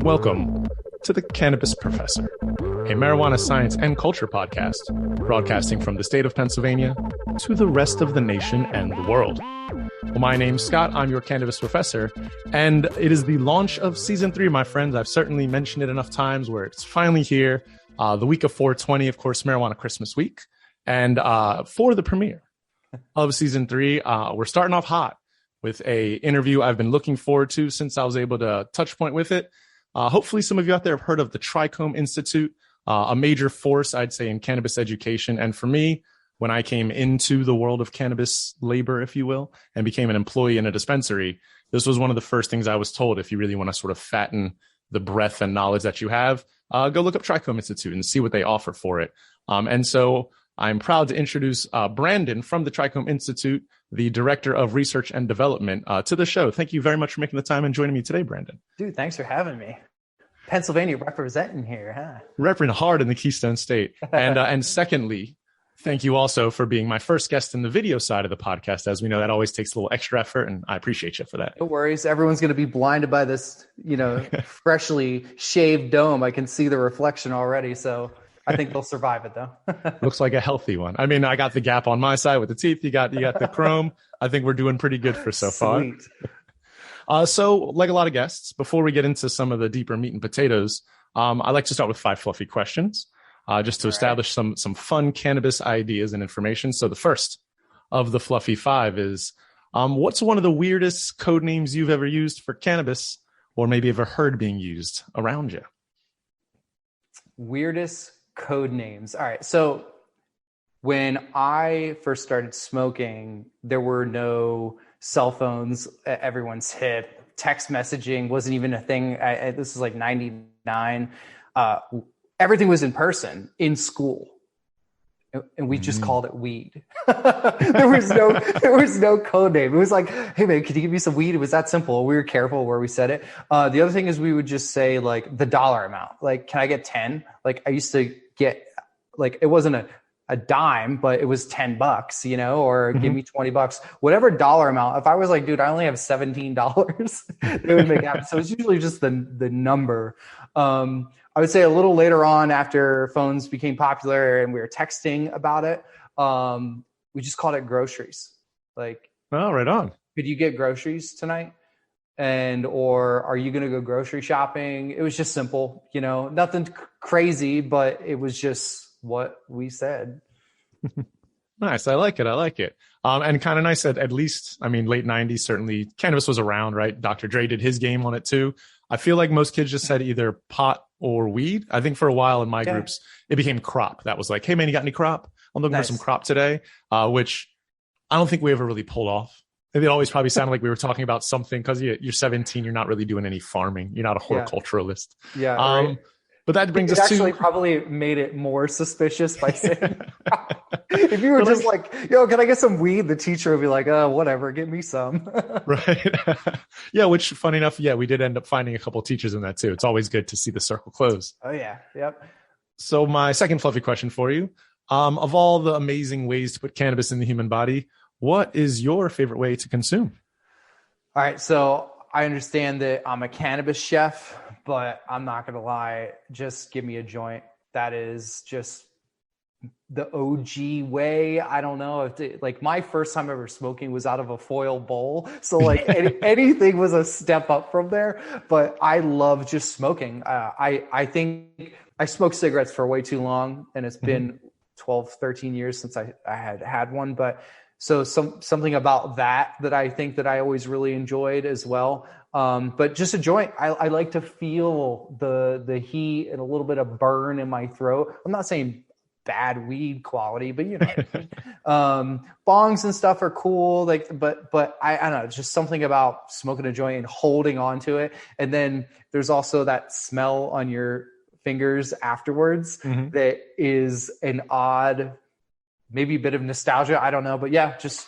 Welcome to the Cannabis Professor, a marijuana science and culture podcast, broadcasting from the state of Pennsylvania to the rest of the nation and the world. Well, my name's Scott. I'm your Cannabis Professor, and it is the launch of Season 3, my friends. I've certainly mentioned it enough times where it's finally here. The week of 4/20, of course, Marijuana Christmas Week. And for the premiere of Season 3, we're starting off hot with a interview I've been looking forward to since I was able to touch point with it. Hopefully some of you out there have heard of the Trichome Institute, a major force, I'd say, in cannabis education. And for me, when I came into the world of cannabis labor, if you will, and became an employee in a dispensary, this was one of the first things I was told. If you really want to sort of fatten the breadth and knowledge that you have, go look up Trichome Institute and see what they offer for it. And so I'm proud to introduce Brandon from the Trichome Institute, the Director of Research and Development, to the show. Thank you very much for making the time and joining me today, Brandon. Dude, thanks for having me. Pennsylvania representing here, huh? Repping hard in the Keystone State. And secondly, thank you also for being my first guest in the video side of the podcast. As we know, that always takes a little extra effort, and I appreciate you for that. No worries. Everyone's going to be blinded by this, freshly shaved dome. I can see the reflection already, so I think they'll survive it, though. Looks like a healthy one. I mean, I got the gap on my side with the teeth. You got the chrome. I think we're doing pretty good for so far. Sweet. So, like a lot of guests, before we get into some of the deeper meat and potatoes, I like to start with 5 fluffy questions, just to establish some fun cannabis ideas and information. So the first of the fluffy 5 is, what's one of the weirdest code names you've ever used for cannabis, or maybe ever heard being used around you? Weirdest code names. All right. So when I first started smoking, there were no cell phones at everyone's hip. Text messaging wasn't even a thing. This is like 99. Everything was in person in school. And we just called it weed. there was no code name. It was like, hey man, could you give me some weed? It was that simple. We were careful where we said it. The other thing is we would just say like the dollar amount. Like, can I get 10? Like I used to get, like, it wasn't a dime, but it was $10, or give me $20, whatever dollar amount. If I was like, dude, I only have $17, it would make happen. So it's usually just the number. I would say a little later on, after phones became popular and we were texting about it, we just called it groceries. Like, oh, right on. Could you get groceries tonight? Or are you going to go grocery shopping? It was just simple, nothing crazy, but it was just what we said. Nice. I like it. And kind of nice that at least, late 90s, certainly cannabis was around, right? Dr. Dre did his game on it too. I feel like most kids just said either pot or weed. I think for a while in my groups, it became crop. That was like, hey man, you got any crop? I'm looking for some crop today, which I don't think we ever really pulled off. It always probably sounded like we were talking about something because you're 17, you're not really doing any farming. You're not a horticulturalist. Yeah. Right. But that brings us to... actually probably made it more suspicious by saying, if you were just like, yo, can I get some weed? The teacher would be like, whatever, give me some. Right. Yeah, which funny enough, we did end up finding a couple of teachers in that too. It's always good to see the circle close. Oh yeah. Yep. So my second fluffy question for you, of all the amazing ways to put cannabis in the human body, what is your favorite way to consume? All right. So I understand that I'm a cannabis chef, but I'm not going to lie. Just give me a joint. That is just the OG way. I don't know if my first time ever smoking was out of a foil bowl. So anything was a step up from there, but I love just smoking. I think I smoked cigarettes for way too long, and it's been 12, 13 years since I had one, but so something about that I think that I always really enjoyed as well. But just a joint, I like to feel the heat and a little bit of burn in my throat. I'm not saying bad weed quality, but bongs and stuff are cool. But I don't know, it's just something about smoking a joint and holding on to it. And then there's also that smell on your fingers afterwards that is an odd, maybe a bit of nostalgia. I don't know, but yeah, just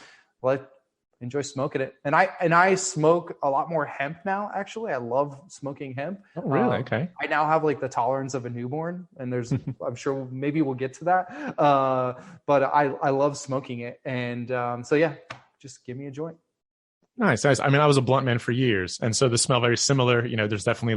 enjoy smoking it. And I smoke a lot more hemp now. Actually, I love smoking hemp. Oh, really? Okay. I now have the tolerance of a newborn, and I'm sure maybe we'll get to that. But I love smoking it. And so yeah, just give me a joint. Nice. I was a blunt man for years. And so the smell very similar, there's definitely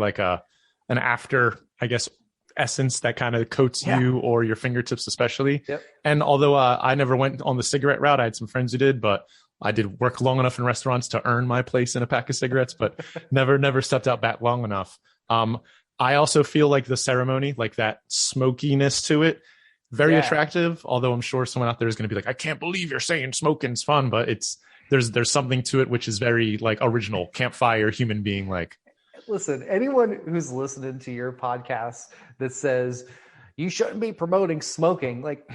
an after, I guess, essence that kind of coats you or your fingertips especially. Yep. And although I never went on the cigarette route, I had some friends who did, but I did work long enough in restaurants to earn my place in a pack of cigarettes, but never stepped out back long enough. I also feel like the ceremony, like that smokiness to it, very attractive. Although I'm sure someone out there is going to be like, I can't believe you're saying smoking's fun, but there's something to it which is very like original, campfire, human being like. Listen, anyone who's listening to your podcast that says you shouldn't be promoting smoking, like,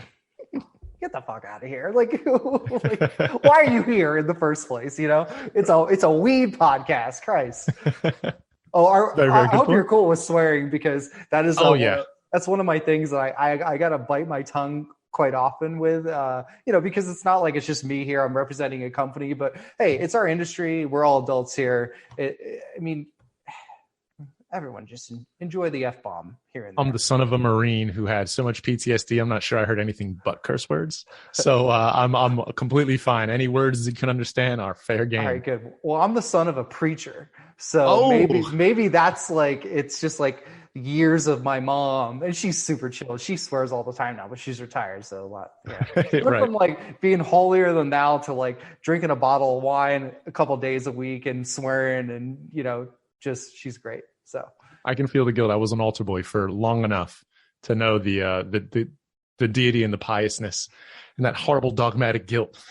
get the fuck out of here. Like, why are you here in the first place? You know, it's a weed podcast. Christ. Oh, I hope you're cool with swearing, because that is that's one of my things that I gotta bite my tongue quite often with, because it's not like it's just me here. I'm representing a company, but hey, it's our industry. We're all adults here. Everyone just enjoy the F-bomb here and there. I'm the son of a Marine who had so much PTSD. I'm not sure I heard anything but curse words. So I'm completely fine. Any words you can understand are fair game. All right, good. Well, I'm the son of a preacher. So maybe that's like, it's just like years of my mom, and she's super chill. She swears all the time now, but she's retired. So a lot. Yeah. Right. From like being holier than thou to like drinking a bottle of wine a couple of days a week and swearing, and, just, she's great. So I can feel the guilt. I was an altar boy for long enough to know the deity and the piousness and that horrible dogmatic guilt.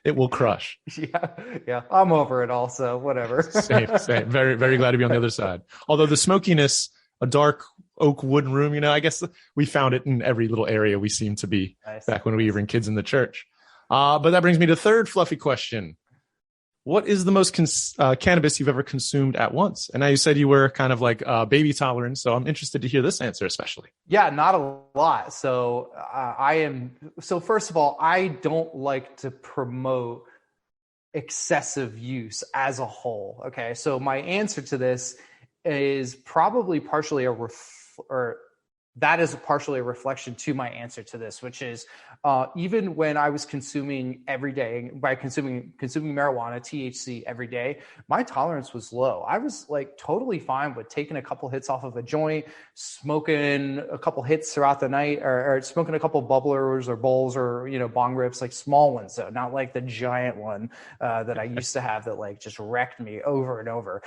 It will crush. Yeah. I'm over it also. Whatever. Same. Very, very glad to be on the other side. Although the smokiness, a dark oak wooden room, I guess we found it in every little area we seem to be back when we were kids in the church. But that brings me to the third fluffy question. What is the most cannabis you've ever consumed at once? And now you said you were kind of like baby tolerant, so I'm interested to hear this answer especially. Yeah, not a lot. So first of all, I don't like to promote excessive use as a whole. Okay, so my answer to this is probably partially partially a reflection to my answer to this, which is even when I was consuming every day, by consuming marijuana, THC every day, my tolerance was low. I was like totally fine with taking a couple hits off of a joint, smoking a couple hits throughout the night, or smoking a couple bubblers or bowls or, bong rips, like small ones though, not like the giant one that I used to have that like just wrecked me over and over.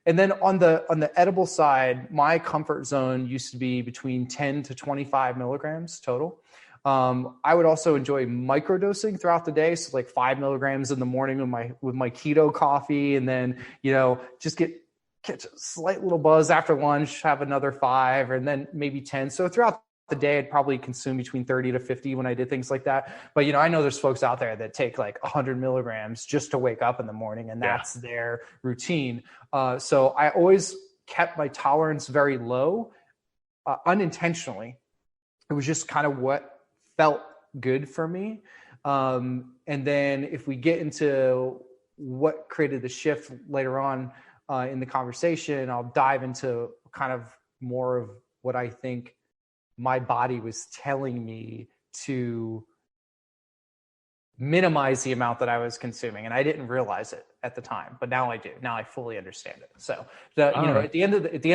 And then on the edible side, my comfort zone used to be between 10 to 25 milligrams total. I would also enjoy microdosing throughout the day. So like 5 milligrams in the morning with my keto coffee, and then, just catch a slight little buzz after lunch, have another 5, and then maybe 10. So throughout the day, I'd probably consume between 30 to 50 when I did things like that. But, I know there's folks out there that take like 100 milligrams just to wake up in the morning, and that's their routine. So I always kept my tolerance very low, unintentionally. It was just kind of what felt good for me. And then if we get into what created the shift later on in the conversation, I'll dive into kind of more of what I think my body was telling me to minimize the amount that I was consuming. And I didn't realize it at the time, but now I do. Now I fully understand it. So, at the end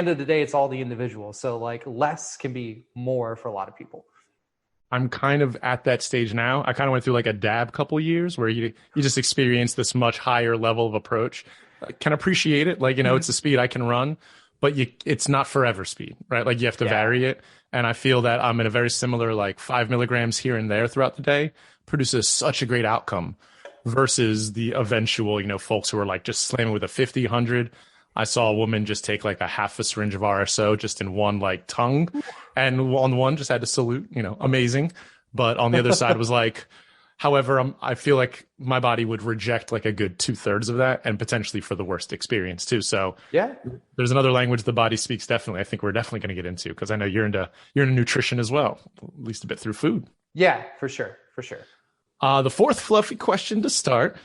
of the day, it's all the individual. So like less can be more for a lot of people. I'm kind of at that stage now. I kind of went through like a dab couple years where you just experience this much higher level of approach. I can appreciate it. Like, it's a speed I can run, but it's not forever speed, right? Like you have to vary it. And I feel that I'm in a very similar, like 5 milligrams here and there throughout the day produces such a great outcome versus the eventual, folks who are like just slamming with a 50, 100. I saw a woman just take like a half a syringe of RSO just in one like tongue, and on one just had to salute, amazing. But on the other side was like, however, I feel like my body would reject like a good 2/3 of that, and potentially for the worst experience too. So there's another language the body speaks. Definitely, I think we're definitely going to get into, because I know you're into nutrition as well, at least a bit through food. Yeah, for sure. The fourth fluffy question to start: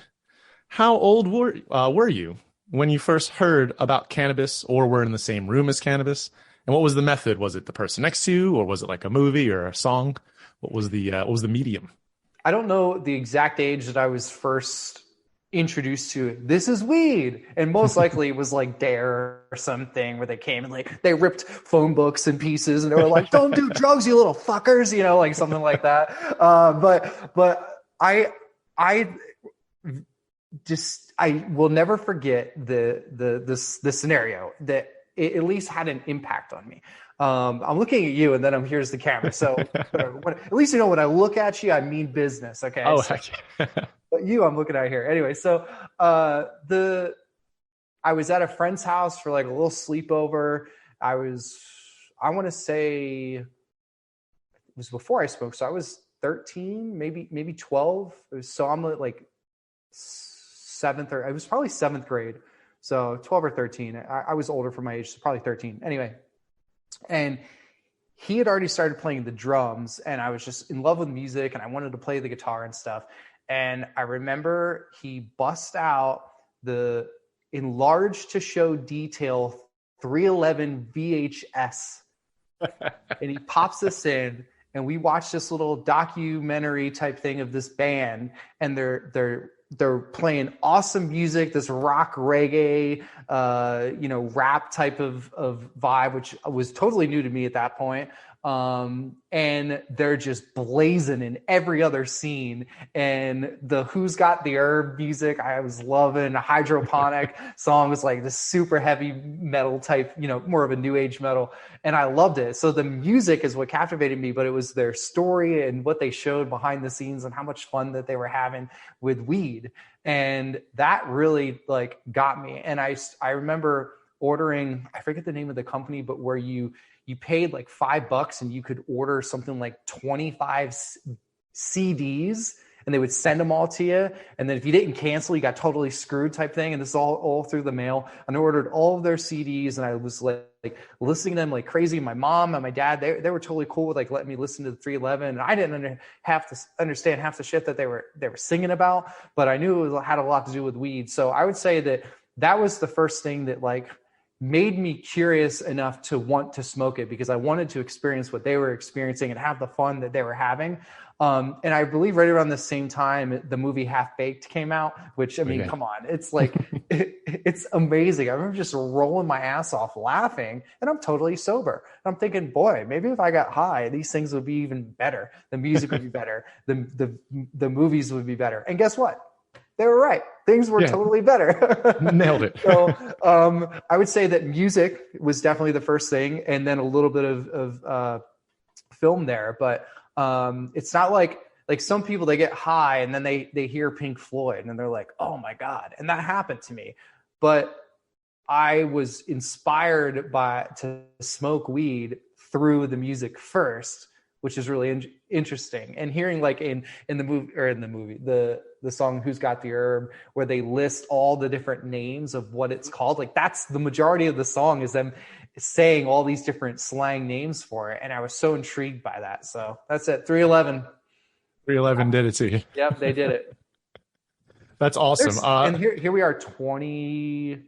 how old were you when you first heard about cannabis, or were in the same room as cannabis? And what was the method? Was it the person next to you, or was it like a movie or a song? What was the medium? I don't know the exact age that I was first introduced to it. This is weed. And most likely it was like Dare or something where they came and like they ripped phone books in pieces and they were like, don't do drugs, you little fuckers, you know, like something like that. But I will never forget the scenario that it at least had an impact on me. I'm looking at you, and then here's the camera. So at least you know when I look at you, I mean business. Okay. Oh, so, but you, I'm looking at here. Anyway, so I was at a friend's house for like a little sleepover. I want to say it was before I smoked, so I was 13, maybe 12. So I'm like it was probably 7th grade. So 12 or 13. I was older for my age, so probably 13. Anyway, and he had already started playing the drums, and I was just in love with music, and I wanted to play the guitar and stuff. And I remember he bust out the enlarged to show detail 311 VHS, and he pops this in, and we watch this little documentary type thing of this band, and they're playing awesome music, this rock reggae, rap type of vibe, which was totally new to me at that point. And they're just blazing in every other scene. And the Who's Got the Herb music, I was loving. Hydroponic song was like this super heavy metal type, more of a new age metal. And I loved it. So the music is what captivated me, but it was their story and what they showed behind the scenes and how much fun that they were having with weed. And that really like got me. And I remember ordering, I forget the name of the company, but where you paid like $5 and you could order something like 25 CDs and they would send them all to you. And then if you didn't cancel, you got totally screwed type thing. And this is all through the mail. And I ordered all of their CDs and I was like listening to them like crazy. My mom and my dad, they were totally cool with like letting me listen to the 311. And I didn't have to understand half the shit that they were singing about, but I knew it had a lot to do with weed. So I would say that was the first thing that like made me curious enough to want to smoke it, because I wanted to experience what they were experiencing and have the fun that they were having. And I believe right around the same time, the movie Half Baked came out, which, I mean, come on, it's like, it's amazing. I remember just rolling my ass off laughing, and I'm totally sober. And I'm thinking, boy, maybe if I got high, these things would be even better. The music would be better. The movies would be better. And guess what? They were right. Things were totally better. Nailed it. So I would say that music was definitely the first thing, and then a little bit of film there. But it's not like some people, they get high and then they hear Pink Floyd and they're like, oh my God. And that happened to me. But I was inspired to smoke weed through the music first, which is really interesting. And hearing like in the movie, the song Who's Got the Herb, where they list all the different names of what it's called. Like that's the majority of the song is them saying all these different slang names for it. And I was so intrigued by that. So that's it. 311. 311 did it to you. Yep, they did it. That's awesome. And here we are 23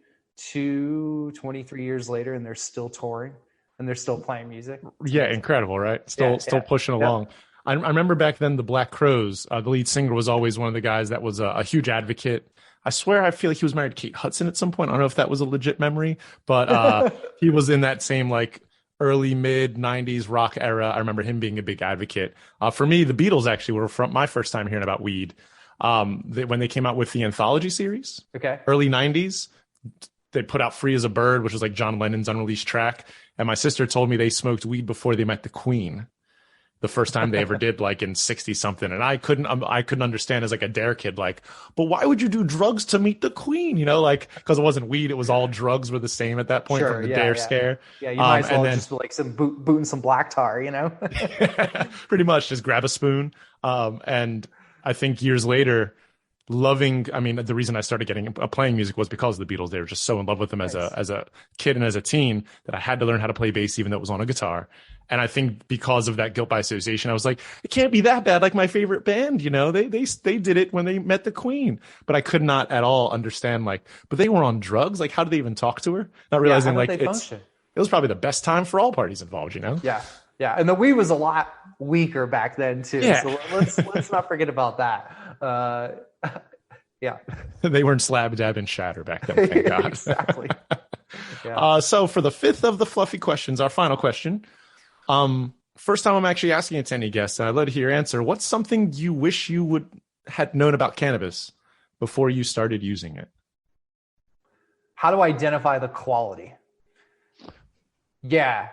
years later, and they're still touring. And they're still playing music. Yeah, incredible, right? Still pushing along. I remember back then the Black Crowes, the lead singer was always one of the guys that was a huge advocate. I swear I feel like he was married to Kate Hudson at some point. I don't know if that was a legit memory, but he was in that same like early mid 90s rock era. I remember him being a big advocate. For me, the Beatles actually were from my first time hearing about weed. When they came out with the anthology series, early 90s, they put out Free as a Bird, which was like John Lennon's unreleased track. And my sister told me they smoked weed before they met the Queen, the first time they ever did, like in 60 something. And I couldn't understand as like a dare kid, like, but why would you do drugs to meet the Queen? Like, cause it wasn't weed. It was all drugs were the same at that point from the dare scare. Yeah. You might as well just like some booting some black tar, Pretty much just grab a spoon. And I think years later, the reason I started playing music was because of the Beatles. They were just so in love with them as a kid and as a teen that I had to learn how to play bass, even though it was on a guitar. And I think because of that guilt by association, I was like, it can't be that bad. Like my favorite band, they did it when they met the Queen, but I could not at all understand but they were on drugs. Like, how did they even talk to her? Not realizing it was probably the best time for all parties involved, Yeah. Yeah. And the weed was a lot weaker back then too. Yeah. So let's not forget about that. Yeah. They weren't slab, dab, and shatter back then, thank God. Exactly. Yeah. So for the fifth of the fluffy questions, our final question. First time I'm actually asking it to any guests, and I'd love to hear your answer. What's something you wish you had known about cannabis before you started using it? How to identify the quality. Yeah.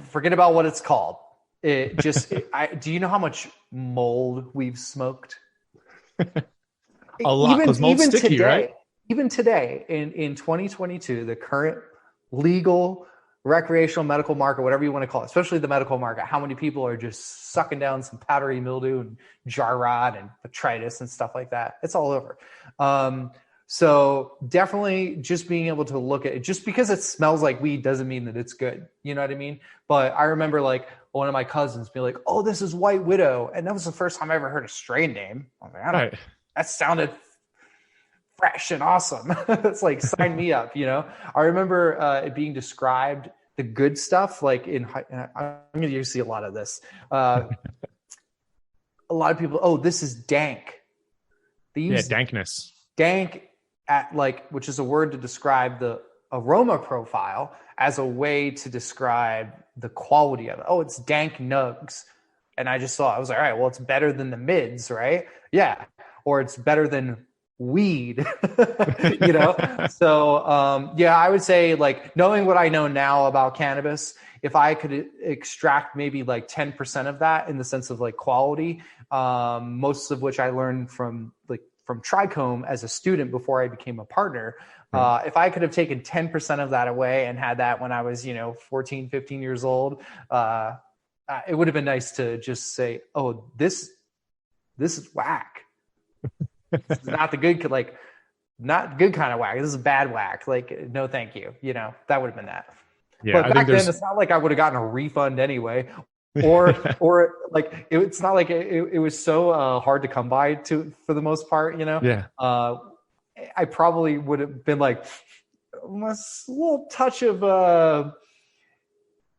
Forget about what it's called. It just, do you know how much mold we've smoked? A lot, because mold's sticky, today, right? Even today, in 2022, the current legal recreational medical market, whatever you want to call it, especially the medical market, how many people are just sucking down some powdery mildew and jar rot and botrytis and stuff like that? It's all over. So definitely just being able to look at it, just because it smells like weed doesn't mean that it's good. You know what I mean? But I remember like one of my cousins be like, "Oh, this is White Widow." And that was the first time I ever heard a strain name. I was like, Right. That sounded fresh and awesome. It's like, sign me up, you know? I remember it being described, the good stuff, like I'm going to see a lot of this. A lot of people, oh, this is dank. They use dankness. Dank which is a word to describe the aroma profile as a way to describe the quality of it. Oh, it's dank nugs. And I was like, all right, well, it's better than the mids, right? Yeah. Or it's better than weed, you know? So, I would say, like, knowing what I know now about cannabis, if I could extract maybe like 10% of that in the sense of like quality, most of which I learned from Trichome as a student before I became a partner. If I could have taken 10% of that away and had that when I was, 14, 15 years old, it would have been nice to just say, oh, this is whack. This is not the good, not good kind of whack. This is bad whack. Like, no, thank you. That would have been that. Yeah, but back then, it's not like I would have gotten a refund anyway, or like it's not like it was so hard to come by for the most part. Yeah. I probably would have been like a little touch of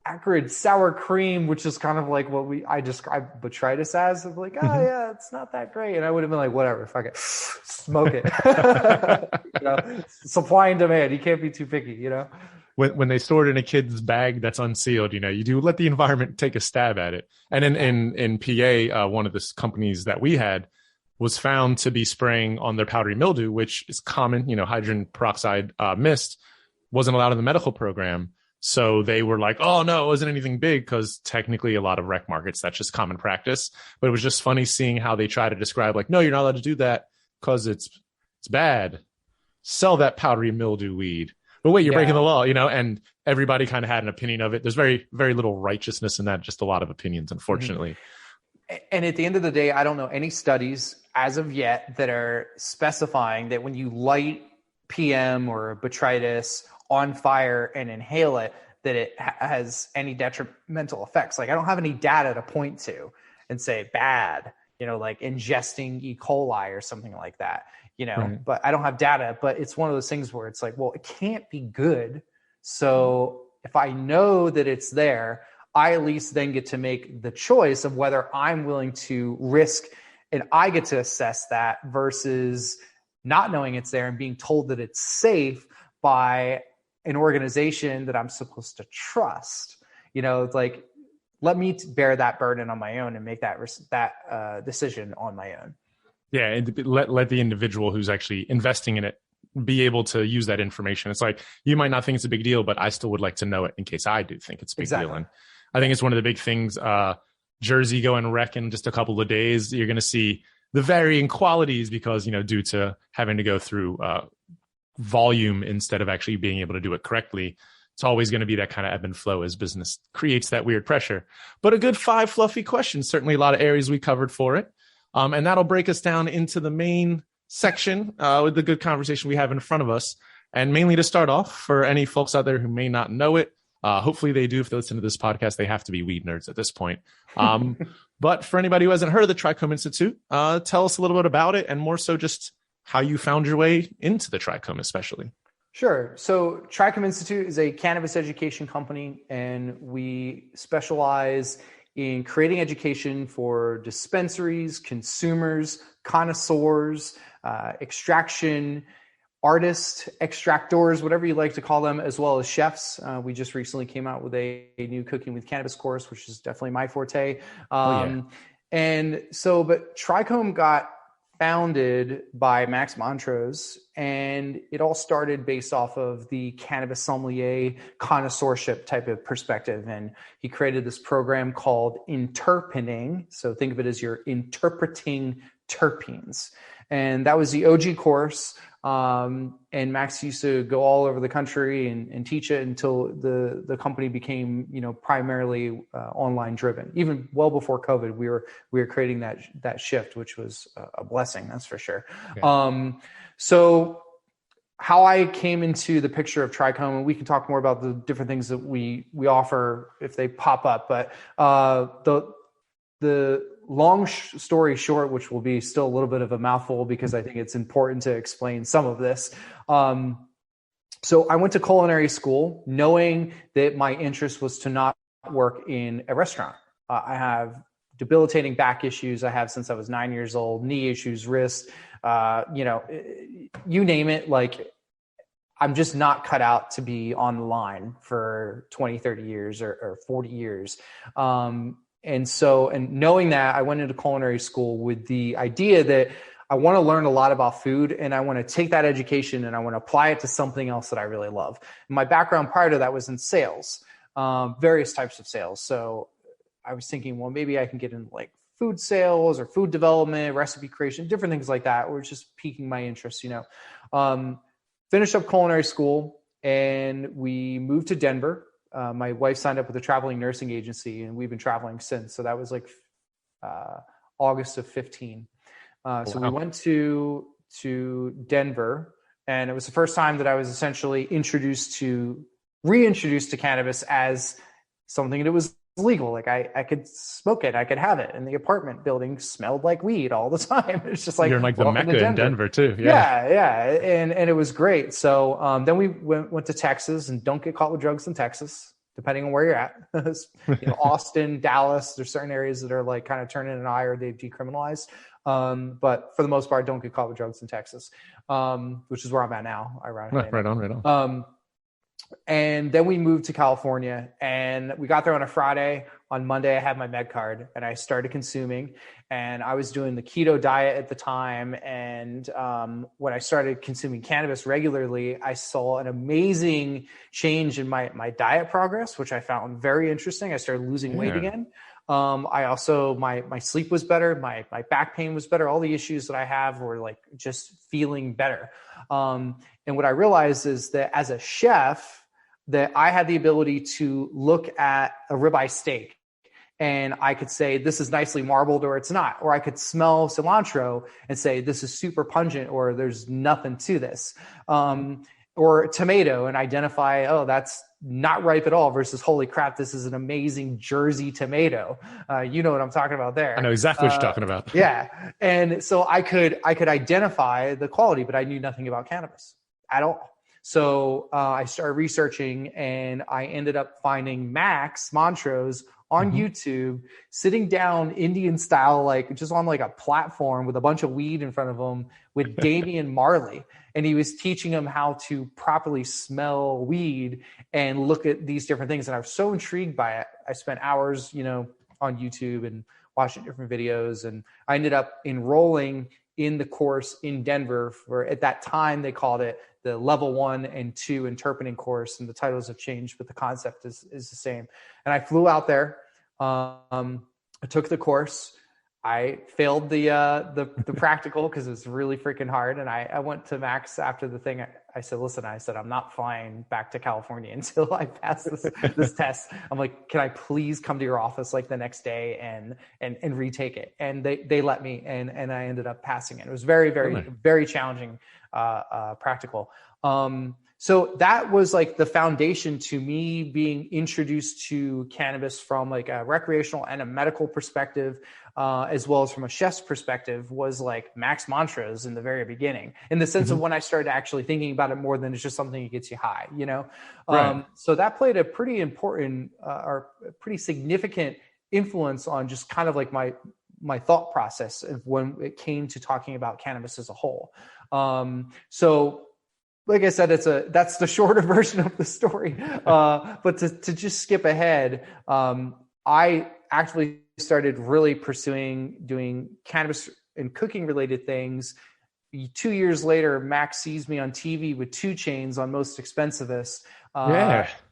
acrid sour cream, which is kind of like what I described botrytis as, of like, oh yeah, it's not that great. And I would have been like, whatever, fuck it, smoke it. Supply and demand. You can't be too picky, When they store it in a kid's bag that's unsealed, you do let the environment take a stab at it. And in PA, one of the companies that we had was found to be spraying on their powdery mildew, which is common, hydrogen peroxide mist wasn't allowed in the medical program. So they were like, oh, no, it wasn't anything big, because technically a lot of rec markets, that's just common practice. But it was just funny seeing how they try to describe, like, no, you're not allowed to do that because it's bad. Sell that powdery mildew weed. But wait, you're breaking the law, and everybody kind of had an opinion of it. There's very, very little righteousness in that, just a lot of opinions, unfortunately. And at the end of the day, I don't know any studies as of yet that are specifying that when you light PM or botrytis on fire and inhale it, that it has any detrimental effects. Like, I don't have any data to point to and say bad, like ingesting E. coli or something like that, Right. But I don't have data. But it's one of those things where it's like, well, it can't be good. So if I know that it's there, I at least then get to make the choice of whether I'm willing to risk, and I get to assess that versus not knowing it's there and being told that it's safe by an organization that I'm supposed to trust. It's like, let me bear that burden on my own and make that decision on my own. Yeah, and let the individual who's actually investing in it be able to use that information. It's like, you might not think it's a big deal, but I still would like to know it in case I do think it's a big deal. And I think it's one of the big things. Jersey going rec in just a couple of days, you're going to see the varying qualities because, due to having to go through volume instead of actually being able to do it correctly. It's always going to be that kind of ebb and flow as business creates that weird pressure. But a good 5 fluffy questions, certainly a lot of areas we covered for it. And that'll break us down into the main section with the good conversation we have in front of us. And mainly to start off, for any folks out there who may not know it, hopefully they do. If they listen to this podcast, they have to be weed nerds at this point. But for anybody who hasn't heard of the Trichome Institute, tell us a little bit about it, and more so just how you found your way into the Trichome especially. Sure. So Trichome Institute is a cannabis education company, and we specialize in creating education for dispensaries, consumers, connoisseurs, extraction, artists, extractors, whatever you like to call them, as well as chefs. We just recently came out with a new Cooking with Cannabis course, which is definitely my forte. And so, but Trichome got founded by Max Montrose, and it all started based off of the cannabis sommelier connoisseurship type of perspective. And he created this program called interpening. So think of it as you're interpreting terpenes. And that was the OG course. And Max used to go all over the country and teach it until the company became, primarily online driven. Even well before COVID, we were creating that shift, which was a blessing, that's for sure. Okay. So how I came into the picture of Trichome, and we can talk more about the different things that we offer if they pop up, but the long story short, which will be still a little bit of a mouthful because I think it's important to explain some of this. So I went to culinary school knowing that my interest was to not work in a restaurant. I have debilitating back issues. I have since I was 9 years old, knee issues, wrist, you name it. Like, I'm just not cut out to be on the line for 20, 30 years or 40 years. And knowing that, I went into culinary school with the idea that I want to learn a lot about food, and I want to take that education and I want to apply it to something else that I really love. And my background prior to that was in sales, various types of sales. So I was thinking, well, maybe I can get in like food sales or food development, recipe creation, different things like that, or just piquing my interest, Finished up culinary school and we moved to Denver. My wife signed up with a traveling nursing agency, and we've been traveling since. So that was like August of 15. So we went to Denver, and it was the first time that I was essentially reintroduced to cannabis as something that was legal. Like I could smoke it, I could have it, and the apartment building smelled like weed all the time. It's just like, you're like the Mecca in Denver too. Yeah. And it was great. So then we went to Texas, and don't get caught with drugs in Texas, depending on where you're at. Austin, Dallas, there's certain areas that are like kind of turning an eye or they've decriminalized. But for the most part, don't get caught with drugs in Texas, which is where I'm at now. Ironically. Right on. And then we moved to California, and we got there on a Friday. On Monday, I had my med card, and I started consuming, and I was doing the keto diet at the time. And when I started consuming cannabis regularly, I saw an amazing change in my diet progress, which I found very interesting. I started losing weight again. I also, my sleep was better. My back pain was better. All the issues that I have were like just feeling better. And what I realized is that as a chef, that I had the ability to look at a ribeye steak and I could say, this is nicely marbled or it's not. Or I could smell cilantro and say, this is super pungent or there's nothing to this. Or tomato and identify, oh, that's not ripe at all versus holy crap, this is an amazing Jersey tomato. You know what I'm talking about there. I know exactly what you're talking about. Yeah. And so I could identify the quality, but I knew nothing about cannabis at all. So I started researching, and I ended up finding Max Montrose on YouTube, sitting down Indian style, like just on like a platform with a bunch of weed in front of him with Damian Marley. And he was teaching him how to properly smell weed and look at these different things. And I was so intrigued by it. I spent hours, on YouTube and watching different videos. And I ended up enrolling in the course in Denver for, at that time, they called it the level 1 and 2 interpreting course, and the titles have changed, but the concept is the same. And I flew out there. I took the course. I failed the practical because it's really freaking hard. And I went to Max after the thing. I said, listen, I'm not flying back to California until I pass this test. I'm like, can I please come to your office like the next day and retake it? And they let me, and I ended up passing it. It was very, very, very challenging practical. So that was like the foundation to me being introduced to cannabis from like a recreational and a medical perspective, as well as from a chef's perspective, was like Max Montrose in the very beginning, in the sense of when I started actually thinking about it more than it's just something that gets you high, Right. So that played a pretty important or pretty significant influence on just kind of like my thought process of when it came to talking about cannabis as a whole. So like I said, that's the shorter version of the story. But to just skip ahead, I actually started really pursuing doing cannabis and cooking related things. 2 years later, Max sees me on TV with 2 Chainz on Most Expensivest.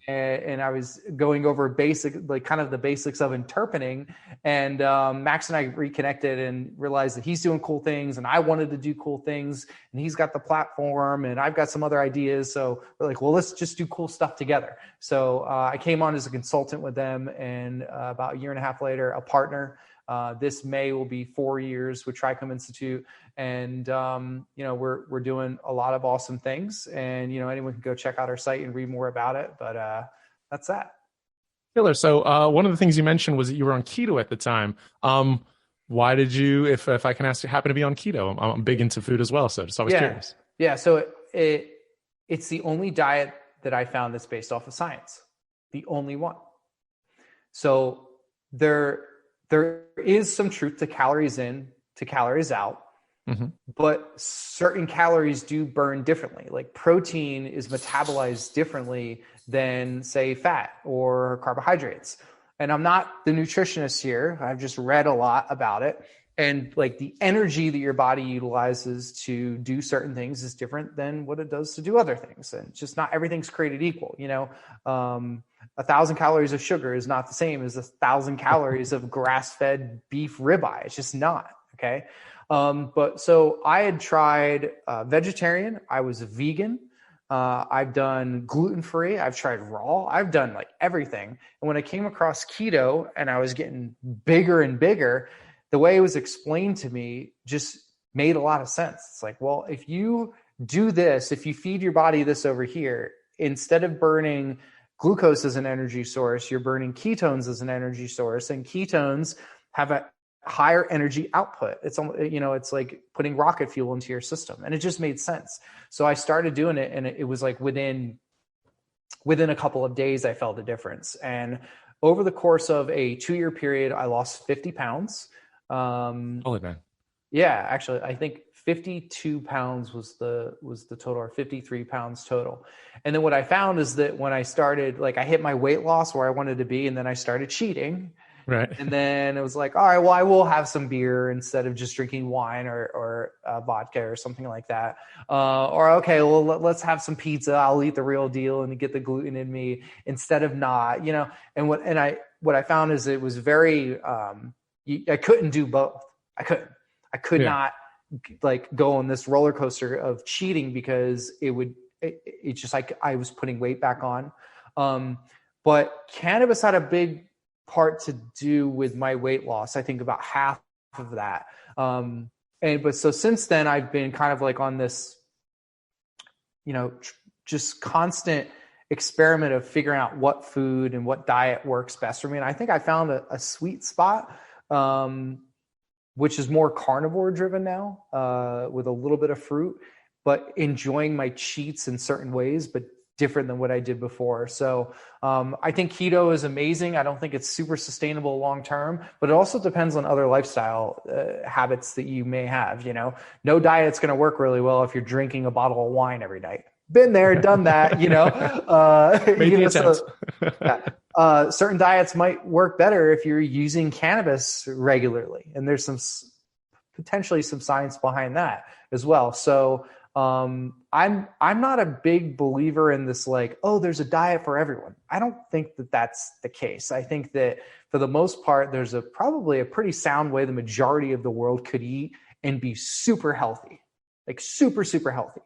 And I was going over kind of the basics of interpening. And Max and I reconnected and realized that he's doing cool things and I wanted to do cool things. And he's got the platform and I've got some other ideas. So we're like, well, let's just do cool stuff together. So I came on as a consultant with them, and about a year and a half later, a partner. This May will be 4 years with Trichome Institute. And, we're doing a lot of awesome things, and, anyone can go check out our site and read more about it, but, that's that. Killer. So, one of the things you mentioned was that you were on keto at the time. Why did you, if I can ask, happen to be on keto? I'm big into food as well. So just always curious. Yeah. So it's the only diet that I found that's based off of science. The only one. So there is some truth to calories in to calories out, but certain calories do burn differently. Like protein is metabolized differently than, say, fat or carbohydrates. And I'm not the nutritionist here. I've just read a lot about it. And like the energy that your body utilizes to do certain things is different than what it does to do other things. And just not everything's created equal. 1,000 calories of sugar is not the same as 1,000 calories of grass-fed beef ribeye. It's just not. Okay. But so I had tried vegetarian. I was a vegan. I've done gluten-free. I've tried raw. I've done like everything. And when I came across keto and I was getting bigger and bigger, the way it was explained to me just made a lot of sense. It's like, well, if you do this, if you feed your body this over here, instead of burning glucose as an energy source, you're burning ketones as an energy source, and ketones have a higher energy output. It's, it's like putting rocket fuel into your system, and it just made sense. So I started doing it, and it was like within a couple of days, I felt a difference. And over the course of a 2-year period, I lost 50 pounds. Holy man. Yeah, actually, I think 52 pounds was the total, or 53 pounds total. And then what I found is that when I started, like, I hit my weight loss where I wanted to be, and then I started cheating. Right. And then it was like, all right, well, I will have some beer instead of just drinking wine or vodka or something like that. Or, okay, well, let's have some pizza. I'll eat the real deal and get the gluten in me instead of not, and what I found is it was very, I couldn't do both. I could not like go on this roller coaster of cheating, because it's just like I was putting weight back on. But cannabis had a big part to do with my weight loss. I think about half of that. But so since then I've been kind of like on this, just constant experiment of figuring out what food and what diet works best for me. And I think I found a sweet spot, which is more carnivore driven now, with a little bit of fruit, but enjoying my cheats in certain ways, but different than what I did before. So I think keto is amazing. I don't think it's super sustainable long term, but it also depends on other lifestyle habits that you may have. No diet's going to work really well if you're drinking a bottle of wine every night. Been there, done that. Certain diets might work better if you're using cannabis regularly, and there's potentially some science behind that as well. So I'm not a big believer in this, like, oh, there's a diet for everyone. I don't think that that's the case. I think that for the most part, there's probably a pretty sound way the majority of the world could eat and be super healthy, like super, super healthy,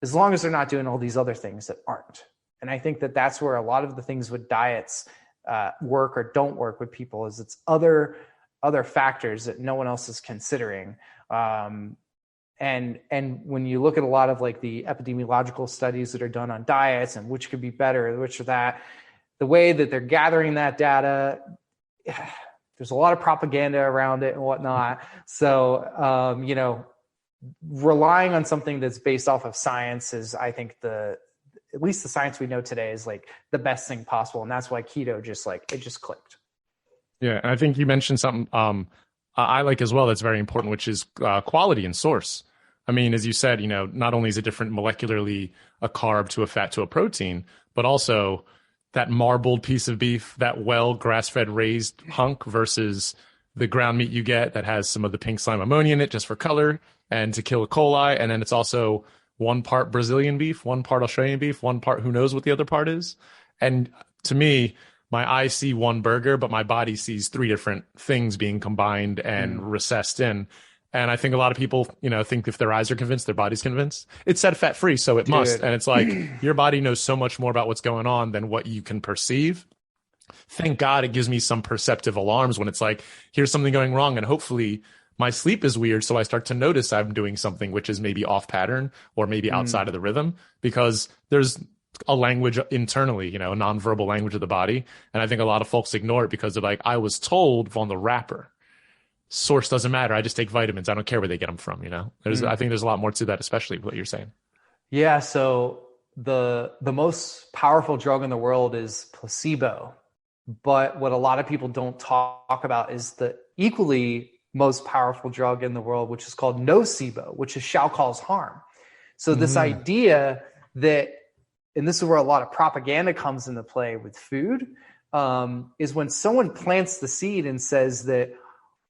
as long as they're not doing all these other things that aren't. And I think that that's where a lot of the things with diets work or don't work with people, is it's other factors that no one else is considering. And when you look at a lot of like the epidemiological studies that are done on diets and which could be better, which or that, the way that they're gathering that data, there's a lot of propaganda around it and whatnot. So, relying on something that's based off of science is, I think, at least the science we know today is like the best thing possible. And that's why keto just clicked. Yeah, and I think you mentioned something I like as well that's very important, which is quality and source. I mean, as you said, not only is it different molecularly, a carb to a fat to a protein, but also that marbled piece of beef, that well grass-fed raised hunk versus the ground meat you get that has some of the pink slime ammonia in it just for color and to kill E. coli. And then it's also 1 part Brazilian beef, 1 part Australian beef, 1 part who knows what the other part is. And to me, my eyes see one burger, but my body sees 3 different things being combined and recessed in. And I think a lot of people, think if their eyes are convinced, their body's convinced. It's said fat free, so it must. And it's like your body knows so much more about what's going on than what you can perceive. Thank God it gives me some perceptive alarms when it's like, here's something going wrong. And hopefully my sleep is weird. So I start to notice I'm doing something which is maybe off pattern or maybe outside of the rhythm, because there's a language internally, a nonverbal language of the body. And I think a lot of folks ignore it because they're like, I was told on the wrapper. Source doesn't matter. I just take vitamins. I don't care where they get them from. I think there's a lot more to that, especially what you're saying. Yeah. So the most powerful drug in the world is placebo. But what a lot of people don't talk about is the equally most powerful drug in the world, which is called nocebo, which is shall cause harm. So this idea that, and this is where a lot of propaganda comes into play with food, is when someone plants the seed and says that,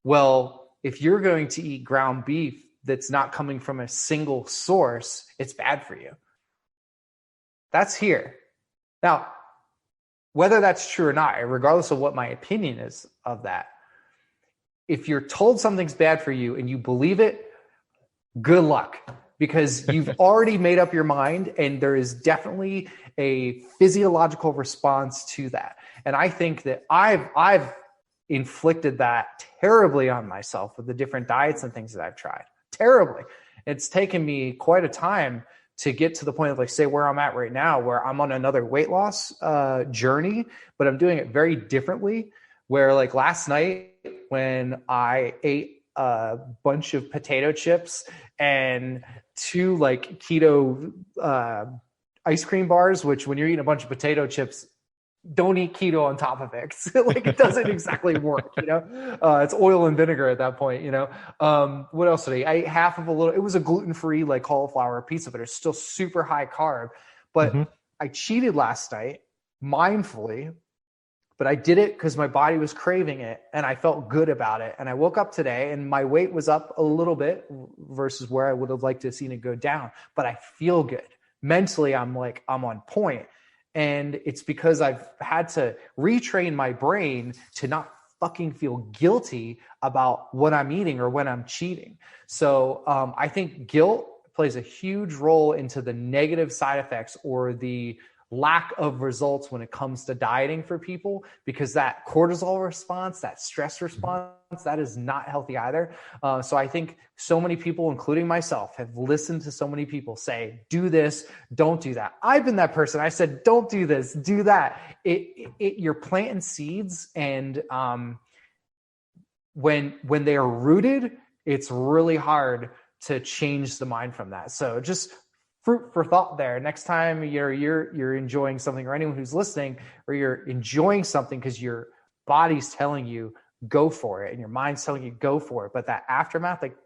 well, if you're going to eat ground beef that's not coming from a single source, it's bad for you. That's here. Now, whether that's true or not, regardless of what my opinion is of that, if you're told something's bad for you and you believe it, good luck, because you've already made up your mind, and there is definitely a physiological response to that. And I think that I've inflicted that terribly on myself with the different diets and things that I've tried. Terribly. It's taken me quite a time to get to the point of, like, say, where I'm at right now, where I'm on another weight loss journey, but I'm doing it very differently. Where, like, last night when I ate a bunch of potato chips and 2 like keto ice cream bars, which when you're eating a bunch of potato chips, don't eat keto on top of it. Like, it doesn't exactly work, it's oil and vinegar at that point, what else did I eat? I ate half of it was a gluten-free like cauliflower pizza, but it's still super high carb. But I cheated last night mindfully, but I did it because my body was craving it and I felt good about it. And I woke up today and my weight was up a little bit versus where I would have liked to have seen it go down, but I feel good. Mentally, I'm on point. And it's because I've had to retrain my brain to not fucking feel guilty about what I'm eating or when I'm cheating. So I think guilt plays a huge role into the negative side effects or the lack of results when it comes to dieting for people, because that cortisol response, that stress response, that is not healthy either. So I think so many people, including myself, have listened to so many people say, do this, don't do that. I've been that person. I said, don't do this, do that. You're planting seeds, and when they are rooted, it's really hard to change the mind from that. So just fruit for thought there. Next time you're enjoying something, or anyone who's listening, or you're enjoying something because your body's telling you go for it and your mind's telling you go for it, but that aftermath, like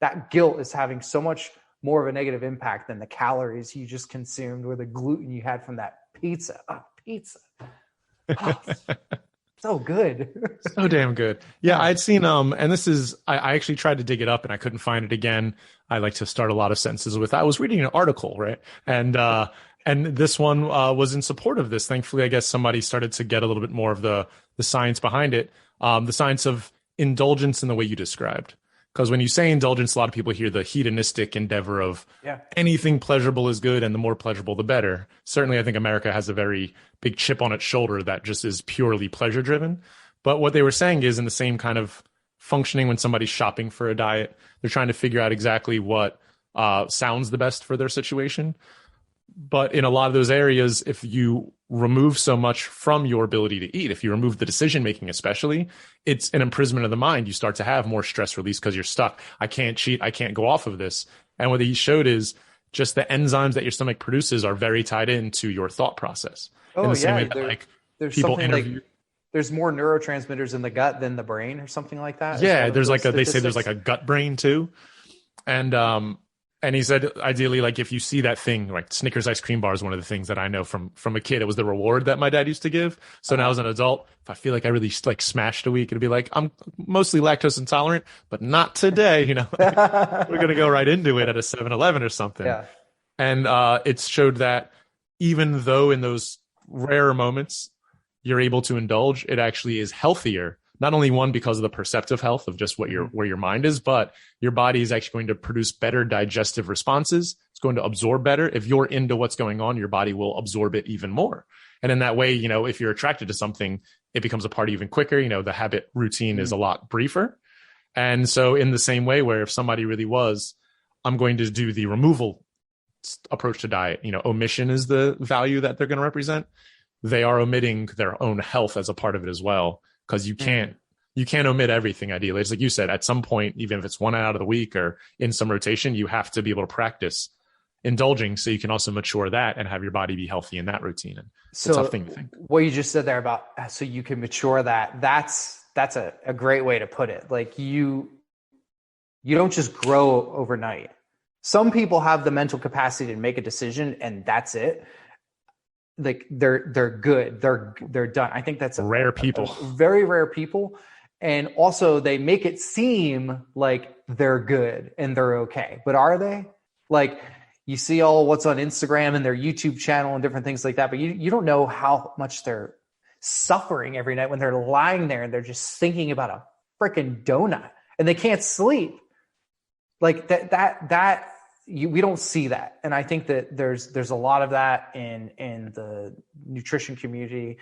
that guilt, is having so much more of a negative impact than the calories you just consumed or the gluten you had from that pizza. So good. So damn good. Yeah, I'd seen and this is I actually tried to dig it up and I couldn't find it again. I like to start a lot of sentences with, I was reading an article, right? And this one was in support of this. Thankfully, I guess somebody started to get a little bit more of the science behind it. The science of indulgence in the way you described. Because when you say indulgence, a lot of people hear the hedonistic endeavor of anything pleasurable is good, and the more pleasurable, the better. Certainly, I think America has a very big chip on its shoulder that just is purely pleasure driven. But what they were saying is, in the same kind of functioning when somebody's shopping for a diet, they're trying to figure out exactly what sounds the best for their situation. But in a lot of those areas, if you remove so much from your ability to eat, if you remove the decision making especially, it's an imprisonment of the mind. You start to have more stress release because you're stuck. I can't cheat. I can't go off of this. And what he showed is just the enzymes that your stomach produces are very tied into your thought process. Oh, in the same yeah. way that, like, There's people something interview. like there's more neurotransmitters in the gut than the brain or something like that. Yeah, there's like they say there's like a gut brain too. And he said, ideally, like if you see that thing, like Snickers ice cream bar is one of the things that I know from a kid. It was the reward that my dad used to give. So now as an adult, if I feel like I really like smashed a week, it'd be like, I'm mostly lactose intolerant, but not today. You know, like, we're going to go right into it at a 7-Eleven or something. Yeah. And it showed that even though in those rare moments you're able to indulge, it actually is healthier. Not only one, because of the perceptive health of just what where your mind is, but your body is actually going to produce better digestive responses. It's going to absorb better. If you're into what's going on, your body will absorb it even more. And in that way, you know, if you're attracted to something, it becomes a part even quicker. You know, the habit routine is a lot briefer. And so in the same way, where if somebody really was, I'm going to do the removal approach to diet, you know, omission is the value that they're going to represent. They are omitting their own health as a part of it as well. Because you can't omit everything ideally. It's like you said, at some point, even if it's one out of the week or in some rotation, you have to be able to practice indulging so you can also mature that and have your body be healthy in that routine. And it's a tough thing to think. What you just said there about so you can mature that's a great way to put it. Like you don't just grow overnight. Some people have the mental capacity to make a decision and that's it. Like they're good. They're done. I think that's rare people, very rare people. And also they make it seem like they're good and they're okay, but are they? Like you see all what's on Instagram and their YouTube channel and different things like that, but you don't know how much they're suffering every night when they're lying there and they're just thinking about a freaking donut and they can't sleep. Like we don't see that. And I think that there's a lot of that in the nutrition community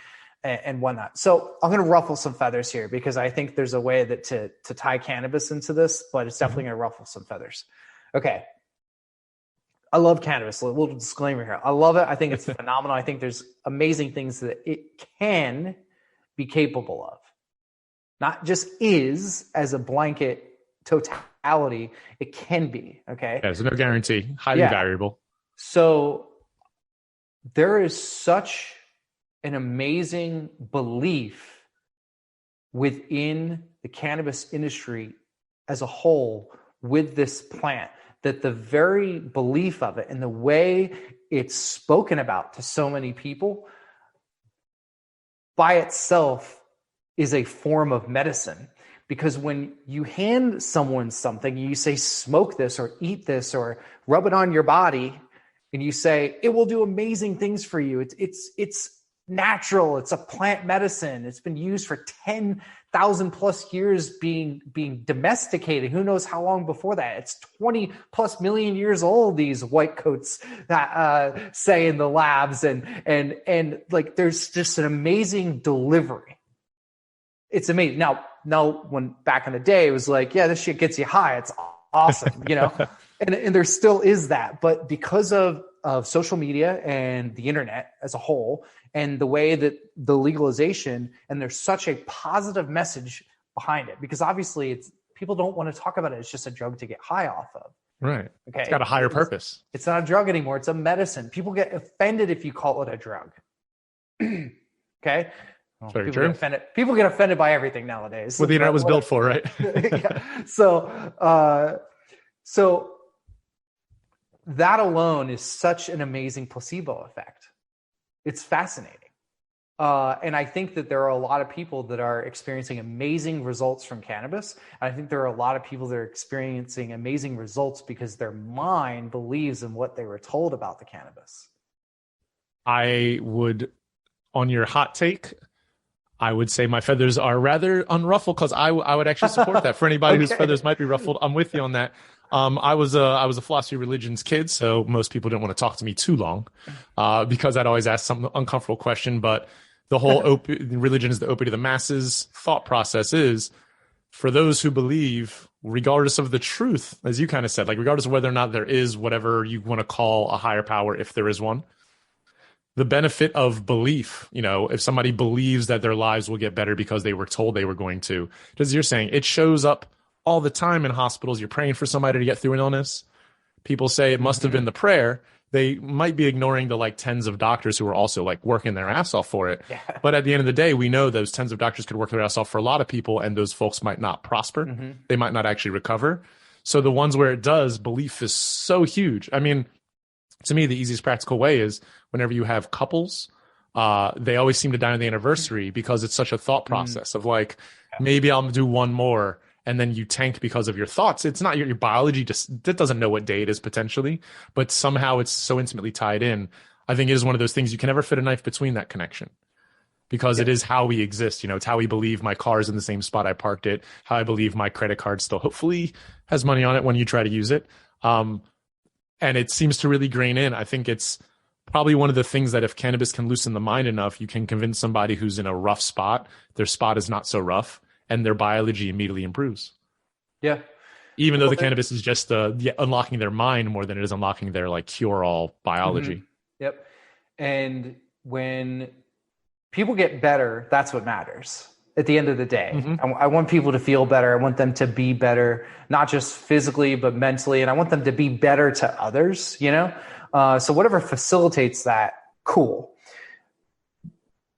and whatnot. So I'm going to ruffle some feathers here because I think there's a way that to tie cannabis into this, but it's definitely going to ruffle some feathers. Okay. I love cannabis. A little disclaimer here. I love it. I think it's phenomenal. I think there's amazing things that it can be capable of. Not just is as a blanket totality, it can be, okay? Yeah, there's no guarantee. Highly variable. So there is such an amazing belief within the cannabis industry as a whole with this plant that the very belief of it and the way it's spoken about to so many people by itself is a form of medicine. Because when you hand someone something, you say, smoke this or eat this or rub it on your body, and you say, it will do amazing things for you. It's natural. It's a plant medicine. It's been used for 10,000 plus years being domesticated. Who knows how long before that? It's 20 plus million years old, these white coats that say in the labs. And like, there's just an amazing delivery. It's amazing. Now, when back in the day, it was like, yeah, this shit gets you high. It's awesome, you know? and there still is that. But because of social media and the internet as a whole, and the way that the legalization, and there's such a positive message behind it, because obviously people don't want to talk about it. It's just a drug to get high off of. Right. Okay. It's got a higher purpose. It's not a drug anymore. It's a medicine. People get offended if you call it a drug. Okay. Well, people get offended by everything nowadays. What the internet was built for, right? Yeah. So that alone is such an amazing placebo effect. It's fascinating. And I think that there are a lot of people that are experiencing amazing results from cannabis. And I think there are a lot of people that are experiencing amazing results because their mind believes in what they were told about the cannabis. I would, on your hot take, I would say my feathers are rather unruffled because I would actually support that. For anybody whose feathers might be ruffled, I'm with you on that. I was a philosophy of religions kid, so most people didn't want to talk to me too long because I'd always ask some uncomfortable question. But the whole religion is the opiate of the masses thought process is for those who believe, regardless of the truth, as you kind of said, like regardless of whether or not there is whatever you want to call a higher power, if there is one. The benefit of belief, you know, if somebody believes that their lives will get better because they were told they were going to, as you're saying, it shows up all the time in hospitals. You're praying for somebody to get through an illness. People say it must have been the prayer. they might be ignoring the like tens of doctors who are also like working their ass off for it. Yeah. But at the end of the day, we know those tens of doctors could work their ass off for a lot of people, and those folks might not prosper. They might not actually recover. So the ones where it does, belief is so huge. I mean, to me, the easiest practical way is whenever you have couples, they always seem to die on the anniversary because it's such a thought process of like, maybe I'll do one more. And then you tank because of your thoughts. It's not your biology that doesn't know what day it is potentially, but somehow it's so intimately tied in. I think it is one of those things you can never fit a knife between that connection, because it is how we exist. You know, it's how we believe my car is in the same spot I parked it, how I believe my credit card still hopefully has money on it when you try to use it. And it seems to really grain in. I think it's probably one of the things that if cannabis can loosen the mind enough, you can convince somebody who's in a rough spot, their spot is not so rough, and their biology immediately improves. Yeah. Even though the cannabis is just unlocking their mind more than it is unlocking their like cure-all biology. Yep. And when people get better, that's what matters at the end of the day. I want people to feel better. I want them to be better, not just physically, but mentally. And I want them to be better to others, you know? So whatever facilitates that, cool.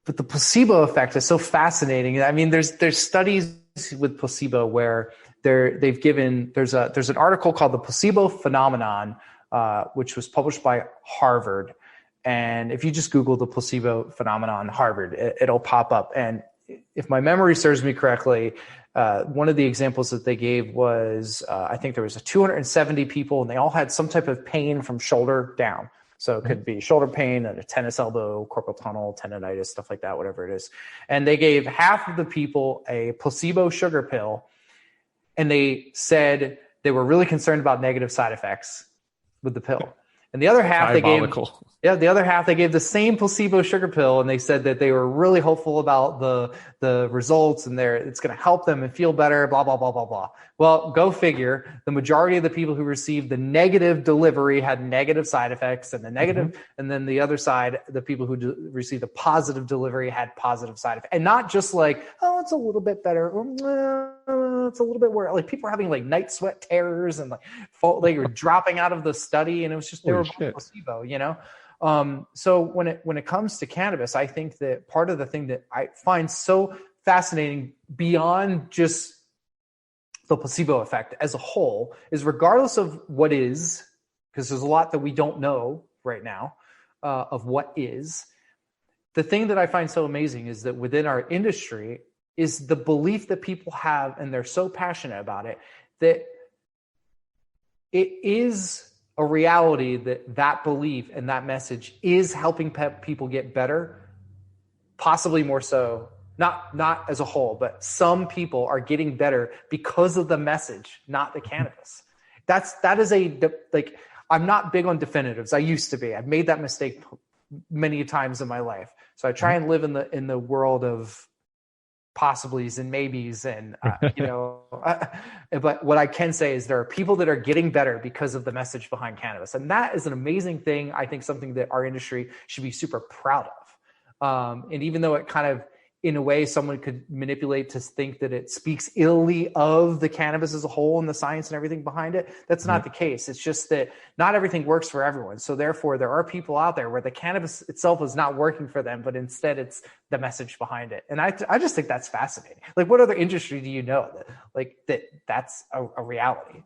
But the placebo effect is so fascinating. I mean, there's studies with placebo where there's an article called The Placebo Phenomenon, which was published by Harvard. And if you just Google the placebo phenomenon Harvard, it'll pop up. And if my memory serves me correctly, one of the examples that they gave was, I think there was 270 people and they all had some type of pain from shoulder down. So it could be shoulder pain, a tennis elbow, carpal tunnel, tendonitis, stuff like that, whatever it is. And they gave half of the people a placebo sugar pill. And they said they were really concerned about negative side effects with the pill. And the other half they gave the same placebo sugar pill, and they said that they were really hopeful about the results and it's going to help them and feel better, blah, blah, blah, blah, blah. Well, go figure. The majority of the people who received the negative delivery had negative side effects, and and then the other side, the people who received the positive delivery had positive side effects. And not just like, oh, it's a little bit better. It's a little bit worse. Like people were having like night sweat terrors and like they were dropping out of the study, and it was just they were placebo, you know. So when it comes to cannabis, I think that part of the thing that I find so fascinating beyond just the placebo effect as a whole is, regardless of what is, because there's a lot that we don't know right now of what is, the thing that I find so amazing is that within our industry is the belief that people have, and they're so passionate about it, that it is a reality that belief and that message is helping people get better, possibly more so, not as a whole, but some people are getting better because of the message, not the cannabis. That is I'm not big on definitives. I used to be. I've made that mistake many times in my life. So I try and live in the world of possiblies and maybes and but what I can say is there are people that are getting better because of the message behind cannabis, and that is an amazing thing. I think something that our industry should be super proud of, and even though it kind of, in a way, someone could manipulate to think that it speaks illy of the cannabis as a whole and the science and everything behind it. That's not the case. It's just that not everything works for everyone. So therefore, there are people out there where the cannabis itself is not working for them, but instead it's the message behind it. And I just think that's fascinating. Like, what other industry do you know that's a reality?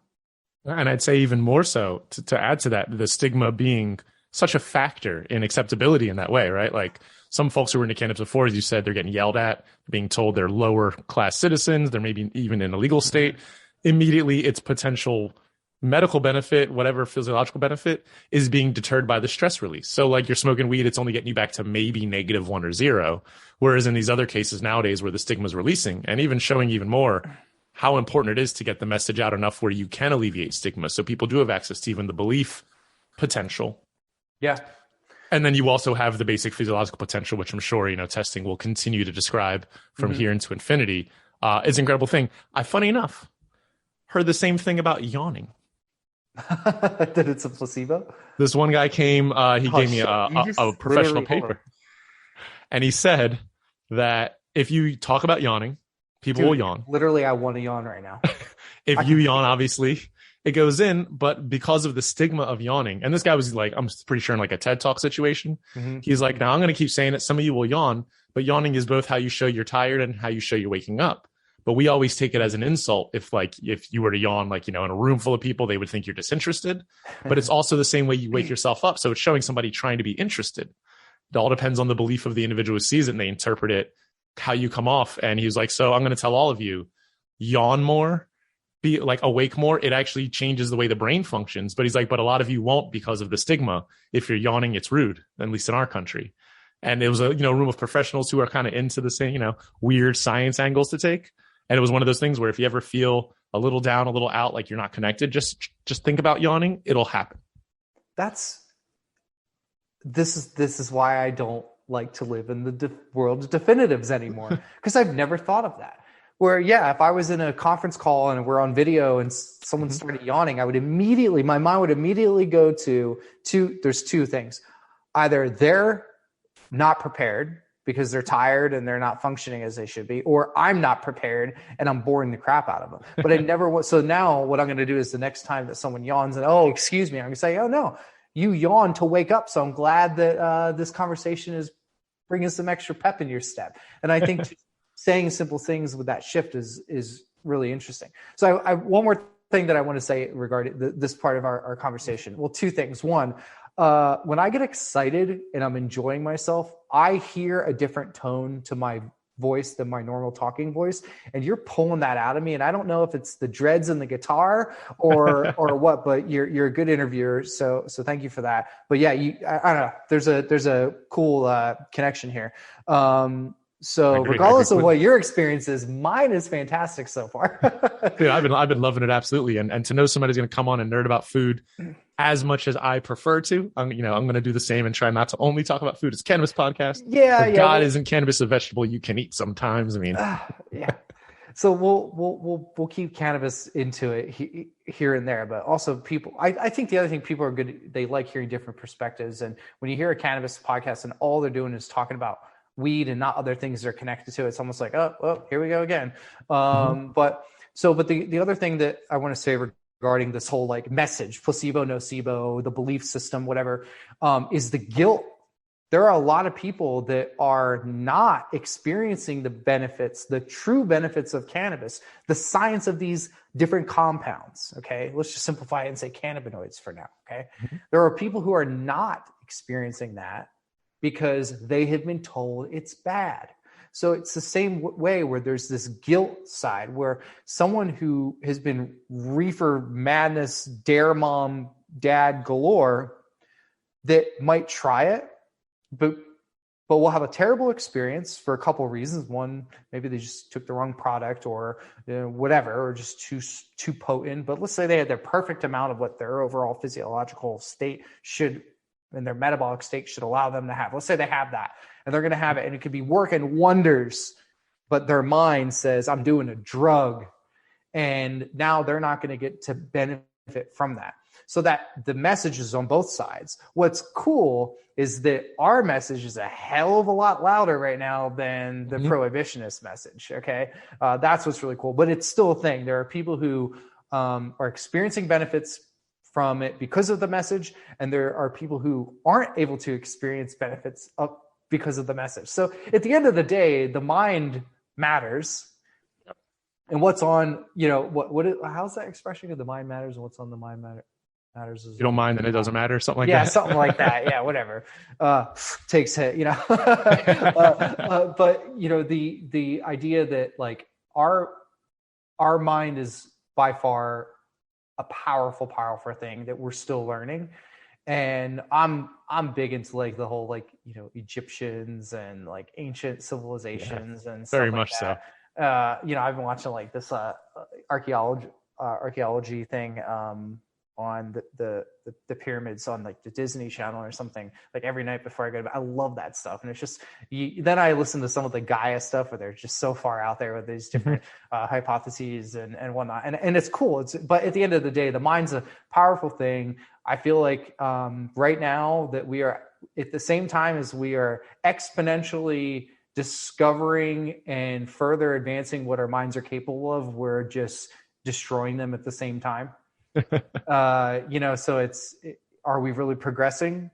And I'd say even more so, to add to that, the stigma being such a factor in acceptability in that way, right? Like, some folks who were into cannabis before, as you said, they're getting yelled at, being told they're lower class citizens, they're maybe even in a legal state. Immediately, its potential medical benefit, whatever physiological benefit, is being deterred by the stress release. So like, you're smoking weed, it's only getting you back to maybe -1 or 0. Whereas in these other cases nowadays where the stigma is releasing and even showing even more how important it is to get the message out enough where you can alleviate stigma. So people do have access to even the belief potential. Yeah. And then you also have the basic physiological potential, which I'm sure, testing will continue to describe from here into infinity. It's an incredible thing. Funny enough, heard the same thing about yawning. That it's a placebo? This one guy came, he gave me a professional paper. And he said that if you talk about yawning, people will yawn. Literally, I want to yawn right now. If you yawn, obviously, it goes in, but because of the stigma of yawning, and this guy was like, I'm pretty sure in like a TED Talk situation, he's like, now I'm going to keep saying it. Some of you will yawn, but yawning is both how you show you're tired and how you show you're waking up. But we always take it as an insult. If you were to yawn, like, in a room full of people, they would think you're disinterested, but it's also the same way you wake yourself up. So it's showing somebody trying to be interested. It all depends on the belief of the individual who sees it, and they interpret it how you come off. And he was like, so I'm going to tell all of you, yawn more, be like awake more. It actually changes the way the brain functions. But he's like, but a lot of you won't because of the stigma. If you're yawning, it's rude, at least in our country. And it was a room of professionals who are kind of into the same, weird science angles to take. And it was one of those things where if you ever feel a little down, a little out, like you're not connected, just think about yawning. It'll happen. This is why I don't like to live in the world of definitives anymore, because I've never thought of that. Where, if I was in a conference call and we're on video and someone started yawning, my mind would immediately go to there's two things. Either they're not prepared because they're tired and they're not functioning as they should be, or I'm not prepared and I'm boring the crap out of them. But I never was. So now what I'm going to do is the next time that someone yawns and, oh, excuse me, I'm going to say, oh no, you yawn to wake up. So I'm glad that this conversation is bringing some extra pep in your step. And I think saying simple things with that shift is really interesting. So I one more thing that I want to say regarding this part of our conversation. Well, two things. One, when I get excited and I'm enjoying myself, I hear a different tone to my voice than my normal talking voice, and you're pulling that out of me. And I don't know if it's the dreads and the guitar or what, but you're a good interviewer. So thank you for that. But yeah, I don't know. There's a cool connection here. So regardless of what your experience is, mine is fantastic so far. Dude, I've been loving it. Absolutely. And to know somebody's going to come on and nerd about food as much as I prefer to, I'm going to do the same and try not to only talk about food. It's Cannabis Podcast. Yeah. God, isn't cannabis a vegetable you can eat sometimes? I mean, yeah. So we'll keep cannabis into it here and there, but also people, I think the other thing, people are good. They like hearing different perspectives. And when you hear a Cannabis podcast and all they're doing is talking about weed and not other things they're connected to, it's almost like, oh, well, here we go again. But the other thing that I want to say regarding this whole like message, placebo, nocebo, the belief system, whatever, is the guilt. There are a lot of people that are not experiencing the benefits, the true benefits of cannabis, the science of these different compounds. Okay. Let's just simplify it and say cannabinoids for now. Okay. There are people who are not experiencing that because they have been told it's bad. So it's the same way where there's this guilt side where someone who has been reefer madness, dare mom, dad galore that might try it, but will have a terrible experience for a couple of reasons. One, maybe they just took the wrong product or whatever, or just too potent. But let's say they had their perfect amount of what their overall physiological state should, and their metabolic state should allow them to have. Let's say they have that and they're going to have it and it could be working wonders, but their mind says, I'm doing a drug. And now they're not going to get to benefit from that. So that the message is on both sides. What's cool is that our message is a hell of a lot louder right now than the prohibitionist message. Okay. That's what's really cool, but it's still a thing. There are people who are experiencing benefits from it because of the message, and there are people who aren't able to experience benefits because of the message. So at the end of the day, the mind matters. Yep. And what's on, how's that expression? The mind matters and what's on the mind matters. You don't mind, then it doesn't matter. Something like that. Yeah, something like that. Yeah, whatever. Takes hit, but the idea that like our mind is by far a powerful thing that we're still learning. And I'm big into like the whole Egyptians and like ancient civilizations and stuff very like much that. So. I've been watching like this archaeology thing on the pyramids on like the Disney Channel or something, like every night before I go to bed. I love that stuff. And it's just, then I listen to some of the Gaia stuff where they're just so far out there with these different hypotheses and whatnot. And it's cool. But at the end of the day, the mind's a powerful thing. I feel like right now that we are at the same time as we are exponentially discovering and further advancing what our minds are capable of, we're just destroying them at the same time. So are we really progressing?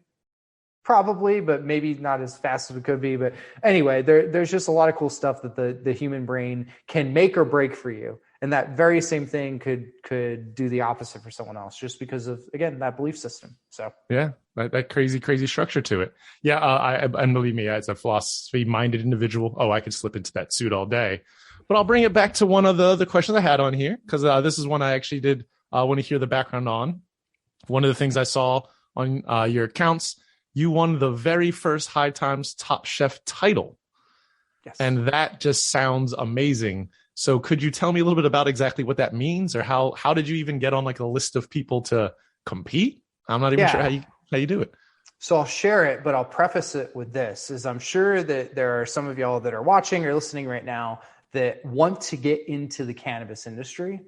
Probably, but maybe not as fast as it could be. But anyway, there's just a lot of cool stuff that the human brain can make or break for you. And that very same thing could do the opposite for someone else, just because of, again, that belief system. So yeah, that crazy structure to it. Yeah, and believe me, as a philosophy-minded individual, I could slip into that suit all day. But I'll bring it back to one of the other questions I had on here, because this is one I actually did want to hear the background on. One of the things I saw on your accounts, you won the very first High Times Top Chef title. Yes. And that just sounds amazing. So could you tell me a little bit about exactly what that means, or how did you even get on like a list of people to compete? I'm not even sure how you do it. So I'll share it, but I'll preface it with this, is I'm sure that there are some of y'all that are watching or listening right now that want to get into the cannabis industry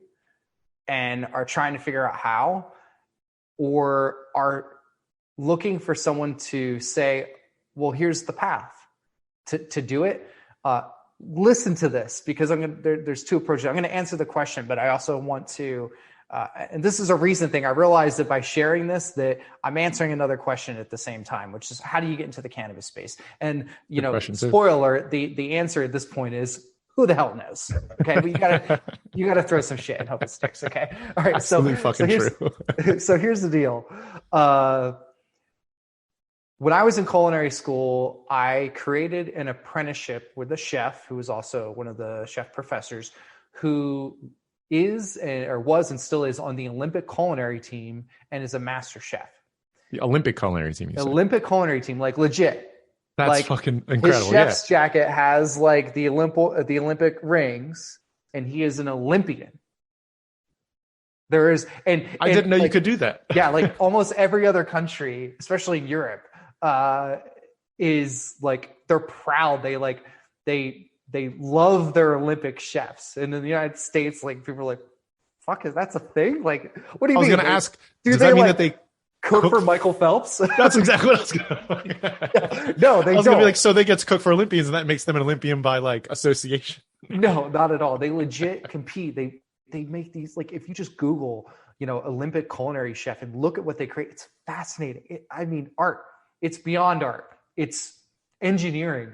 and are trying to figure out how, or are looking for someone to say, well, here's the path to do it. Listen to this, because there's two approaches. I'm going to answer the question, but I also want to, and this is a recent thing. I realized that by sharing this, that I'm answering another question at the same time, which is, how do you get into the cannabis space? And, spoiler, the answer at this point is, who the hell knows? Okay. But you gotta throw some shit and hope it sticks. Okay. All right. Absolutely true. So here's the deal. When I was in culinary school, I created an apprenticeship with a chef who was also one of the chef professors, who was and still is on the Olympic culinary team and is a master chef. The Olympic culinary team, Olympic culinary team, like legit. That's like, fucking incredible. His chef's jacket has like the Olympic rings, and he is an Olympian. There is, and I didn't know you could do that. Yeah, like almost every other country, especially in Europe, is like, they're proud. They love their Olympic chefs, and in the United States, like, people are like, "Fuck, that's a thing?" Like, what do you mean? I was going to ask. Does that mean that they cook for Michael Phelps? That's exactly what I was going to. No, they don't. Going to be like, so they get to cook for Olympians, and that makes them an Olympian by like association. No, not at all. They legit compete. They make these, like, if you just Google, Olympic culinary chef and look at what they create, it's fascinating. Art. It's beyond art. It's engineering.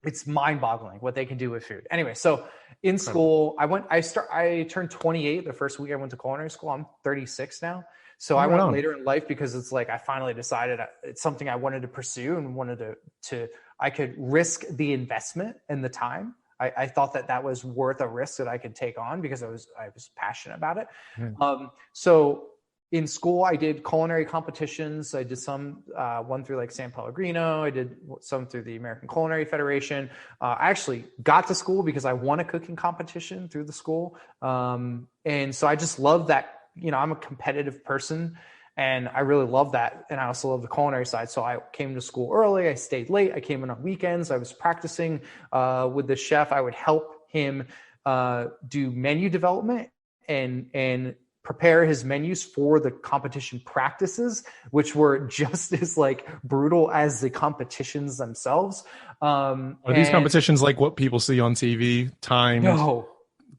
It's mind-boggling what they can do with food. Anyway, so in school, I turned 28 the first week I went to culinary school. I'm 36 now. So I went later in life because it's like, I finally decided it's something I wanted to pursue and wanted to I could risk the investment and the time. I thought that was worth a risk that I could take on because I was passionate about it. Yeah. So in school, I did culinary competitions. I did some, one through like San Pellegrino. I did some through the American Culinary Federation. I actually got to school because I won a cooking competition through the school. And so I just love that, I'm a competitive person and I really love that. And I also love the culinary side. So I came to school early. I stayed late. I came in on weekends. I was practicing with the chef. I would help him do menu development and prepare his menus for the competition practices, which were just as like brutal as the competitions themselves. Are these competitions like what people see on TV? Timed? No.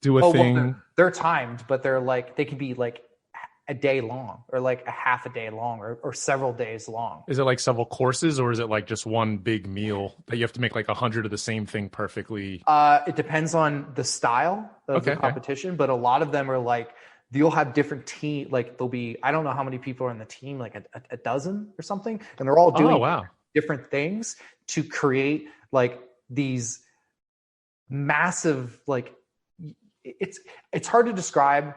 Do a thing? Well, they're timed, but they can be like a day long or like a half a day long or several days long. Is it like several courses or is it like just one big meal that you have to make like 100 of the same thing perfectly? It depends on the style of the competition, but a lot of them are like, you'll have different team, like there'll be, I don't know how many people are in the team, like a dozen or something. And they're all doing different things to create like these massive, like it's hard to describe.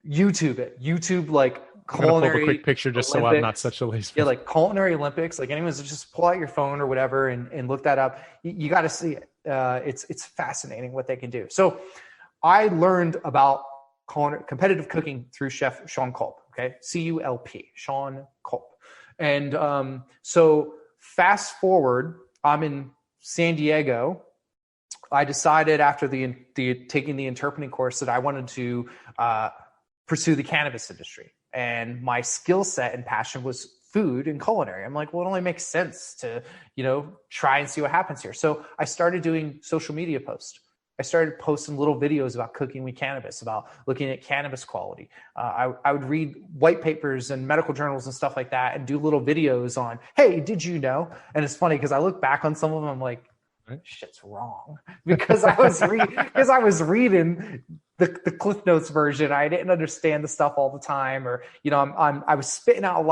YouTube like culinary. I'm pull up a quick picture just Olympics. So I'm not such a lazy. Yeah, like culinary Olympics. Like anyone's just pull out your phone or whatever and look that up. You got to see it. It's fascinating what they can do. So I learned about competitive cooking through Chef Sean Culp. Okay, CULP, Sean Culp. And so fast forward, I'm in San Diego. I decided after the taking the interpreting course that I wanted to pursue the cannabis industry. And my skill set and passion was food and culinary. I'm like, well, it only makes sense to, try and see what happens here. So I started doing social media posts I started posting little videos about cooking with cannabis, about looking at cannabis quality. I would read white papers and medical journals and stuff like that and do little videos on, hey, did you know? And it's funny because I look back on some of them, I'm like, shit's wrong, because I was reading the Cliff Notes version. I didn't understand the stuff all the time, or I was spitting out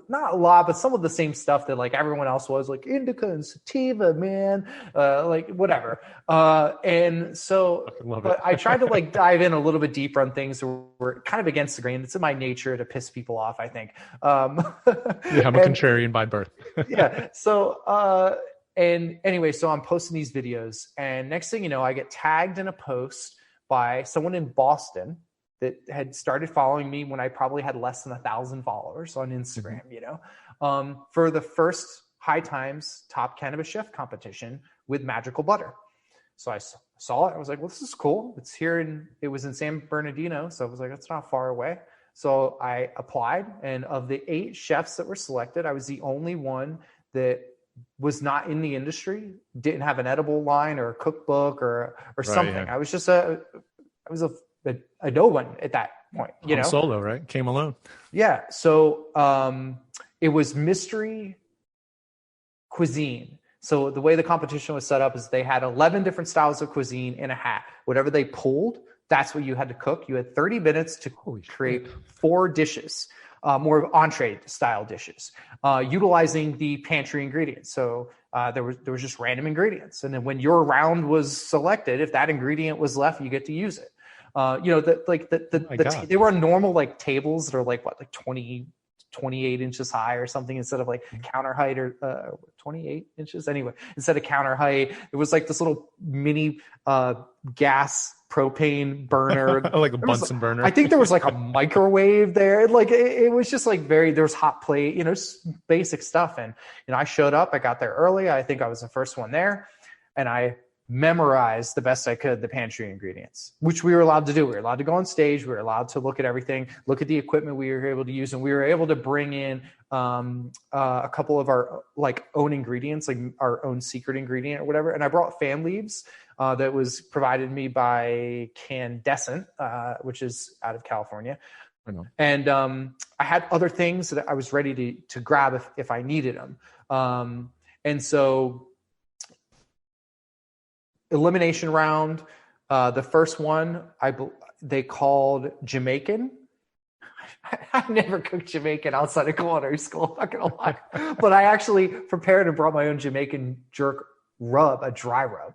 not a lot, but some of the same stuff that like everyone else was, like indica and sativa, man, like whatever. And so, but I tried to like dive in a little bit deeper on things that were kind of against the grain. It's in my nature to piss people off, I think. I'm a contrarian by birth. Yeah. So, and anyway, so I'm posting these videos, and next thing you know, I get tagged in a post by someone in Boston that had started following me when I probably had less than 1,000 followers on Instagram, for the first High Times Top Cannabis Chef competition with magical butter. So I saw it. I was like, well, this is cool. It was in San Bernardino. So I was like, that's not far away. So I applied, and of the 8 chefs that were selected, I was the only one that was not in the industry, didn't have an edible line or a cookbook or something. Yeah. I was just a no one at that point, solo, right? Came alone. Yeah. So, it was mystery cuisine. So the way the competition was set up is they had 11 different styles of cuisine in a hat. Whatever they pulled, that's what you had to cook. You had 30 minutes to create 4 dishes. More entree style dishes, utilizing the pantry ingredients. So there was just random ingredients, and then when your round was selected, if that ingredient was left, you get to use it. They were on normal like tables that are like 28 inches high or something, instead of like counter height, or 28 inches. Anyway, instead of counter height, it was like this little mini gas propane burner, like a Bunsen burner. I think there was like a microwave there. Like it was just like there was hot plate, just basic stuff. And I showed up. I got there early. I think I was the first one there, and I memorized the best I could the pantry ingredients, which we were allowed to do. We were allowed to go on stage. We were allowed to look at everything, look at the equipment we were able to use, and we were able to bring in a couple of our like own ingredients, like our own secret ingredient or whatever. And I brought fan leaves that was provided me by Candescent, which is out of California. I know. And I had other things that I was ready to grab if I needed them. And so elimination round, the first one they called Jamaican. I never cooked Jamaican outside of culinary school, not gonna lie. But I actually prepared and brought my own Jamaican jerk rub, a dry rub.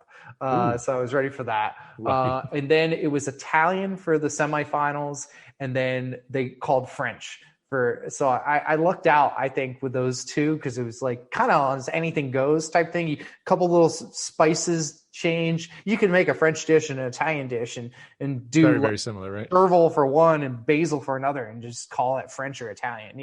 So I was ready for that. And then it was Italian for the semifinals, and then they called French so I lucked out, I think, with those two, because it was like kind of on anything goes type thing. A couple little spices change. You can make a French dish and an Italian dish and do very, very similar, right? Chervil for one and basil for another, and just call it French or Italian,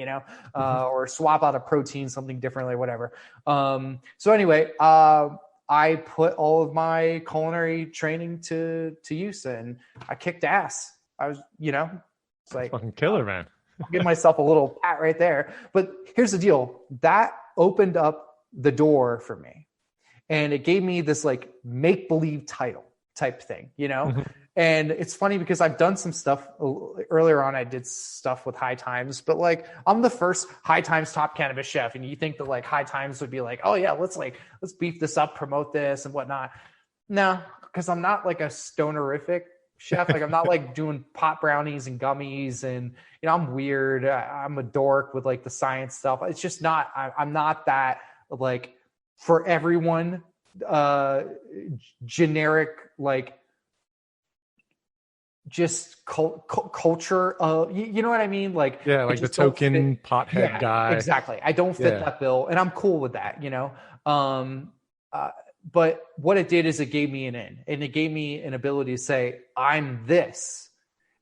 or swap out a protein, something differently, whatever. So anyway, I put all of my culinary training to use, and I kicked ass. I was, it's like fucking killer, man. I'll give myself a little pat right there. But here's the deal. That opened up the door for me. And it gave me this like make-believe title type thing, Mm-hmm. And it's funny because I've done some stuff earlier on. I did stuff with High Times, but like I'm the first High Times Top Cannabis Chef. And you think that like High Times would be like, oh yeah, let's beef this up, promote this and whatnot. No, because I'm not like a stonerific chef. Like I'm not like doing pot brownies and gummies, and I'm weird. I'm a dork with like the science stuff. It's just not, I'm not that like for everyone generic, like just culture. You know what I mean? Like, yeah, like the token pothead guy. Exactly. I don't fit that bill, and I'm cool with that, but what it did is it gave me an in, and it gave me an ability to say, I'm this.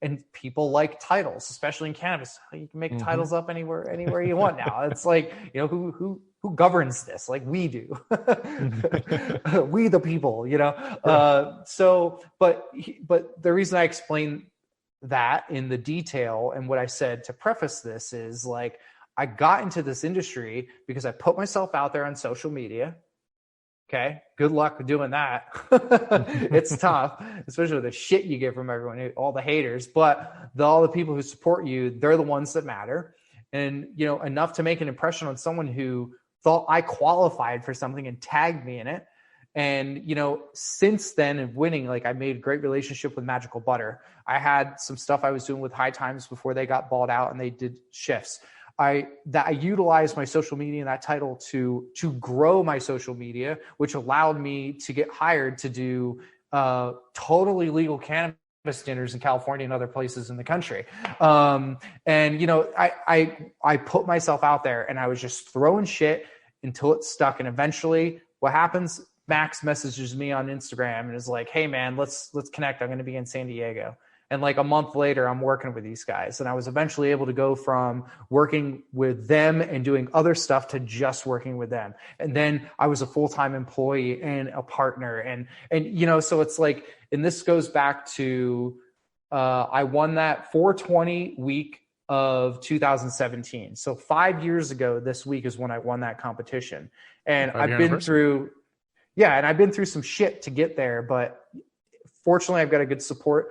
And people like titles, especially in cannabis. You can make titles up anywhere you want now. It's like, who governs this? Like we do. We the people, but the reason I explain that in the detail and what I said to preface this is like, I got into this industry because I put myself out there on social media. Okay, good luck doing that. It's tough, especially with the shit you get from everyone, all the haters. But all the people who support you, they're the ones that matter. And, you know, enough to make an impression on someone who thought I qualified for something and tagged me in it. And, you know, since then of winning, like I made a great relationship with Magical Butter. I had some stuff I was doing with High Times before they got bought out and they did shifts. I utilized my social media and that title to grow my social media, which allowed me to get hired to do totally legal cannabis dinners in California and other places in the country. And, you know, I put myself out there and I was just throwing shit until it stuck. And eventually what happens, Max messages me on Instagram and is like, hey man, let's connect. I'm going to be in San Diego. And like a month later, I'm working with these guys. And I was eventually able to go from working with them and doing other stuff to just working with them. And then I was a full-time employee and a partner. And you know, so it's like, and this goes back to, I won that 420 week of 2017. So 5 years ago, this week is when I won that competition. And I've been through, and I've been through some shit to get there, but fortunately I've got a good support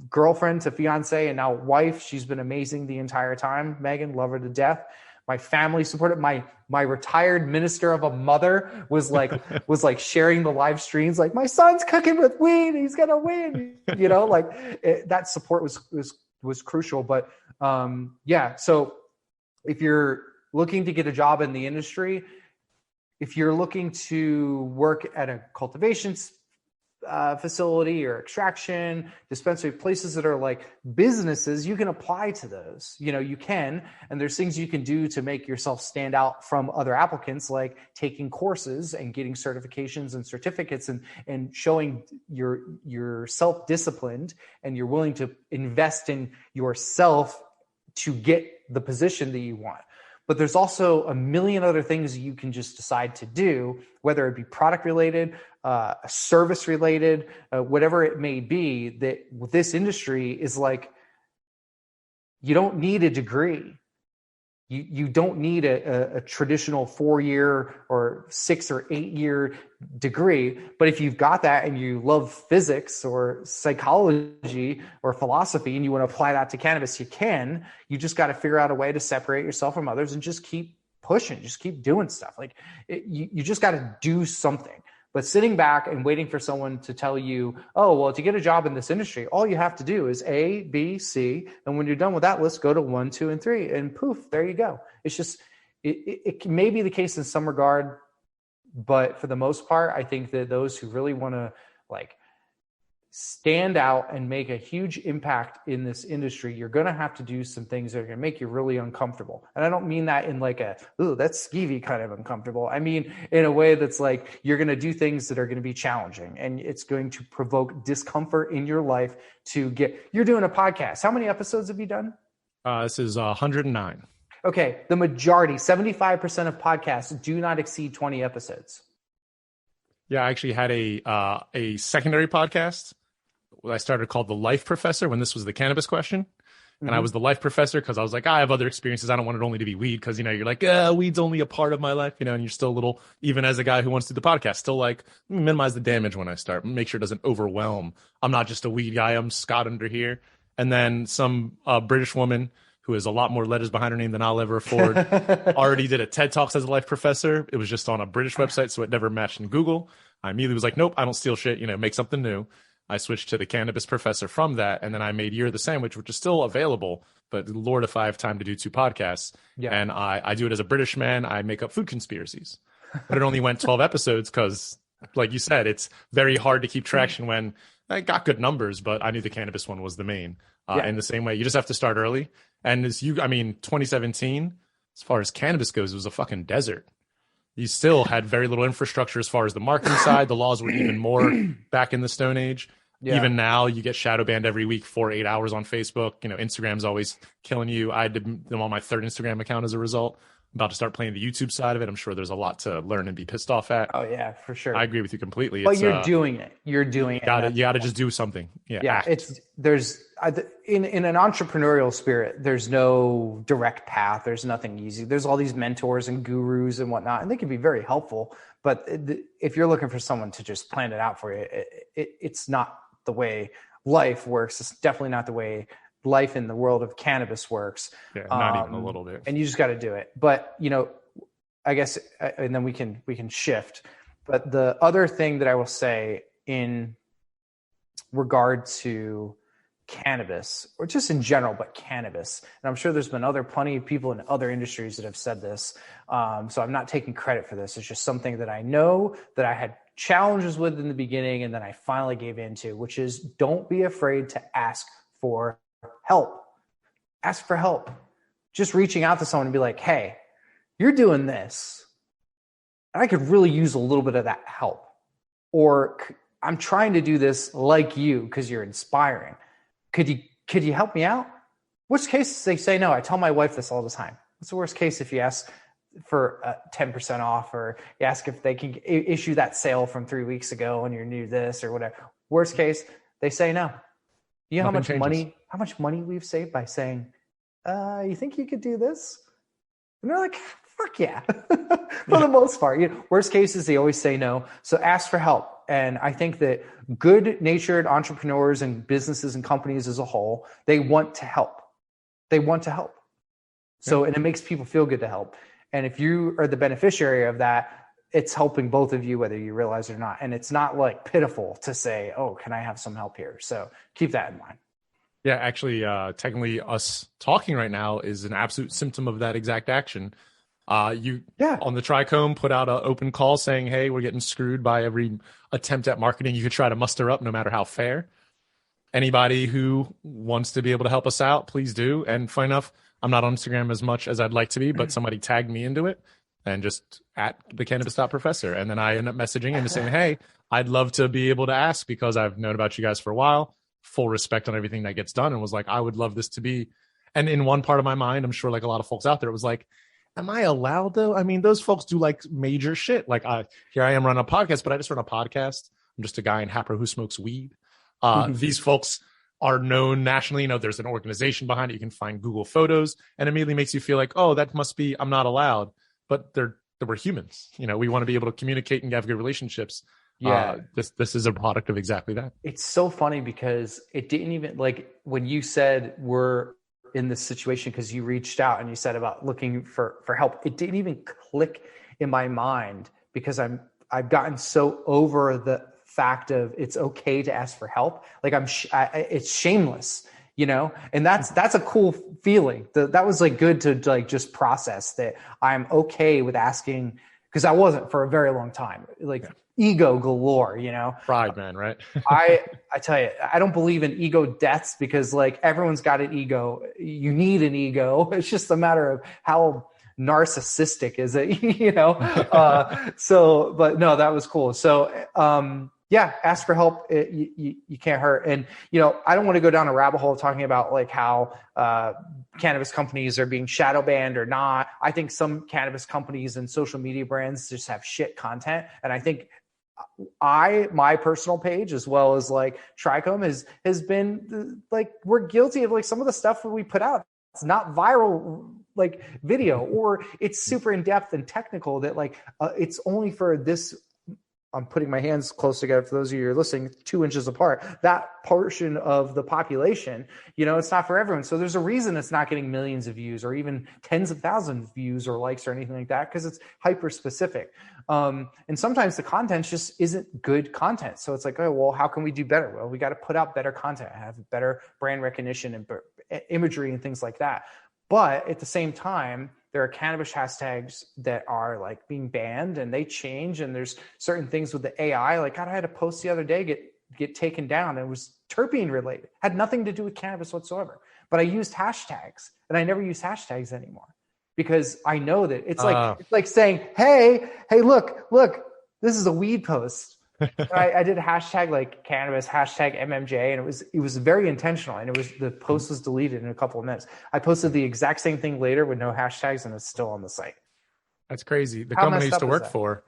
girlfriend to fiance and now wife. She's been amazing the entire time. Megan, love her to death. My family supported. My retired minister of a mother was like sharing the live streams, like my son's cooking with weed. He's gonna win. You know, like that support was crucial. But so if you're looking to get a job in the industry, if you're looking to work at a cultivation facility or extraction dispensary, places that are like businesses, you can apply to those. You know, you can, and there's things you can do to make yourself stand out from other applicants, like taking courses and getting certifications and certificates and showing you're self-disciplined and you're willing to invest in yourself to get the position that you want. But there's also a million other things you can just decide to do, whether it be product related, service related, whatever it may be. That with this industry is like, you don't need a degree. You don't need a traditional 4-year or 6 or 8 year degree. But if you've got that and you love physics or psychology or philosophy and you want to apply that to cannabis, you can. You just got to figure out a way to separate yourself from others and just keep pushing, just keep doing stuff. Like you just got to do something. But sitting back and waiting for someone to tell you, oh, well, to get a job in this industry, all you have to do is A, B, C. And when you're done with that list, go to 1, 2, and 3. And poof, there you go. It's just, it may be the case in some regard. But for the most part, I think that those who really want to like stand out and make a huge impact in this industry, you're going to have to do some things that are going to make you really uncomfortable. And I don't mean that in like ooh, that's skeevy kind of uncomfortable. I mean, in a way that's like, you're going to do things that are going to be challenging and it's going to provoke discomfort in your life you're doing a podcast. How many episodes have you done? This is 109. Okay. The majority, 75% of podcasts do not exceed 20 episodes. Yeah, I actually had a secondary podcast I started called The Life Professor when this was the cannabis question. And I was the life professor because I was like, I have other experiences. I don't want it only to be weed because, you know, you're like, weed's only a part of my life, you know, and you're still a little, even as a guy who wants to do the podcast, still like minimize the damage when I start, make sure it doesn't overwhelm. I'm not just a weed guy. I'm Scott under here. And then some British woman who has a lot more letters behind her name than I'll ever afford already did a TED Talks as a life professor. It was just on a British website, so it never matched in Google. I immediately was like, nope, I don't steal shit, you know, make something new. I switched to the Cannabis Professor from that, and then I made You're the Sandwich, which is still available, but Lord, if I have time to do 2 podcasts. Yeah. And I do it as a British man. I make up food conspiracies. But it only went 12 episodes because, like you said, it's very hard to keep traction when I got good numbers, but I knew the cannabis one was the main. In the same way, you just have to start early. And 2017, as far as cannabis goes, it was a fucking desert. You still had very little infrastructure as far as the marketing side. The laws were even more back in the Stone Age. Yeah. Even now, you get shadow banned every week for 8 hours on Facebook. You know, Instagram's always killing you. I did them on my 3rd Instagram account as a result. I'm about to start playing the YouTube side of it. I'm sure there's a lot to learn and be pissed off at. Oh, yeah, for sure. I agree with you completely. But you're doing it. You're doing it. You got to just do something. Yeah. Yeah. in an entrepreneurial spirit, there's no direct path. There's nothing easy. There's all these mentors and gurus and whatnot, and they can be very helpful. But if you're looking for someone to just plan it out for you, it's not the way life works. It's definitely not the way life in the world of cannabis works. Yeah, not even a little bit. And you just got to do it. But, I guess, and then we can shift. But the other thing that I will say in regard to cannabis, or just in general, but cannabis, and I'm sure there's been plenty of people in other industries that have said this. So I'm not taking credit for this. It's just something that I know that I had challenges with in the beginning, and then I finally gave into, which is don't be afraid to ask for help. Ask for help. Just reaching out to someone and be like, hey, you're doing this, and I could really use a little bit of that help. Or I'm trying to do this like you because you're inspiring. Could you help me out? Worst case, they say no. I tell my wife this all the time. What's the worst case if you ask for 10% off, or you ask if they can issue that sale from 3 weeks ago and you're new to this or whatever? Worst case, they say no. You know how much money we've saved by saying, you think you could do this? And they're like, fuck yeah. For the most part. Worst cases, they always say no. So ask for help. And I think that good-natured entrepreneurs and businesses and companies as a whole, they want to help. They want to help. So, and it makes people feel good to help. And if you are the beneficiary of that, it's helping both of you, whether you realize it or not. And it's not like pitiful to say, oh, can I have some help here? So keep that in mind. Yeah, actually, technically us talking right now is an absolute symptom of that exact action. On the Trichome put out an open call saying, hey, we're getting screwed by every attempt at marketing you could try to muster up, no matter how fair. Anybody who wants to be able to help us out, please do. And funny enough, I'm not on Instagram as much as I'd like to be, but somebody tagged me into it, and just at the Cannabis.Professor. And then I end up messaging him and saying, hey, I'd love to be able to ask because I've known about you guys for a while. Full respect on everything that gets done, and was like, I would love this to be. And in one part of my mind, I'm sure like a lot of folks out there, it was like, am I allowed though? I mean, those folks do like major shit. Like here I am running a podcast, but I just run a podcast. I'm just a guy in Happer who smokes weed. These folks are known nationally. There's an organization behind it. You can find Google photos, and immediately makes you feel like, oh, that must be, I'm not allowed. But we're humans. We want to be able to communicate and have good relationships. Yeah. This is a product of exactly that. It's so funny because it didn't even, like, when you said we're in this situation because you reached out and you said about looking for help, it didn't even click in my mind because I've gotten so over the fact of it's okay to ask for help. Like it's shameless, and that's a cool feeling. That was like good to like just process that I'm okay with asking, because I wasn't for a very long time. Ego galore, Pride, man, right? I tell you, I don't believe in ego deaths because like everyone's got an ego. You need an ego. It's just a matter of how narcissistic is it, but no, that was cool. So, ask for help. You can't hurt. And, I don't want to go down a rabbit hole talking about like how cannabis companies are being shadow banned or not. I think some cannabis companies and social media brands just have shit content. And I think my personal page, as well as like Trichome has been like, we're guilty of like some of the stuff that we put out. It's not viral like video, or it's super in depth and technical that like, it's only for this. I'm putting my hands close together for those of you who are listening, 2 inches apart, that portion of the population, it's not for everyone. So there's a reason it's not getting millions of views or even tens of thousands of views or likes or anything like that, because it's hyper specific. And sometimes the content just isn't good content. So it's like, oh, well, how can we do better? Well, we got to put out better content, have better brand recognition and imagery and things like that. But at the same time, there are cannabis hashtags that are like being banned, and they change. And there's certain things with the AI. Like, God, I had a post the other day get taken down. It was terpene related, had nothing to do with cannabis whatsoever. But I used hashtags, and I never use hashtags anymore because I know that it's like saying, hey, look, this is a weed post. I did a hashtag like cannabis, hashtag MMJ, and it was very intentional, and the post was deleted in a couple of minutes. I posted the exact same thing later with no hashtags, and it's still on the site. That's crazy. The company I used to work for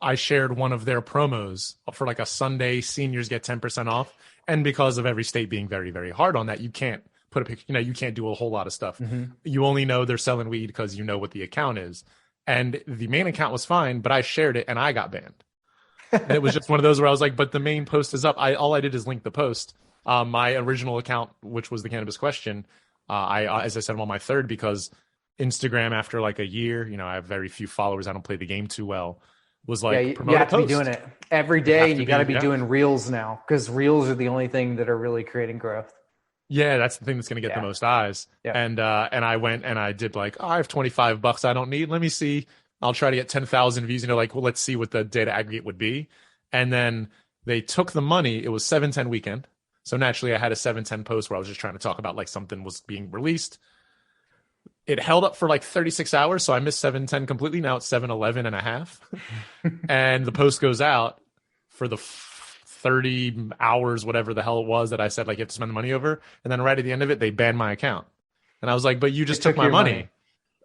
I shared one of their promos for like a Sunday seniors get 10% off. And because of every state being very, very hard on that, you can't put a picture, you can't do a whole lot of stuff. You only know they're selling weed because you know what the account is. And the main account was fine, but I shared it and I got banned. And it was just one of those where I was like, but the main post is up. All I did is link the post. My original account, which was the Cannabis Question, as I said, I'm on my third because Instagram, after like a year, I have very few followers. I don't play the game too well. Was like, you have to be doing it every day, and you got to be doing reels now because reels are the only thing that are really creating growth. Yeah, that's the thing that's going to get the most eyes. Yeah. And I went and I did like, I have $25 I don't need. Let me see. I'll try to get 10,000 views. Well, let's see what the data aggregate would be. And then they took the money. It was 7/10 weekend. So naturally I had a 7/10 post where I was just trying to talk about like something was being released. It held up for like 36 hours. So I missed 7/10 completely. Now it's 7/11 and a half. And the post goes out for the 30 hours, whatever the hell it was that I said, like, you have to spend the money over. And then right at the end of it, they banned my account. And I was like, but you just took my money.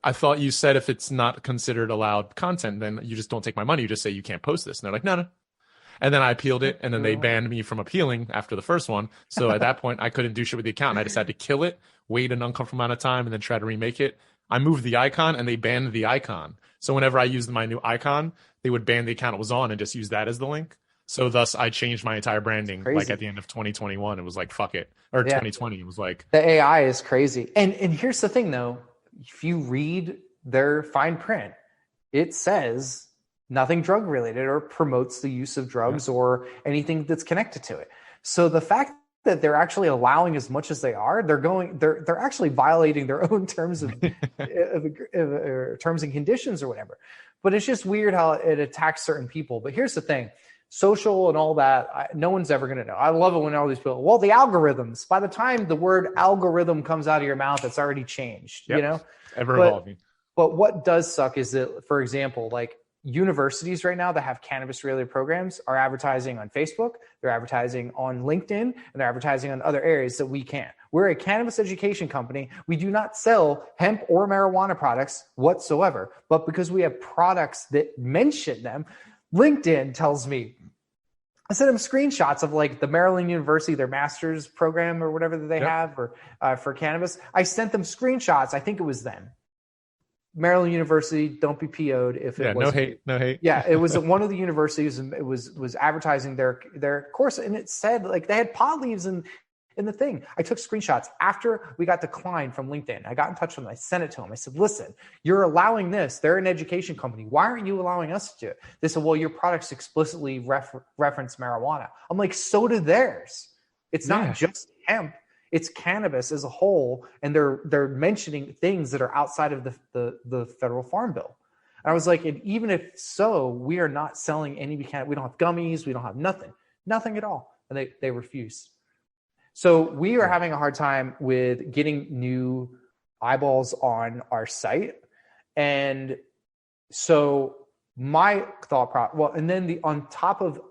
I thought you said if it's not considered allowed content, then you just don't take my money. You just say you can't post this. And they're like, no. And then I appealed it. And then they banned me from appealing after the first one. So at that point, I couldn't do shit with the account. And I decided to kill it, wait an uncomfortable amount of time, and then try to remake it. I moved the icon and they banned the icon. So whenever I used my new icon, they would ban the account it was on and just use that as the link. So thus I changed my entire branding. Like at the end of 2021, it was like, fuck it. Or 2020, it was like. The AI is crazy. And here's the thing though, if you read their fine print, it says nothing drug related or promotes the use of drugs or anything that's connected to it. So the fact that they're actually allowing as much as they are, they're actually violating their own terms of terms and conditions or whatever. But it's just weird how it attacks certain people. But here's the thing. Social and all that, no one's ever going to know. I love it when all these people, well, the algorithms, by the time the word algorithm comes out of your mouth, it's already changed, Ever evolving. But what does suck is that, for example, like universities right now that have cannabis related programs are advertising on Facebook, they're advertising on LinkedIn, and they're advertising on other areas that we can't. We're a cannabis education company. We do not sell hemp or marijuana products whatsoever, but because we have products that mention them, LinkedIn tells me, I sent them screenshots of like the Maryland University, their master's program or whatever that they have or for cannabis. I sent them screenshots. I think it was them. Maryland University, don't be PO'd if it was. No hate. Yeah, it was one of the universities, and it was advertising their course, and it said like they had pod leaves in the thing. I took screenshots after we got declined from LinkedIn. I got in touch with them. I sent it to them. I said, listen, you're allowing this. They're an education company. Why aren't you allowing us to do it? They said, well, your products explicitly reference marijuana. I'm like, so do theirs. It's not just hemp. It's cannabis as a whole. And they're mentioning things that are outside of the federal farm bill. And I was like, and even if so, we are not selling any cannabis. We don't have gummies. We don't have nothing at all. And they refused. So we are having a hard time with getting new eyeballs on our site. And so my thought and then on top of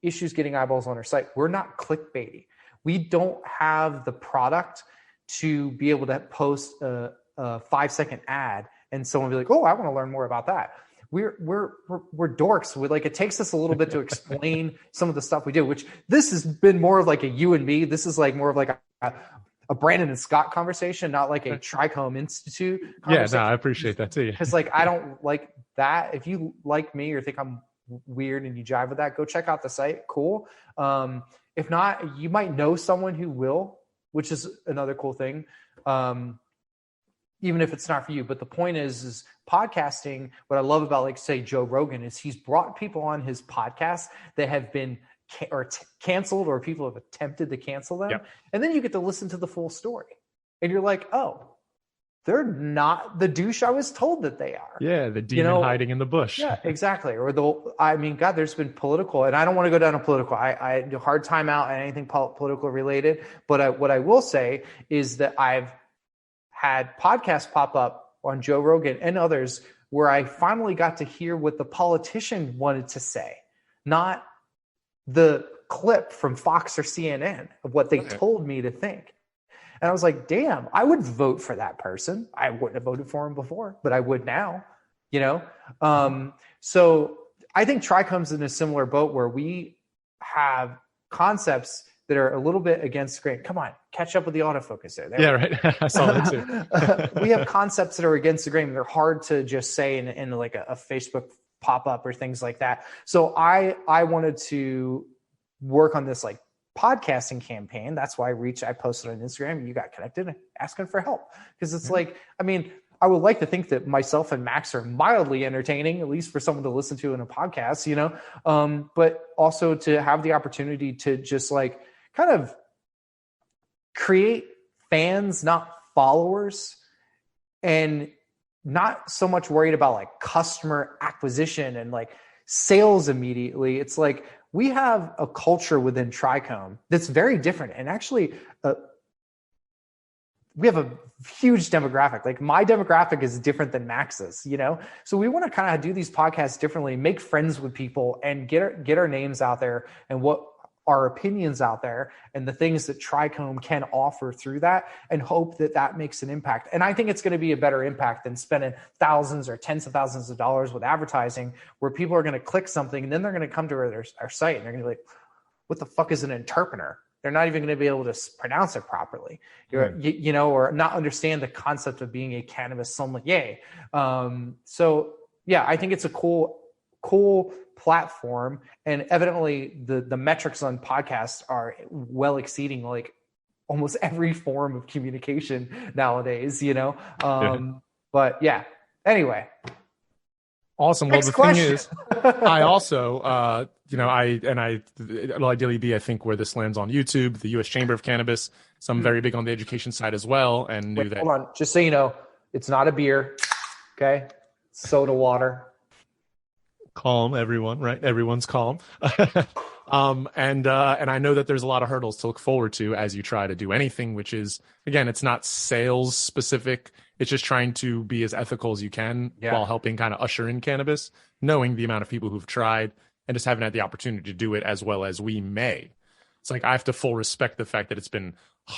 issues getting eyeballs on our site, we're not clickbaity. We don't have the product to be able to post a 5-second ad and someone be like, oh, I want to learn more about that. We're dorks. It takes us a little bit to explain some of the stuff we do, which this has been more of like a you and me. This is like more of like a Brandon and Scott conversation, not like a Trichome Institute conversation. Yeah, no, I appreciate that too. Because I don't like that. If you like me or think I'm weird and you jive with that, go check out the site. Cool. If not, you might know someone who will, which is another cool thing. Even if it's not for you. But the point is podcasting, what I love about, like, say, Joe Rogan is he's brought people on his podcast that have been canceled or people have attempted to cancel them. Yep. And then you get to listen to the full story. And you're like, oh, they're not the douche I was told that they are. Yeah, the demon hiding in the bush. Yeah, exactly. Or God, there's been political, and I don't want to go down to political. I do hard time out on anything political related. But what I will say is that I've had podcasts pop up on Joe Rogan and others where I finally got to hear what the politician wanted to say, not the clip from Fox or CNN of what they told me to think. And I was like, damn, I would vote for that person. I wouldn't have voted for him before, but I would now, So I think Trichome's in a similar boat where we have concepts that are a little bit against the grain. Come on, catch up with the autofocus there. Yeah, right. I saw that too. We have concepts that are against the grain. They're hard to just say in like a Facebook pop-up or things like that. So I wanted to work on this like podcasting campaign. That's why I posted on Instagram. You got connected asking for help. Because it's like, I mean, I would like to think that myself and Max are mildly entertaining, at least for someone to listen to in a podcast, you know, but also to have the opportunity to just like kind of create fans, not followers, and not so much worried about like customer acquisition and like sales immediately. It's like we have a culture within Trichome that's very different. And actually, we have a huge demographic. Like my demographic is different than Max's, you know? So we want to kind of do these podcasts differently, make friends with people and get our names out there and what our opinions out there and the things that Trichome can offer through that, and hope that that makes an impact. And I think it's going to be a better impact than spending thousands or tens of thousands of dollars with advertising, where people are going to click something and then they're going to come to our site and they're going to be like, what the fuck is an interpreter? They're not even going to be able to pronounce it properly, you know, or not understand the concept of being a cannabis sommelier. So yeah, I think it's a cool platform, and evidently the metrics on podcasts are well exceeding like almost every form of communication nowadays, you know? But yeah, anyway. Awesome. Well, the thing is, I also, you know, it'll ideally be, I think, where this lands on YouTube, the U.S. Chamber of Cannabis. So I'm very big on the education side as well, and knew that. Hold on, just so you know, it's not a beer, okay? Soda water. Calm, everyone, right? Everyone's calm. And I know that there's a lot of hurdles to look forward to as you try to do anything, which is, again, it's not sales specific. It's just trying to be as ethical as you can while helping kind of usher in cannabis, knowing the amount of people who've tried and just haven't had the opportunity to do it as well as we may. It's like I have to full respect the fact that it's been,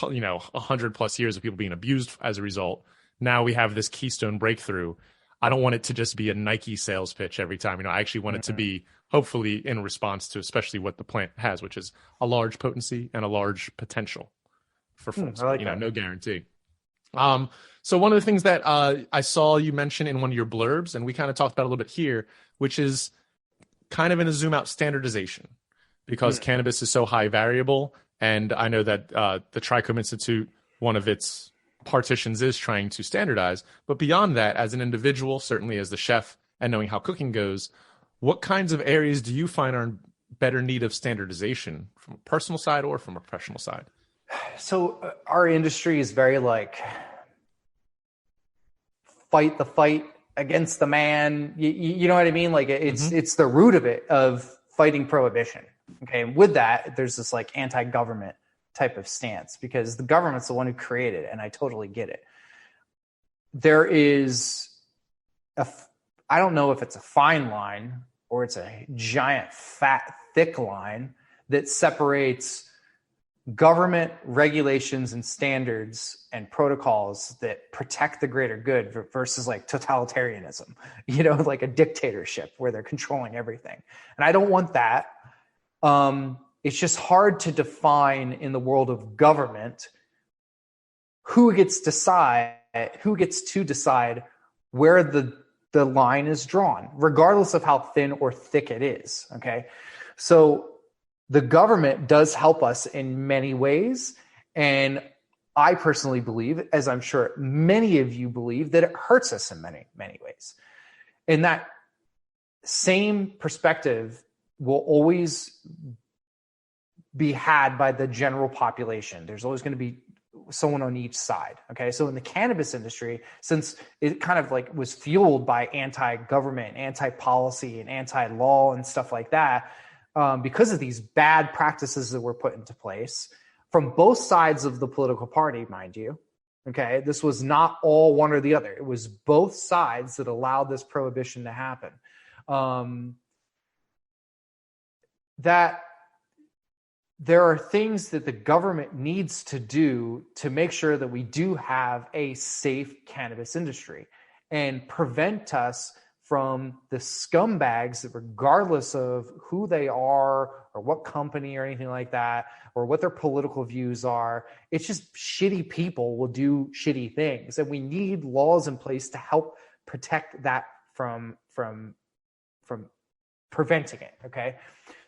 you know, 100+ years of people being abused as a result. Now we have this keystone breakthrough. I don't want it to just be a Nike sales pitch every time. You know, I actually want it to be hopefully in response to especially what the plant has, which is a large potency and a large potential for folks. Like you know, no guarantee. So one of the things that I saw you mention in one of your blurbs, and we kind of talked about a little bit here, which is kind of in a zoom out standardization, because cannabis is so high variable. And I know that the Trichome Institute, one of its partitions is trying to standardize. But beyond that, as an individual, certainly as the chef and knowing how cooking goes, what kinds of areas do you find are in better need of standardization from a personal side or from a professional side? So our industry is very like fight the fight against the man. You know what I mean? Like it's the root of it, of fighting prohibition. Okay. And with that, there's this like anti-government type of stance, because the government's the one who created it, and I totally get it. There is I don't know if it's a fine line or it's a giant, fat, thick line that separates government regulations and standards and protocols that protect the greater good versus like totalitarianism, you know, like a dictatorship where they're controlling everything. And I don't want that. It's just hard to define in the world of government who gets to decide where the line is drawn, regardless of how thin or thick it is. Okay. So the government does help us in many ways. And I personally believe, as I'm sure many of you believe, that it hurts us in many, many ways. And that same perspective will always be had by the general population. There's always going to be someone on each side. Okay. So in the cannabis industry, since it kind of like was fueled by anti-government, anti-policy and anti-law and stuff like that, because of these bad practices that were put into place from both sides of the political party, mind you. Okay. This was not all one or the other. It was both sides that allowed this prohibition to happen. That there are things that the government needs to do to make sure that we do have a safe cannabis industry and prevent us from the scumbags that, regardless of who they are or what company or anything like that, or what their political views are, it's just shitty people will do shitty things. And we need laws in place to help protect that from preventing it. Okay.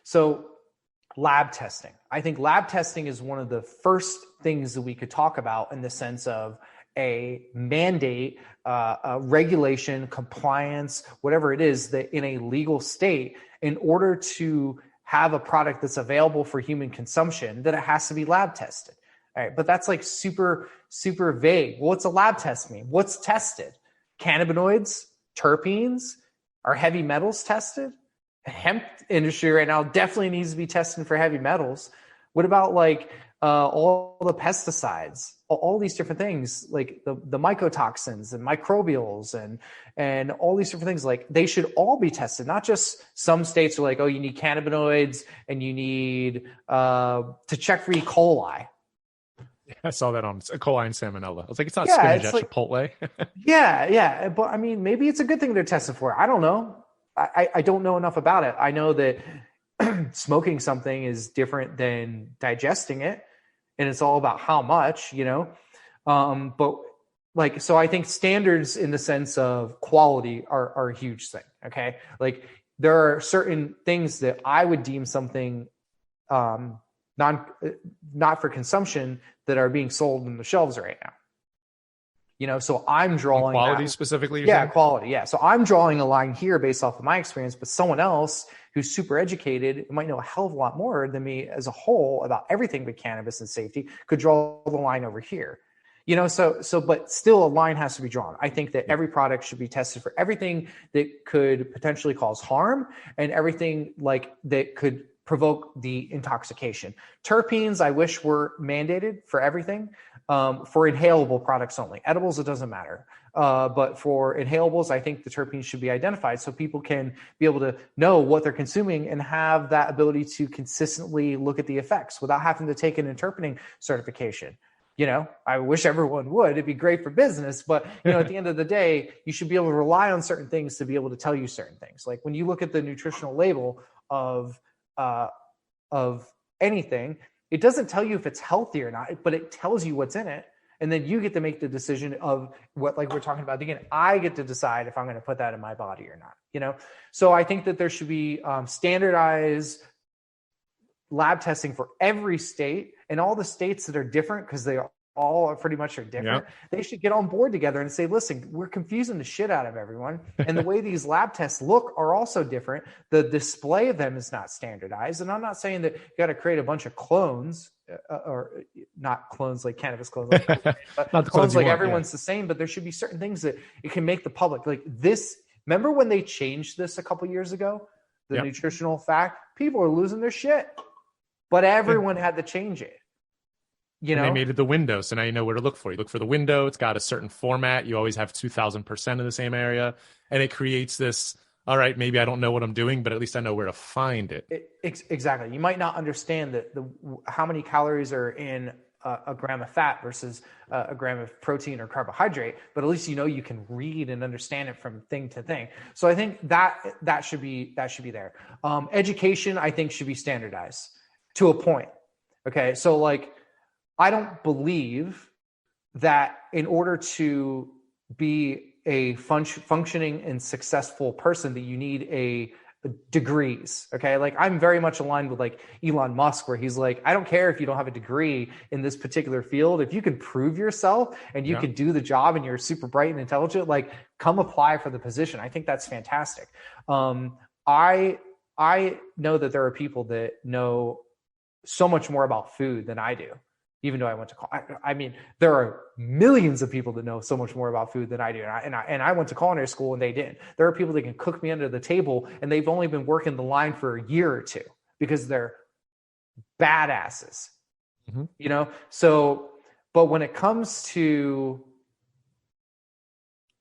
So lab testing. I think lab testing is one of the first things that we could talk about in the sense of a mandate, a regulation, compliance, whatever it is, that in a legal state, in order to have a product that's available for human consumption, that it has to be lab tested. All right. But that's like super, super vague. Well, what's a lab test mean? What's tested? Cannabinoids, terpenes, are heavy metals tested? The hemp industry right now definitely needs to be testing for heavy metals. What about like all the pesticides, all these different things, like the mycotoxins and microbials and all these different things? Like, they should all be tested, not just some states are like, oh, you need cannabinoids and you need to check for E. coli. I saw that on E. coli and salmonella. I was like, it's not Yeah, spinach it's at like- Chipotle. Yeah. But I mean, maybe it's a good thing they're tested for it. I don't know. I don't know enough about it. I know that smoking something is different than digesting it, and it's all about how much, you know. But like, so I think standards in the sense of quality are a huge thing. Okay. Like, there are certain things that I would deem something not for consumption that are being sold in the shelves right now. You know, so I'm drawing Quality specifically. Yeah, quality. Yeah. So I'm drawing a line here based off of my experience, but someone else who's super educated, might know a hell of a lot more than me as a whole about everything but cannabis and safety, could draw the line over here. You know, but still a line has to be drawn. I think that every product should be tested for everything that could potentially cause harm and everything like that could provoke the intoxication. Terpenes, I wish were mandated for everything, for inhalable products only. Edibles, it doesn't matter. But for inhalables, I think the terpenes should be identified so people can be able to know what they're consuming and have that ability to consistently look at the effects without having to take an interpreting certification. You know, I wish everyone would. It'd be great for business, but you know, at the end of the day, you should be able to rely on certain things to be able to tell you certain things. Like when you look at the nutritional label of anything, it doesn't tell you if it's healthy or not, but it tells you what's in it. And then you get to make the decision of what, like we're talking about again, I get to decide if I'm going to put that in my body or not, you know? So I think that there should be standardized lab testing for every state, and all the states that are different, because they all pretty much are different. Yeah. They should get on board together and say, listen, we're confusing the shit out of everyone. And the way these lab tests look are also different. The display of them is not standardized. And I'm not saying that you got to create a bunch of clones, or not clones like cannabis clones, like, but not the clones like everyone's the same, but there should be certain things that it can make the public like this. Remember when they changed this a couple years ago, the nutritional fact, people are losing their shit, but everyone had to change it. You know, and they made it the window, so now you know where to look for. You look for the window. It's got a certain format. You always have 2,000% in the same area, and it creates this. All right, maybe I don't know what I'm doing, but at least I know where to find it. Exactly. You might not understand that how many calories are in a gram of fat versus a gram of protein or carbohydrate, but at least you know you can read and understand it from thing to thing. So I think that should be there. Education, I think, should be standardized to a point. Okay, so like, I don't believe that in order to be a functioning and successful person that you need a degrees. Okay. Like, I'm very much aligned with like Elon Musk, where he's like, I don't care if you don't have a degree in this particular field. If you can prove yourself and you can do the job and you're super bright and intelligent, like, come apply for the position. I think that's fantastic. I know that there are people that know so much more about food than I do. Even though I went to college, I mean, there are millions of people that know so much more about food than I do. And I went to culinary school and they didn't. There are people that can cook me under the table and they've only been working the line for a year or two because they're badasses, you know? So, but when it comes to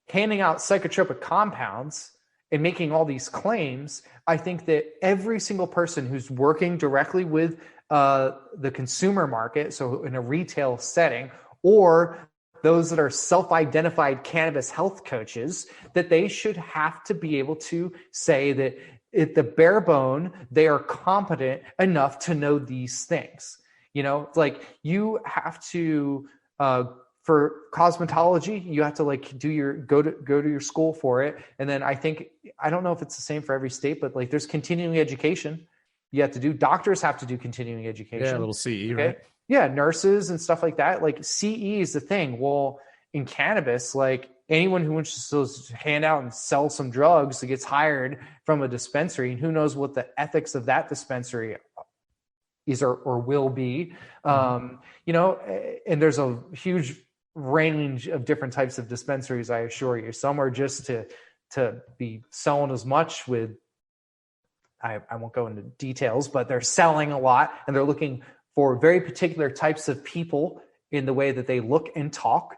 handing out psychotropic compounds and making all these claims, I think that every single person who's working directly with the consumer market, so in a retail setting, or those that are self-identified cannabis health coaches, that they should have to be able to say that at the bare bone, they are competent enough to know these things. You know, like you have to, for cosmetology, you have to like go to your school for it. And then I don't know if it's the same for every state, but like there's continuing education you have to do. Doctors have to do continuing education. Yeah, a little CE, right? Yeah, nurses and stuff like that. Like CE is the thing. Well, in cannabis, like anyone who wants to hand out and sell some drugs that gets hired from a dispensary, and who knows what the ethics of that dispensary is or will be. You know, and there's a huge range of different types of dispensaries, I assure you. Some are just to be selling as much with, I won't go into details, but they're selling a lot and they're looking for very particular types of people in the way that they look and talk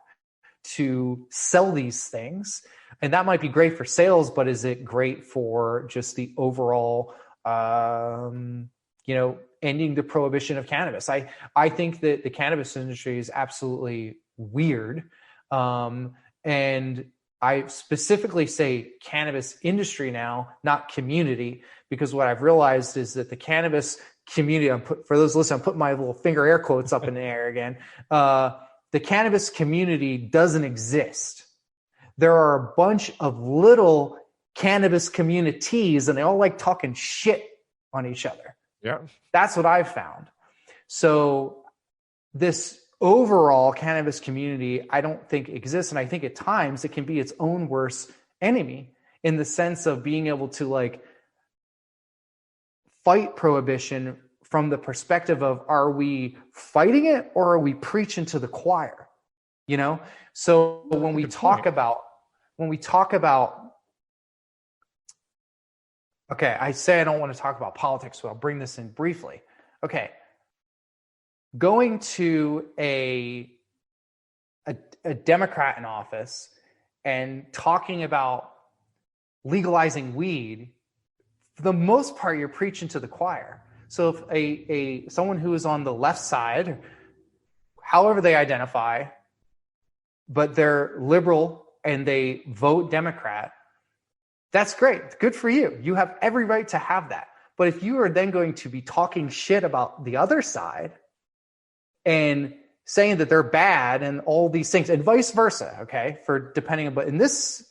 to sell these things. And that might be great for sales, but is it great for just the overall, you know, ending the prohibition of cannabis? I think that the cannabis industry is absolutely weird. And I specifically say cannabis industry now, not community, because what I've realized is that the cannabis community, for those listening, I'm putting my little finger air quotes up in the air again. The cannabis community doesn't exist. There are a bunch of little cannabis communities and they all like talking shit on each other. Yeah. That's what I've found. So this overall cannabis community, I don't think exists. And I think at times it can be its own worst enemy in the sense of being able to like fight prohibition from the perspective of, are we fighting it or are we preaching to the choir? You know? So when we talk about, okay, I say I don't want to talk about politics, so I'll bring this in briefly. Okay. Going to a Democrat in office and talking about legalizing weed, for the most part, you're preaching to the choir. So if someone who is on the left side, however they identify, but they're liberal and they vote Democrat, that's great. Good for you. You have every right to have that. But if you are then going to be talking shit about the other side and saying that they're bad and all these things, and vice versa, okay, for depending on, but in this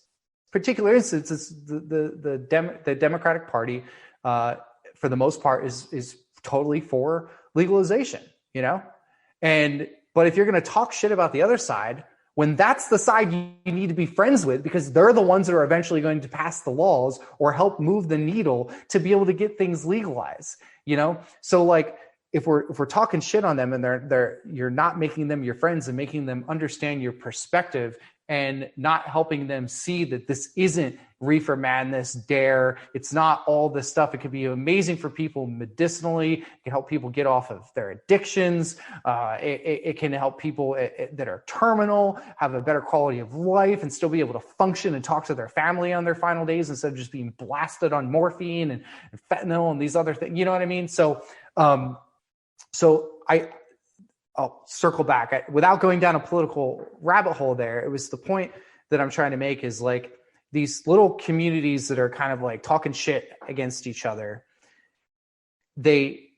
particular instance, it's the Democratic Party, for the most part, is totally for legalization, you know? But if you're going to talk shit about the other side, when that's the side you need to be friends with, because they're the ones that are eventually going to pass the laws or help move the needle to be able to get things legalized, you know? So like, if we're talking shit on them and you're not making them your friends and making them understand your perspective and not helping them see that this isn't reefer madness, dare. It's not all this stuff. It could be amazing for people medicinally. It can help people get off of their addictions. It can help people that are terminal have a better quality of life and still be able to function and talk to their family on their final days instead of just being blasted on morphine and fentanyl and these other things. You know what I mean? So I'll circle back without going down a political rabbit hole there. It was the point that I'm trying to make is like these little communities that are kind of like talking shit against each other. They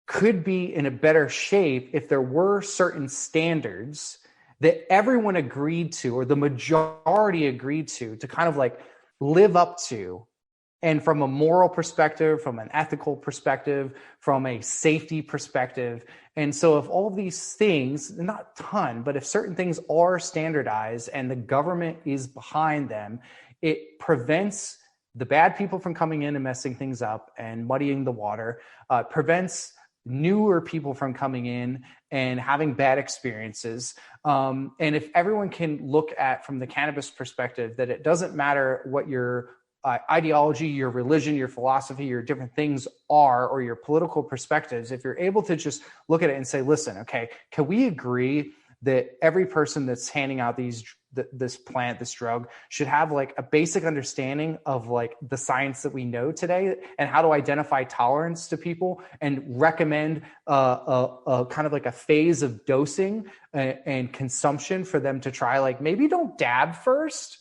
could be in a better shape if there were certain standards that everyone agreed to, or the majority agreed to kind of like live up to. And from a moral perspective, from an ethical perspective, from a safety perspective. And so if all these things, not a ton, but if certain things are standardized and the government is behind them, it prevents the bad people from coming in and messing things up and muddying the water, prevents newer people from coming in and having bad experiences. And if everyone can look at from the cannabis perspective that it doesn't matter what your ideology, your religion, your philosophy, your different things are, or your political perspectives, if you're able to just look at it and say, listen, okay, can we agree that every person that's handing out this drug should have like a basic understanding of like the science that we know today and how to identify tolerance to people and recommend a kind of like a phase of dosing and consumption for them to try. Like maybe don't dab first,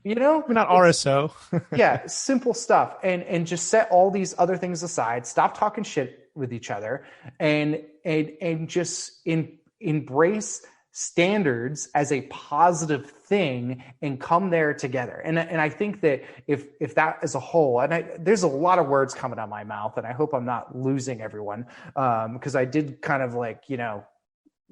not RSO. Yeah, simple stuff. And just set all these other things aside, stop talking shit with each other and just embrace standards as a positive thing and come there together. And I think that if that as a whole, and there's a lot of words coming out of my mouth, and I hope I'm not losing everyone, because I did kind of like,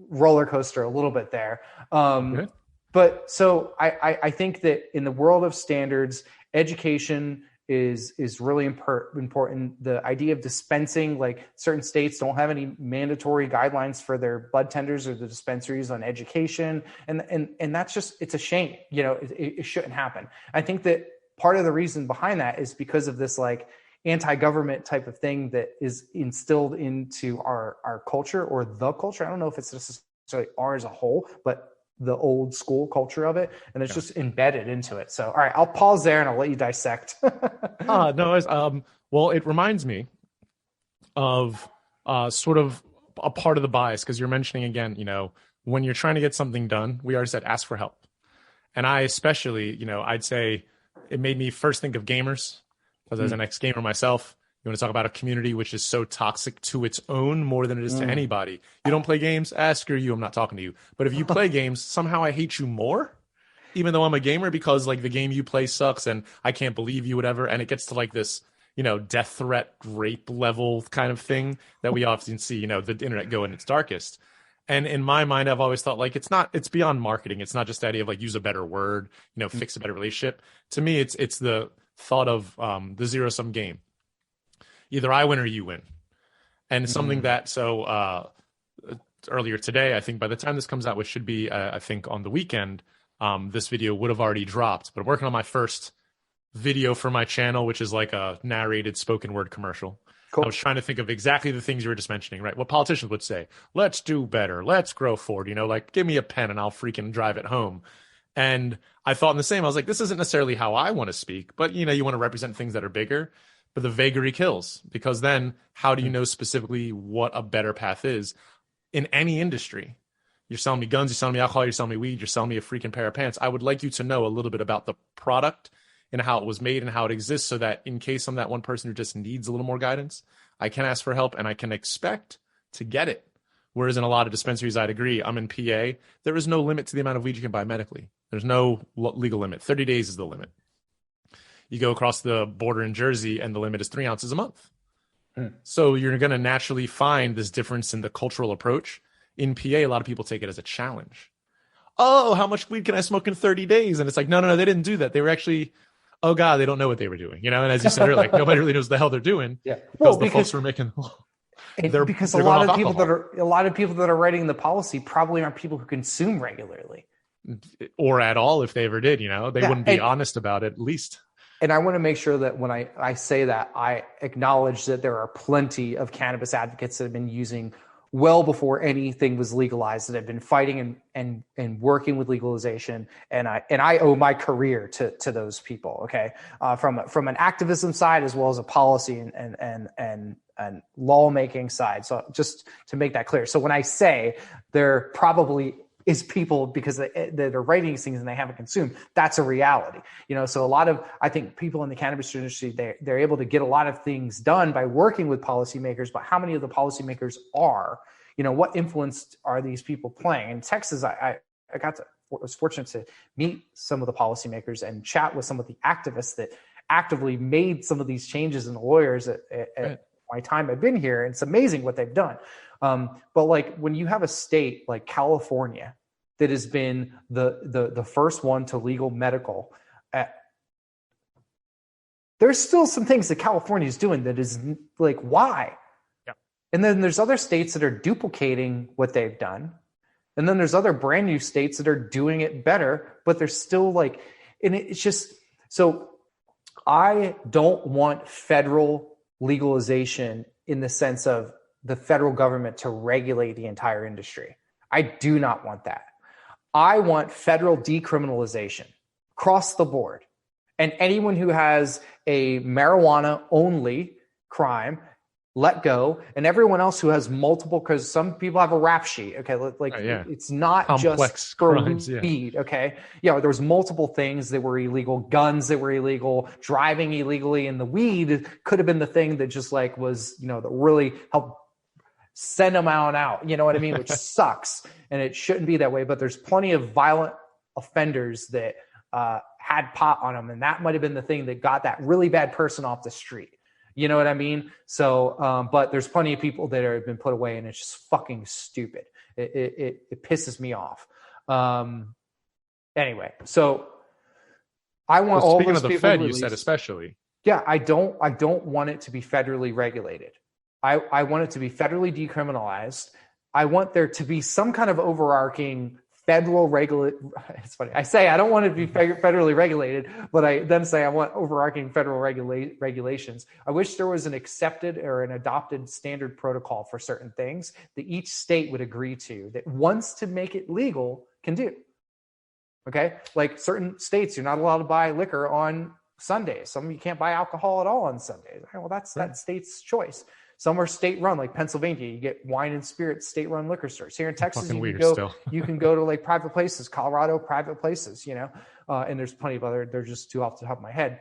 roller coaster a little bit there. But so I think that in the world of standards, education is really important. The idea of dispensing, like certain states don't have any mandatory guidelines for their bud tenders or the dispensaries on education. And that's just, it's a shame, it shouldn't happen. I think that part of the reason behind that is because of this like anti-government type of thing that is instilled into our culture or the culture. I don't know if it's necessarily ours as a whole, but the old school culture of it, and it's just embedded into it. So, all right, I'll pause there and I'll let you dissect. No, well, it reminds me of sort of a part of the bias, because you're mentioning again, when you're trying to get something done, we already said ask for help. And I especially, I'd say it made me first think of gamers, because as an ex-gamer myself, you want to talk about a community which is so toxic to its own more than it is to anybody. You don't play games? Screw you. I'm not talking to you. But if you play games, somehow I hate you more, even though I'm a gamer, because like the game you play sucks and I can't believe you, whatever. And it gets to like this, death threat, rape level kind of thing that we often see, the internet go in its darkest. And in my mind, I've always thought like it's beyond marketing. It's not just the idea of like use a better word, fix a better relationship. To me, it's the thought of the zero-sum game. Either I win or you win. And something that, earlier today, I think by the time this comes out, which should be, I think on the weekend, this video would have already dropped, but I'm working on my first video for my channel, which is like a narrated spoken word commercial. Cool. I was trying to think of exactly the things you were just mentioning, right? What politicians would say, let's do better. Let's grow forward, like give me a pen and I'll freaking drive it home. And I thought in the same, I was like, this isn't necessarily how I want to speak, but you want to represent things that are bigger. But the vagary kills, because then how do you know specifically what a better path is in any industry? You're selling me guns, you're selling me alcohol, you're selling me weed, you're selling me a freaking pair of pants. I would like you to know a little bit about the product and how it was made and how it exists, so that in case I'm that one person who just needs a little more guidance, I can ask for help and I can expect to get it. Whereas in a lot of dispensaries, I'd agree, I'm in PA, there is no limit to the amount of weed you can buy medically. There's no legal limit. 30 days is the limit. You go across the border in Jersey and the limit is 3 ounces a month. So you're going to naturally find this difference in the cultural approach. In PA, a lot of people take it as a challenge. Oh, how much weed can I smoke in 30 days? And it's like, no, they didn't do that. They were actually, oh God, they don't know what they were doing. And as you said earlier, like nobody really knows what the hell they're doing. Yeah. Because the folks were making, because a lot of people that are writing the policy probably aren't people who consume regularly. Or at all, if they ever did, they wouldn't be honest about it, at least. And I want to make sure that when I say that, I acknowledge that there are plenty of cannabis advocates that have been using well before anything was legalized, that have been fighting and working with legalization. And I owe my career to those people. Okay. From an activism side, as well as a policy and lawmaking side. So just to make that clear. So when I say there probably is people because they're writing these things and they haven't consumed, that's a reality. So a lot of, I think people in the cannabis industry, they're able to get a lot of things done by working with policymakers, but how many of the policymakers are, what influence are these people playing? In Texas, I was fortunate to meet some of the policymakers and chat with some of the activists that actively made some of these changes, and the lawyers at my time I've been here. It's amazing what they've done. But like when you have a state like California that has been the first one to legal medical, there's still some things that California is doing that is like, why? Yeah. And then there's other states that are duplicating what they've done. And then there's other brand new states that are doing it better, but they're still like, and it's just, so I don't want federal legalization in the sense of the federal government to regulate the entire industry. I do not want that. I want federal decriminalization across the board. And anyone who has a marijuana only crime, let go. And everyone else who has multiple, because some people have a rap sheet. Okay. Like it's not complex just for crimes, weed. Okay. Yeah. There was multiple things that were illegal, guns that were illegal, driving illegally. And the weed could have been the thing that just like was, that really helped send them out. You know what I mean? Which sucks. And it shouldn't be that way, but there's plenty of violent offenders that had pot on them. And that might've been the thing that got that really bad person off the street. You know what I mean? So, but there's plenty of people that have been put away, and it's just fucking stupid. It pisses me off. Anyway, so I want all those people. Speaking of the Fed, you said especially. Yeah, I don't want it to be federally regulated. I want it to be federally decriminalized. I want there to be some kind of overarching federal it's funny. I say I don't want it to be federally regulated, but I then say I want overarching federal regulations. I wish there was an accepted or an adopted standard protocol for certain things that each state would agree to, that wants to make it legal can do. Okay. Like certain states, you're not allowed to buy liquor on Sundays. Some of you can't buy alcohol at all on Sundays. Okay, well, that's that state's choice. Some are state-run, like Pennsylvania. You get wine and spirits, state-run liquor stores. Here in Texas, you can go to like private places. Colorado, private places. And there's plenty of other. They're just too off the top of my head.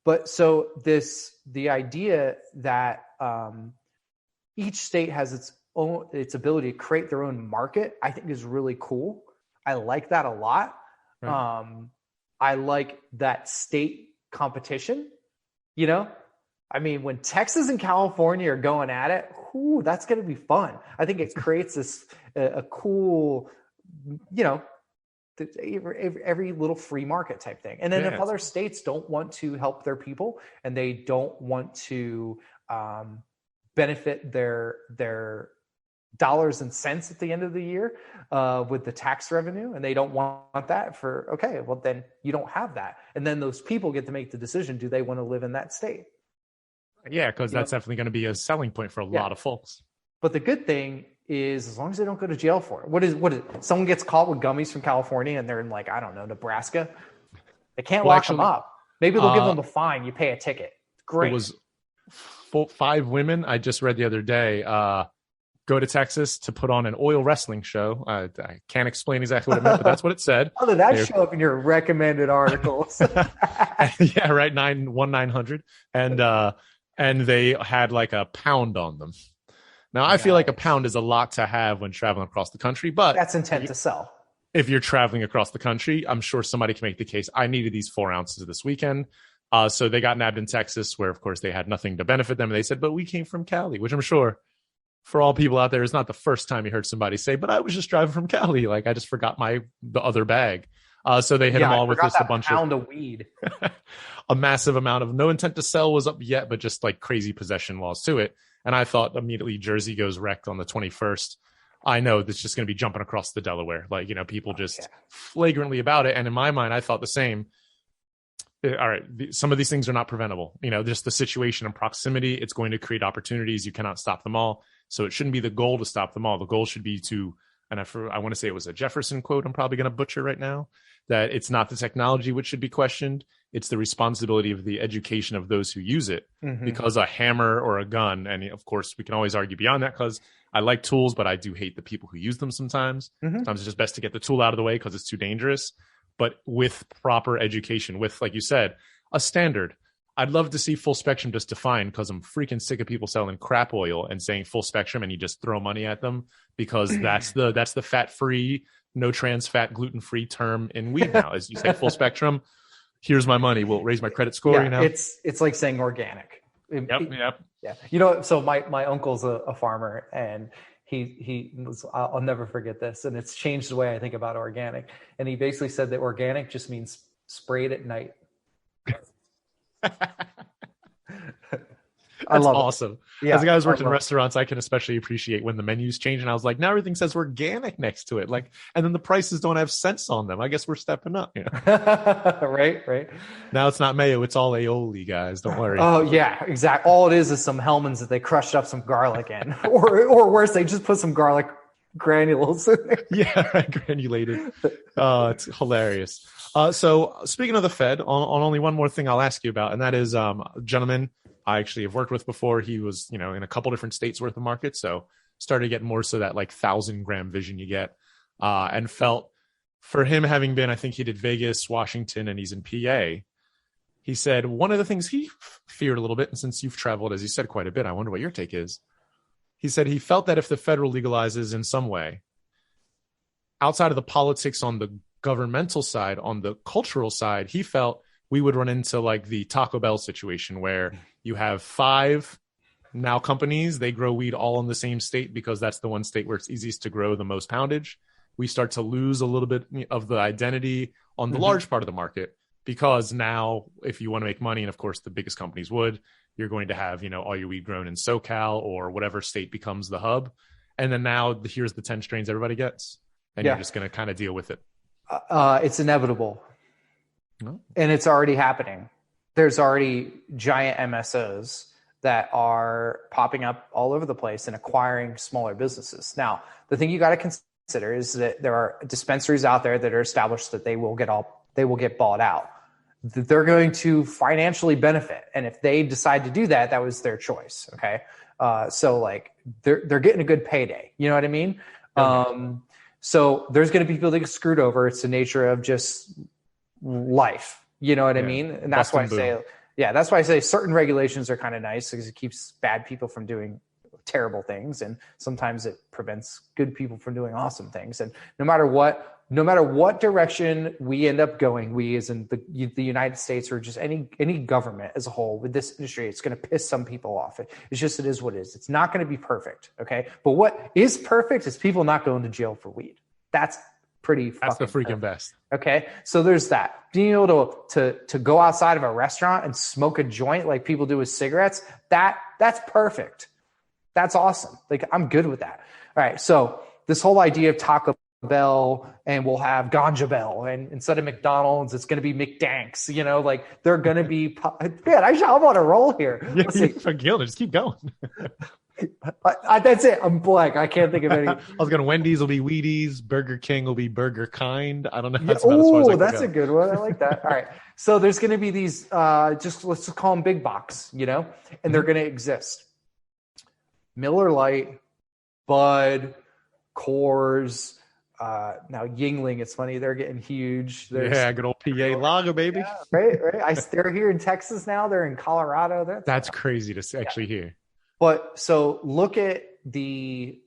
But so the idea that each state has its ability to create their own market, I think is really cool. I like that a lot. Right. I like that state competition. I mean, when Texas and California are going at it, that's going to be fun. I think it creates this a cool, every little free market type thing. And then if other states don't want to help their people and they don't want to benefit their dollars and cents at the end of the year with the tax revenue, and they don't want that then you don't have that. And then those people get to make the decision, do they want to live in that state? Yeah, because that's definitely going to be a selling point for a lot of folks. But the good thing is, as long as they don't go to jail for it. What is someone gets caught with gummies from California and they're in like, I don't know, Nebraska? They can't lock them up. Maybe they'll give them a fine. You pay a ticket. Great. It was 5 women I just read the other day go to Texas to put on an oil wrestling show. I can't explain exactly what it meant, but that's what it said. How did that show up in your recommended articles? Yeah, right. 900. And they had like a pound on them. Now, I feel like a pound is a lot to have when traveling across the country, but that's intent to sell. If you're traveling across the country, I'm sure somebody can make the case. I needed these 4 ounces this weekend. So they got nabbed in Texas, where, of course, they had nothing to benefit them. And they said, but we came from Cali, which I'm sure for all people out there is not the first time you heard somebody say, but I was just driving from Cali. Like, I just forgot the other bag. So they hit them all with just a bunch of weed. A massive amount of no intent to sell was up yet, but just like crazy possession laws to it. And I thought immediately Jersey goes wrecked on the 21st. I know that's just going to be jumping across the Delaware. Like, people just flagrantly about it. And in my mind, I thought the same. All right, some of these things are not preventable. Just the situation and proximity, it's going to create opportunities. You cannot stop them all. So it shouldn't be the goal to stop them all. The goal should be to, and I want to say it was a Jefferson quote I'm probably going to butcher right now, that it's not the technology which should be questioned. It's the responsibility of the education of those who use it. Mm-hmm. Because a hammer or a gun, and of course we can always argue beyond that, because I like tools, but I do hate the people who use them sometimes. Mm-hmm. Sometimes it's just best to get the tool out of the way because it's too dangerous. But with proper education, with, like you said, a standard. I'd love to see full spectrum just defined, because I'm freaking sick of people selling crap oil and saying full spectrum and you just throw money at them, because that's the fat-free, no trans fat, gluten-free term in weed now. As you say, full spectrum, here's my money, will raise my credit score. It's like saying organic. Yep. Yeah. So my uncle's a farmer, and I'll never forget this, and it's changed the way I think about organic. And he basically said that organic just means sprayed at night. That's awesome. Yeah, as a guy who's worked in restaurants, I can especially appreciate when the menus change. And I was like, now everything says organic next to it. Like, and then the prices don't have cents on them. I guess we're stepping up. Right. Now it's not mayo. It's all aioli, guys. Don't worry. Oh yeah, exactly. All it is some Hellmann's that they crushed up some garlic in, or worse, they just put some garlic granules in there. Yeah, right, granulated. It's hilarious. So speaking of the Fed, on only one more thing I'll ask you about, and that is a gentleman I actually have worked with before. He was, in a couple different states worth of market, so started getting more so that like 1,000-gram vision you get, and felt for him having been, I think he did Vegas, Washington, and he's in PA. He said one of the things he feared a little bit, and since you've traveled, as you said, quite a bit, I wonder what your take is. He said he felt that if the federal legalizes in some way, outside of the politics on the governmental side, on the cultural side, he felt we would run into like the Taco Bell situation where you have 5 now companies, they grow weed all in the same state because that's the one state where it's easiest to grow the most poundage. We start to lose a little bit of the identity on the large part of the market because now if you want to make money, and of course the biggest companies would, you're going to have, all your weed grown in SoCal or whatever state becomes the hub. And then now here's the 10 strains everybody gets. And you're just going to kind of deal with it. It's inevitable. No. And it's already happening. There's already giant MSOs that are popping up all over the place and acquiring smaller businesses. Now, the thing you got to consider is that there are dispensaries out there that are established that they will get bought out. They're going to financially benefit. And if they decide to do that, that was their choice. Okay. So like they're getting a good payday. You know what I mean? Okay. So there's going to be people that get screwed over. It's the nature of just life. You know what I mean? And that's why I say certain regulations are kind of nice because it keeps bad people from doing terrible things. And sometimes it prevents good people from doing awesome things. And no matter what direction we end up going, we as in the United States or just any government as a whole with this industry, it's going to piss some people off. It is what it is. It's not going to be perfect. Okay. But what is perfect is people not going to jail for weed. That's pretty That's the freaking perfect. best. Okay. So there's that. Being able to go outside of a restaurant and smoke a joint like people do with cigarettes, that's perfect. That's awesome. Like I'm good with that. All right. So this whole idea of Taco Bell and we'll have Ganja Bell and instead of McDonald's, it's going to be McDanks, like they're going to be, man, I'm on a roll here. Just keep going. That's it. I'm blank. I can't think of any. I was going to Wendy's will be Wheaties. Burger King will be Burger Kind. I don't know. That's about as far as I can that's go. A good one. I like that. All right. So there's going to be these, let's just call them big box, and they're going to exist. Miller Lite, Bud, Coors, now Yingling. It's funny. They're getting huge. Good old PA lager, baby. Yeah, right. They're here in Texas now. They're in Colorado. That's crazy to actually hear. But so look at the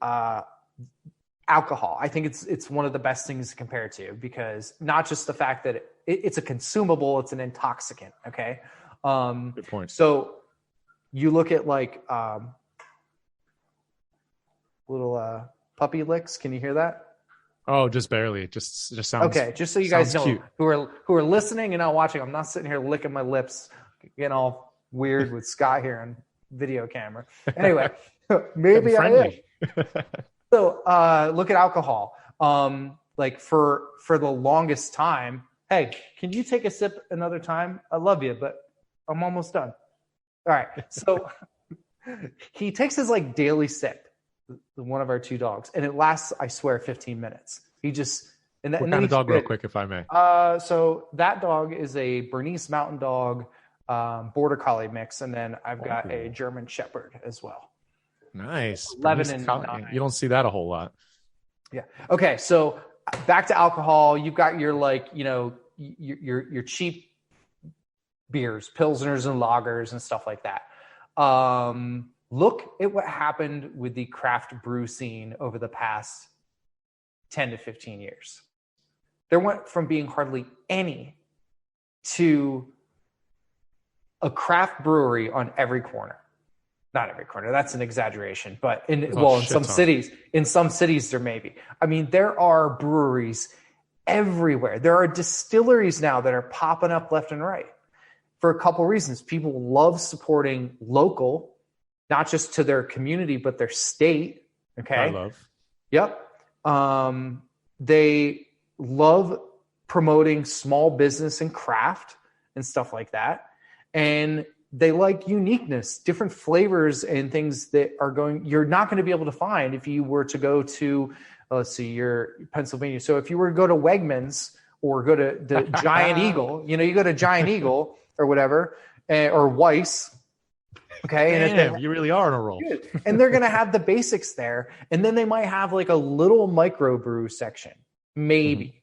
alcohol. I think it's one of the best things to compare to because not just the fact that it's a consumable, it's an intoxicant. Okay. Good point. So you look at like little puppy licks. Can you hear that? Oh, just barely. It just sounds okay. Just so you guys know cute. who are listening and not watching, I'm not sitting here licking my lips, getting all weird with Scott here on video camera. Anyway, maybe I am. So look at alcohol. Like for the longest time, hey, can you take a sip another time? I love you, but I'm almost done. All right. So he takes his like daily sip. One of our 2 dogs, and it lasts, I swear, 15 minutes. He just what kind of dog, real quick, if I may? So that dog is a Bernese Mountain Dog, Border Collie mix, and then I've got a German Shepherd as well. Nice. 11 and 9. You don't see that a whole lot. Yeah. Okay. So back to alcohol. You've got your your cheap beers, pilsners and lagers and stuff like that. Look at what happened with the craft brew scene over the past 10 to 15 years. There went from being hardly any to a craft brewery on every corner. Not every corner, that's an exaggeration, but in some cities there may be. I mean, there are breweries everywhere. There are distilleries now that are popping up left and right for a couple reasons. People love supporting local, not just to their community, but their state. Okay. I love. Yep. They love promoting small business and craft and stuff like that. And they like uniqueness, different flavors and things that you're not going to be able to find if you were to go to let's see, you're Pennsylvania. So if you were to go to Wegmans or go to the Giant Eagle, you go to Giant Eagle or whatever, or Weiss. Okay. Damn, you really are on a roll. And they're going to have the basics there. And then they might have like a little microbrew section, maybe.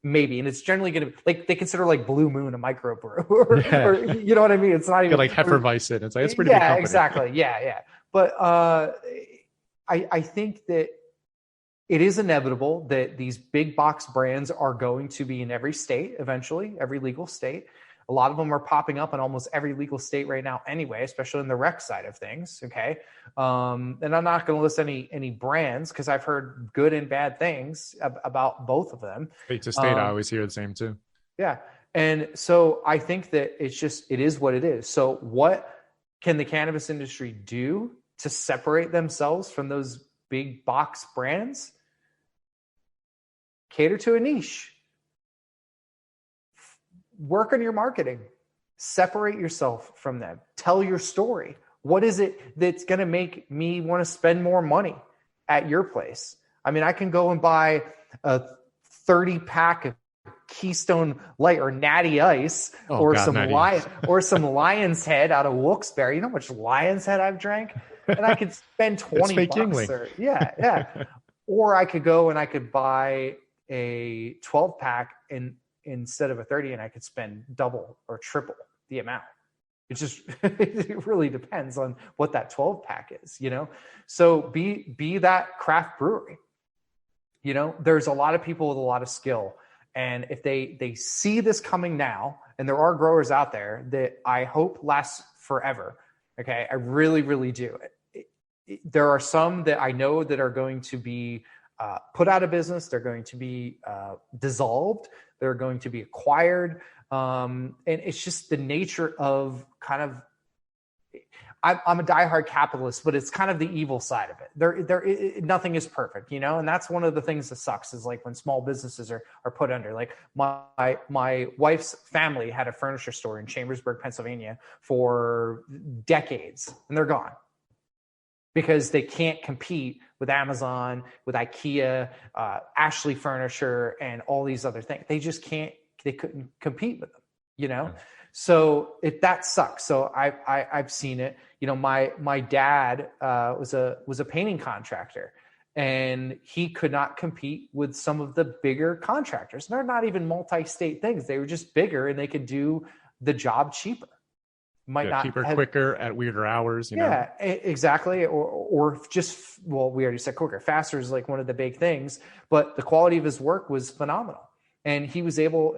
And it's generally going to like, they consider like Blue Moon a microbrew or you know what I mean? It's not even like Hefeweizen. It's like, it's pretty big company. Exactly. Yeah. But I think that it is inevitable that these big box brands are going to be in every state eventually, every legal state. A lot of them are popping up in almost every legal state right now anyway, especially in the rec side of things, okay? And I'm not going to list any brands because I've heard good and bad things about both of them. State to state, I always hear the same too. Yeah. And so I think that it is what it is. So what can the cannabis industry do to separate themselves from those big box brands? Cater to a niche. Work on your marketing. Separate yourself from them. Tell your story. What is it that's going to make me want to spend more money at your place? I mean, I can go and buy a 30-pack of Keystone Light or Natty Ice some Lion's Head out of Wilkes-Barre. You know how much Lion's Head I've drank? And I could spend $20. Yeah. Or I could go and I could buy a 12-pack instead of a 30, and I could spend double or triple the amount. It really depends on what that 12-pack is, So be that craft brewery. There's a lot of people with a lot of skill. And if they see this coming now, and there are growers out there that I hope lasts forever. Okay. I really, really do. There are some that I know that are going to be put out of business. They're going to be dissolved. They're going to be acquired. And it's just the nature of kind of, I'm a diehard capitalist, but it's kind of the evil side of it. Nothing is perfect, and that's one of the things that sucks is like when small businesses are put under. Like my wife's family had a furniture store in Chambersburg, Pennsylvania for decades, and they're gone because they can't compete with Amazon, with IKEA, Ashley Furniture, and all these other things. They just can't. They couldn't compete with them, Yeah. So that sucks. So I've seen it. My dad was a painting contractor, and he could not compete with some of the bigger contractors. They're not even multi-state things. They were just bigger, and they could do the job cheaper. Quicker at weirder hours. Yeah, exactly. Or just, we already said quicker. Faster is like one of the big things, but the quality of his work was phenomenal. And he was able,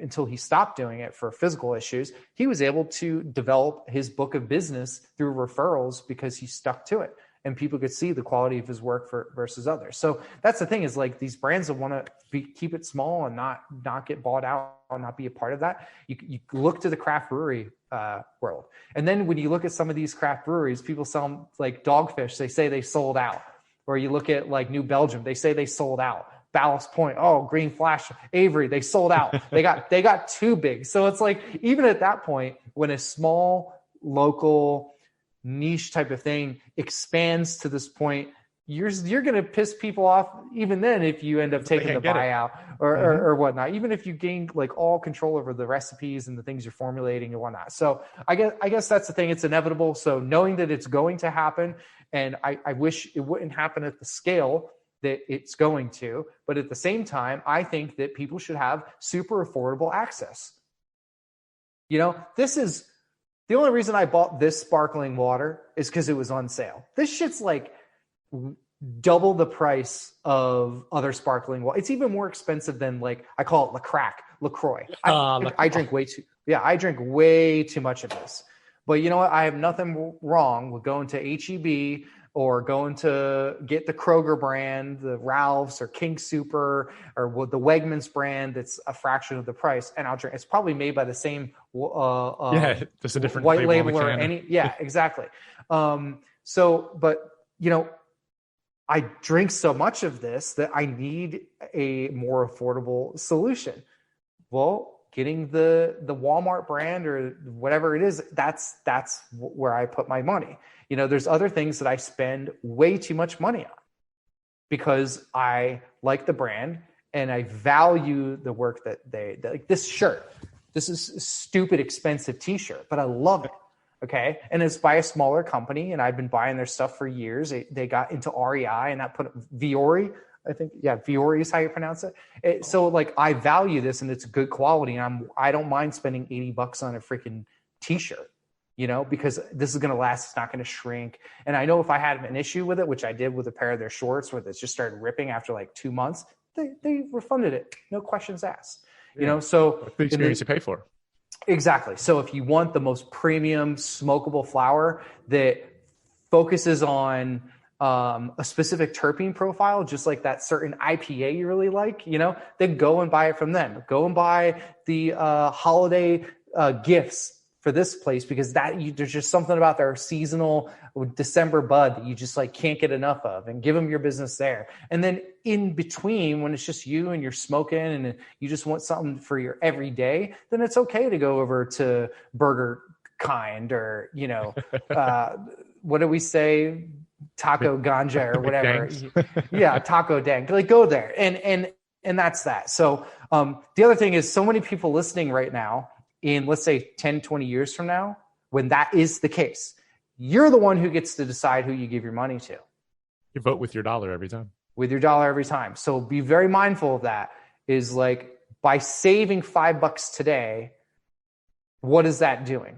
until he stopped doing it for physical issues, he was able to develop his book of business through referrals because he stuck to it. And people could see the quality of his work versus others. So that's the thing is like these brands that want to keep it small and not get bought out or not be a part of that. You look to the craft brewery world. And then when you look at some of these craft breweries, people sell them like Dogfish. They say they sold out. Or you look at like New Belgium. They say they sold out. Ballast Point, Green Flash, Avery, they sold out. They got too big. So it's like, even at that point, when a small local niche type of thing expands to this point, you're going to piss people off even then if you end up taking the buyout or whatnot, even if you gain like all control over the recipes and the things you're formulating and whatnot. So I guess that's the thing. It's inevitable. So knowing that it's going to happen, and I wish it wouldn't happen at the scale that it's going to, but at the same time, I think that people should have super affordable access. This is the only reason I bought this sparkling water is because it was on sale. This shit's like double the price of other sparkling water. It's even more expensive than like, I call it LaCroix. I drink way too much of this. But you know what? I have nothing wrong with going to HEB or going to get the Kroger brand, the Ralph's or King Super, or with the Wegmans brand that's a fraction of the price, and I'll drink. It's probably made by the same just a different white label or exactly. But I drink so much of this that I need a more affordable solution. Well, getting the Walmart brand or whatever it is, that's where I put my money. There's other things that I spend way too much money on because I like the brand and I value the work that like this shirt. This is a stupid expensive t-shirt, but I love it. Okay. And it's by a smaller company, and I've been buying their stuff for years. They got into REI, and that put Viore, I think. Yeah. Viore is how you pronounce it. So like, I value this, and it's good quality. And I don't mind spending $80 on a freaking t-shirt, because this is going to last. It's not going to shrink. And I know if I had an issue with it, which I did with a pair of their shorts where it just started ripping after like 2 months, they refunded it. No questions asked, so the experience you pay for. Exactly. So if you want the most premium smokable flower that focuses on a specific terpene profile, just like that certain IPA you really like, then go and buy it from them. Go and buy the holiday gifts for this place, because there's just something about their seasonal December bud that you just like can't get enough of, and give them your business there. And then in between, when it's just you and you're smoking and you just want something for your everyday, then it's okay to go over to Burger Kind or, what do we say? Taco Ganja or whatever. Yeah. Taco Dank. Like, go there. And that's that. So the other thing is, so many people listening right now, in let's say 10, 20 years from now, when that is the case, you're the one who gets to decide who you give your money to. You vote with your dollar every time. With your dollar every time. So be very mindful of that. Is like, by saving $5 today, what is that doing?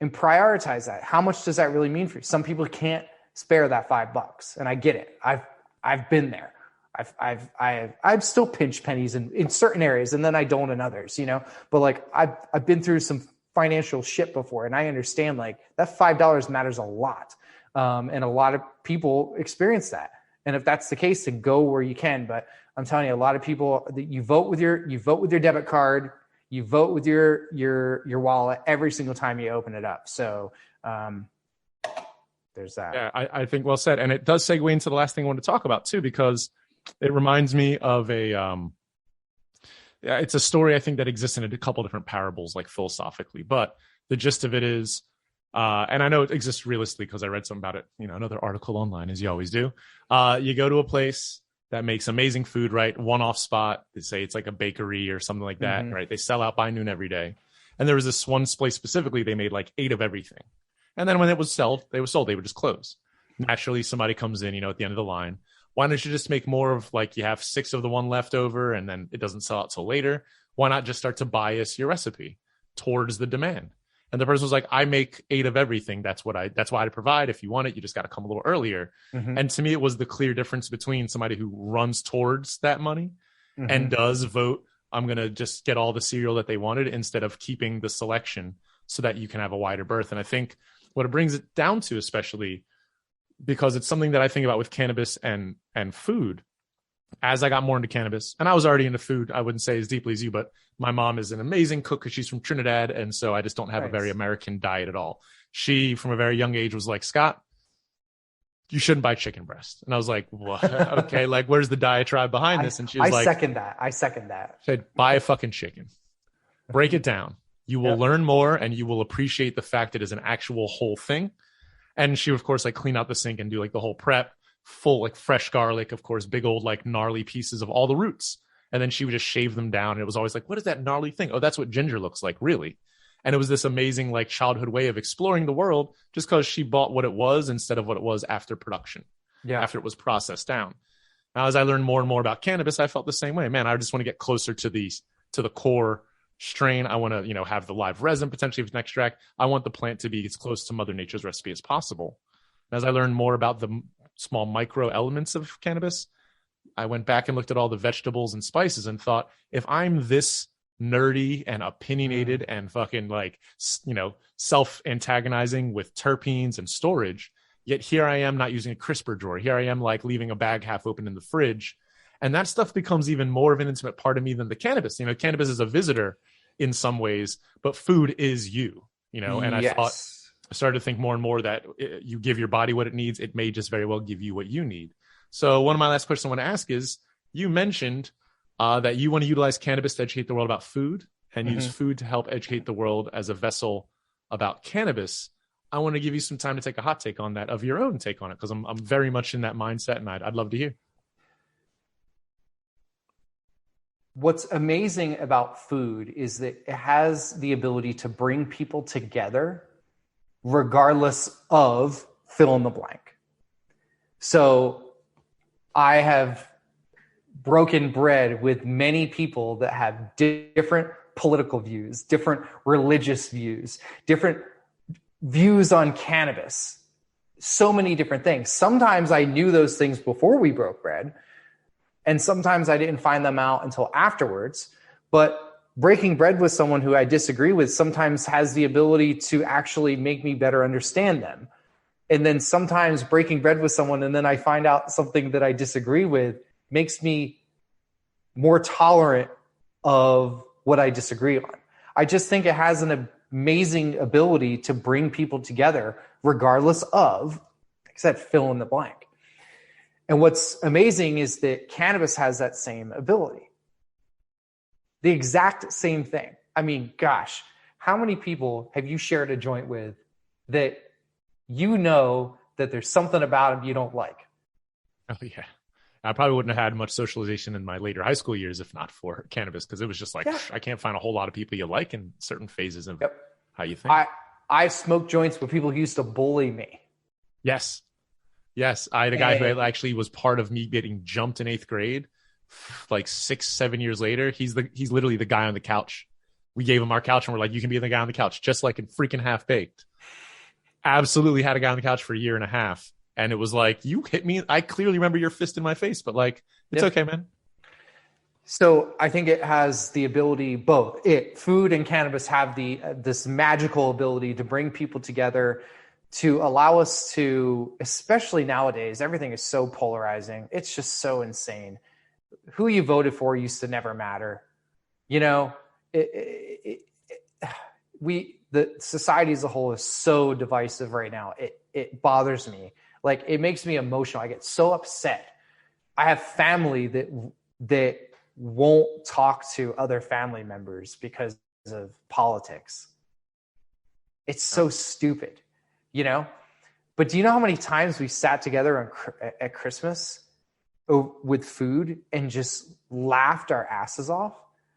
And prioritize that. How much does that really mean for you? Some people can't spare that $5, and I get it. I've been there. I've still pinch pennies in certain areas, and then I don't in others, but like I've been through some financial shit before, and I understand like that $5 matters a lot. And a lot of people experience that. And if that's the case, then go where you can. But I'm telling you, a lot of people, that you vote with your debit card, you vote with your wallet every single time you open it up. So, there's that. Yeah, I think well said. And it does segue into the last thing I want to talk about too, because it reminds me of it's a story I think that exists in a couple different parables, like philosophically, but the gist of it is, and I know it exists realistically because I read something about it, another article online, as you always do. You go to a place that makes amazing food, right? One-off spot. They say it's like a bakery or something like that, right? They sell out by noon every day. And there was this one place specifically, they made like 8 of everything. And then when it was sold, they would just close. Naturally, somebody comes in, at the end of the line. Why don't you just make more of, like, you have 6 of the one left over and then it doesn't sell out till later? Why not just start to bias your recipe towards the demand? And the person was like, I make 8 of everything. That's why I provide. If you want it, you just got to come a little earlier. And to me, it was the clear difference between somebody who runs towards that money and does vote, I'm going to just get all the cereal that they wanted, instead of keeping the selection so that you can have a wider berth. And I think what it brings it down to, especially because it's something that I think about with cannabis and food. As I got more into cannabis, and I was already into food, I wouldn't say as deeply as you, but my mom is an amazing cook because she's from Trinidad. And so I just don't have a very American diet at all. She, from a very young age, was like, Scott, you shouldn't buy chicken breast. And I was like, what? Okay, like, where's the diatribe behind this? And she was like, I second that. Said, buy a fucking chicken. Break it down. You will learn more, and you will appreciate the fact it is an actual whole thing. And she, of course, like, clean out the sink and do like the whole prep, full, like, fresh garlic, of course, big old, like, gnarly pieces of all the roots. And then she would just shave them down. And it was always like, what is that gnarly thing? Oh, that's what ginger looks like, really. And it was this amazing, like, childhood way of exploring the world, just because she bought what it was instead of what it was after production, after it was processed down. Now, as I learned more and more about cannabis, I felt the same way. Man, I just want to get closer to the core strain. I want to, have the live resin, potentially, if it's an extract. I want the plant to be as close to Mother Nature's recipe as possible. As I learned more about the small micro elements of cannabis, I went back and looked at all the vegetables and spices and thought, if I'm this nerdy and opinionated and fucking, like, self-antagonizing with terpenes and storage, yet here I am not using a crisper drawer. Here I am, like, leaving a bag half open in the fridge. And that stuff becomes even more of an intimate part of me than the cannabis. Cannabis is a visitor in some ways, but food is you, and I started to think more and more that you give your body what it needs. It may just very well give you what you need. So one of my last questions I want to ask is, you mentioned that you want to utilize cannabis to educate the world about food and use food to help educate the world as a vessel about cannabis. I want to give you some time to take a hot take on that, of your own take on it, because I'm very much in that mindset, and I'd love to hear. what's amazing about food is that it has the ability to bring people together regardless of fill in the blank. So I have broken bread with many people that have different political views, different religious views, different views on cannabis, so many different things. Sometimes I knew those things before we broke bread, and sometimes I didn't find them out until afterwards. But breaking bread with someone who I disagree with sometimes has the ability to actually make me better understand them. And then sometimes breaking bread with someone and then I find out something that I disagree with makes me more tolerant of what I disagree on. I just think it has an amazing ability to bring people together regardless of, like I said, fill in the blank. And what's amazing is that cannabis has that same ability. The exact same thing. I mean, gosh, how many people have you shared a joint with that you know that there's something about them you don't like? Oh, yeah. I probably wouldn't have had much socialization in my later high school years if not for cannabis, because it was just like, I can't find a whole lot of people you like in certain phases of how you think. I smoked joints with people who used to bully me. Yes. I had a guy who actually was part of me getting jumped in 8th grade. Like 6-7 years later, he's literally the guy on the couch. We gave him our couch and we're like, you can be the guy on the couch, just like in freaking Half Baked. Absolutely had a guy on the couch for a year and a half. And it was like, you hit me. I clearly remember your fist in my face, but like, it's okay, man. So I think it has the ability, both food and cannabis have this magical ability to bring people together, to allow us to, especially nowadays, everything is so polarizing. It's just so insane. Who you voted for used to never matter. You know, the society as a whole is so divisive right now. It bothers me. Like, it makes me emotional. I get so upset. I have family that won't talk to other family members because of politics. It's so stupid, you know? But do you know how many times we sat together at Christmas with food and just laughed our asses off?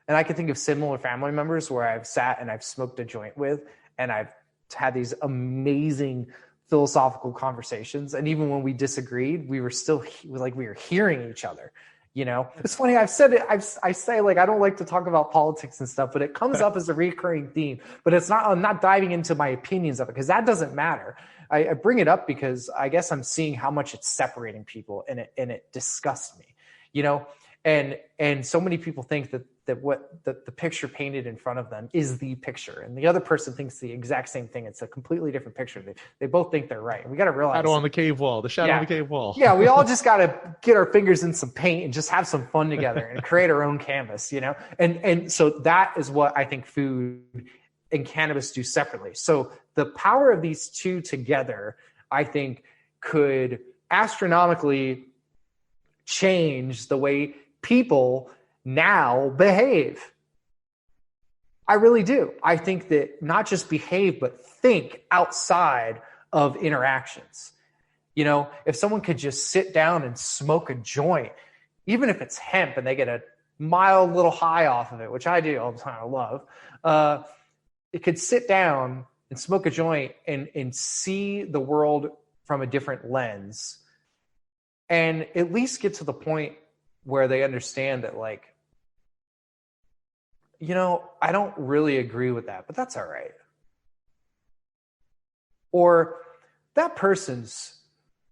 And I can think of similar family members where I've sat and I've smoked a joint with, and I've had these amazing philosophical conversations. And even when we disagreed, we were still like, we were hearing each other. You know, it's funny. I've said it. I say, like, I don't like to talk about politics and stuff, but it comes up as a recurring theme. But it's not. I'm not diving into my opinions of it because that doesn't matter. I bring it up because I guess I'm seeing how much it's separating people, and it disgusts me. You know, and so many people think that what the picture painted in front of them is the picture, and the other person thinks the exact same thing. It's a completely different picture. They both think they're right. We got to realize shadow on the cave wall. The shadow on the cave wall. Yeah, we all just got to get our fingers in some paint and just have some fun together and create our own canvas. You know, and so that is what I think food and cannabis do separately. So the power of these two together, I think, could astronomically change the way people now behave. I really do. I think that not just behave, but think outside of interactions. You know, if someone could just sit down and smoke a joint, even if it's hemp and they get a mild little high off of it, which I do all the time, I love, it could sit down and smoke a joint and see the world from a different lens, and at least get to the point where they understand that, like, you know, I don't really agree with that, but that's all right. Or that person's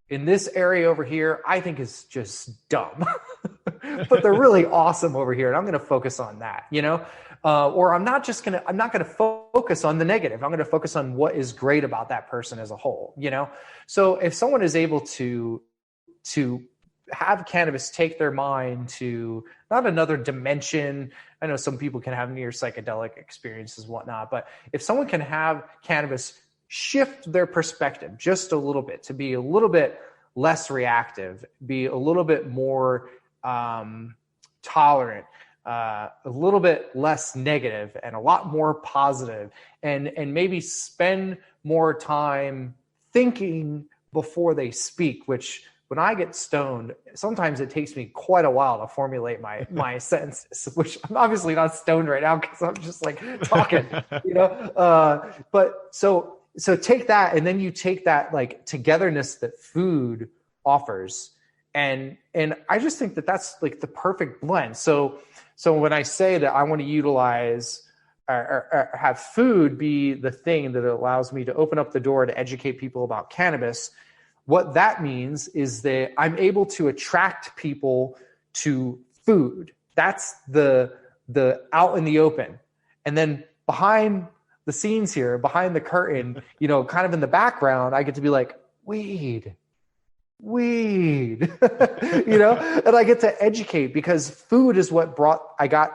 in this area over here, I think is just dumb, but they're really awesome over here. And I'm going to focus on that, you know? Or I'm not going to focus on the negative. I'm going to focus on what is great about that person as a whole, you know? So if someone is able to have cannabis take their mind to not another dimension. I know some people can have near psychedelic experiences and whatnot, but if someone can have cannabis shift their perspective just a little bit to be a little bit less reactive, be a little bit more tolerant, a little bit less negative and a lot more positive, and maybe spend more time thinking before they speak, which when I get stoned, sometimes it takes me quite a while to formulate my sentences, which I'm obviously not stoned right now because I'm just like talking, but so take that, and then you take that like togetherness that food offers. And I just think that that's like the perfect blend. So when I say that I want to utilize or have food be the thing that allows me to open up the door to educate people about cannabis, what that means is that I'm able to attract people to food. That's the out in the open. And then behind the scenes here, behind the curtain, kind of in the background, I get to be like, weed, and I get to educate, because food is what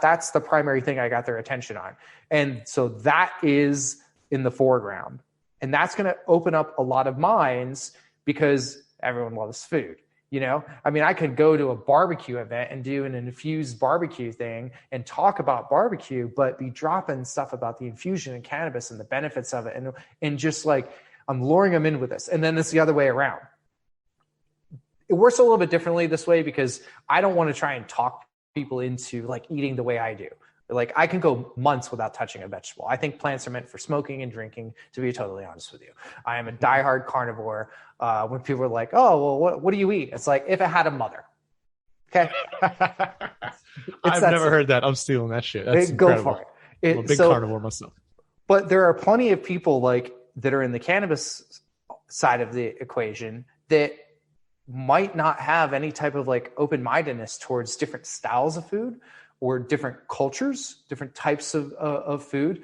that's the primary thing I got their attention on. And so that is in the foreground, and that's going to open up a lot of minds because everyone loves food. I could go to a barbecue event and do an infused barbecue thing and talk about barbecue, but be dropping stuff about the infusion and cannabis and the benefits of it. And just like, I'm luring them in with this. And then it's the other way around. It works a little bit differently this way because I don't want to try and talk people into like eating the way I do. Like, I can go months without touching a vegetable. I think plants are meant for smoking and drinking, to be totally honest with you. I am a diehard carnivore. When people are like, oh, well, what do you eat? It's like, if it had a mother. Okay. I've never heard that. I'm stealing that shit. That's go for it. I'm a big carnivore myself. But there are plenty of people like that are in the cannabis side of the equation that might not have any type of like open-mindedness towards different styles of food or different cultures, different types of food,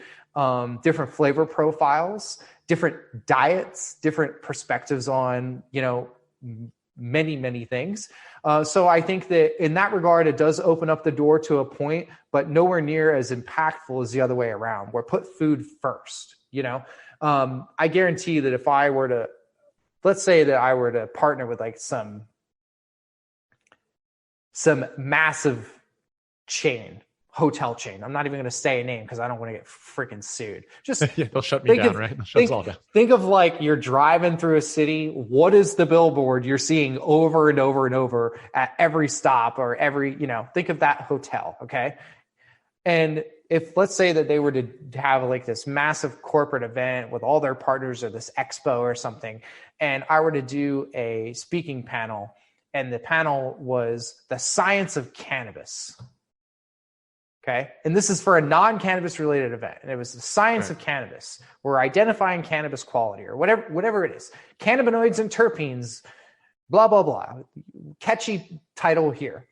different flavor profiles, different diets, different perspectives on, many, many things. So I think that in that regard, it does open up the door to a point, but nowhere near as impactful as the other way around, where put food first. I guarantee that if I were to, let's say that I were to partner with like some massive hotel chain. I'm not even going to say a name because I don't want to get freaking sued. Just they'll shut me down, right? They'll shut us all down. Think of like you're driving through a city. What is the billboard you're seeing over and over and over at every stop or every, think of that hotel. Okay. And if let's say that they were to have like this massive corporate event with all their partners or this expo or something, and I were to do a speaking panel, and the panel was the science of cannabis. Okay. And this is for a non-cannabis related event. And it was the science of cannabis. We're identifying cannabis quality or whatever it is. Cannabinoids and terpenes, blah, blah, blah. Catchy title here.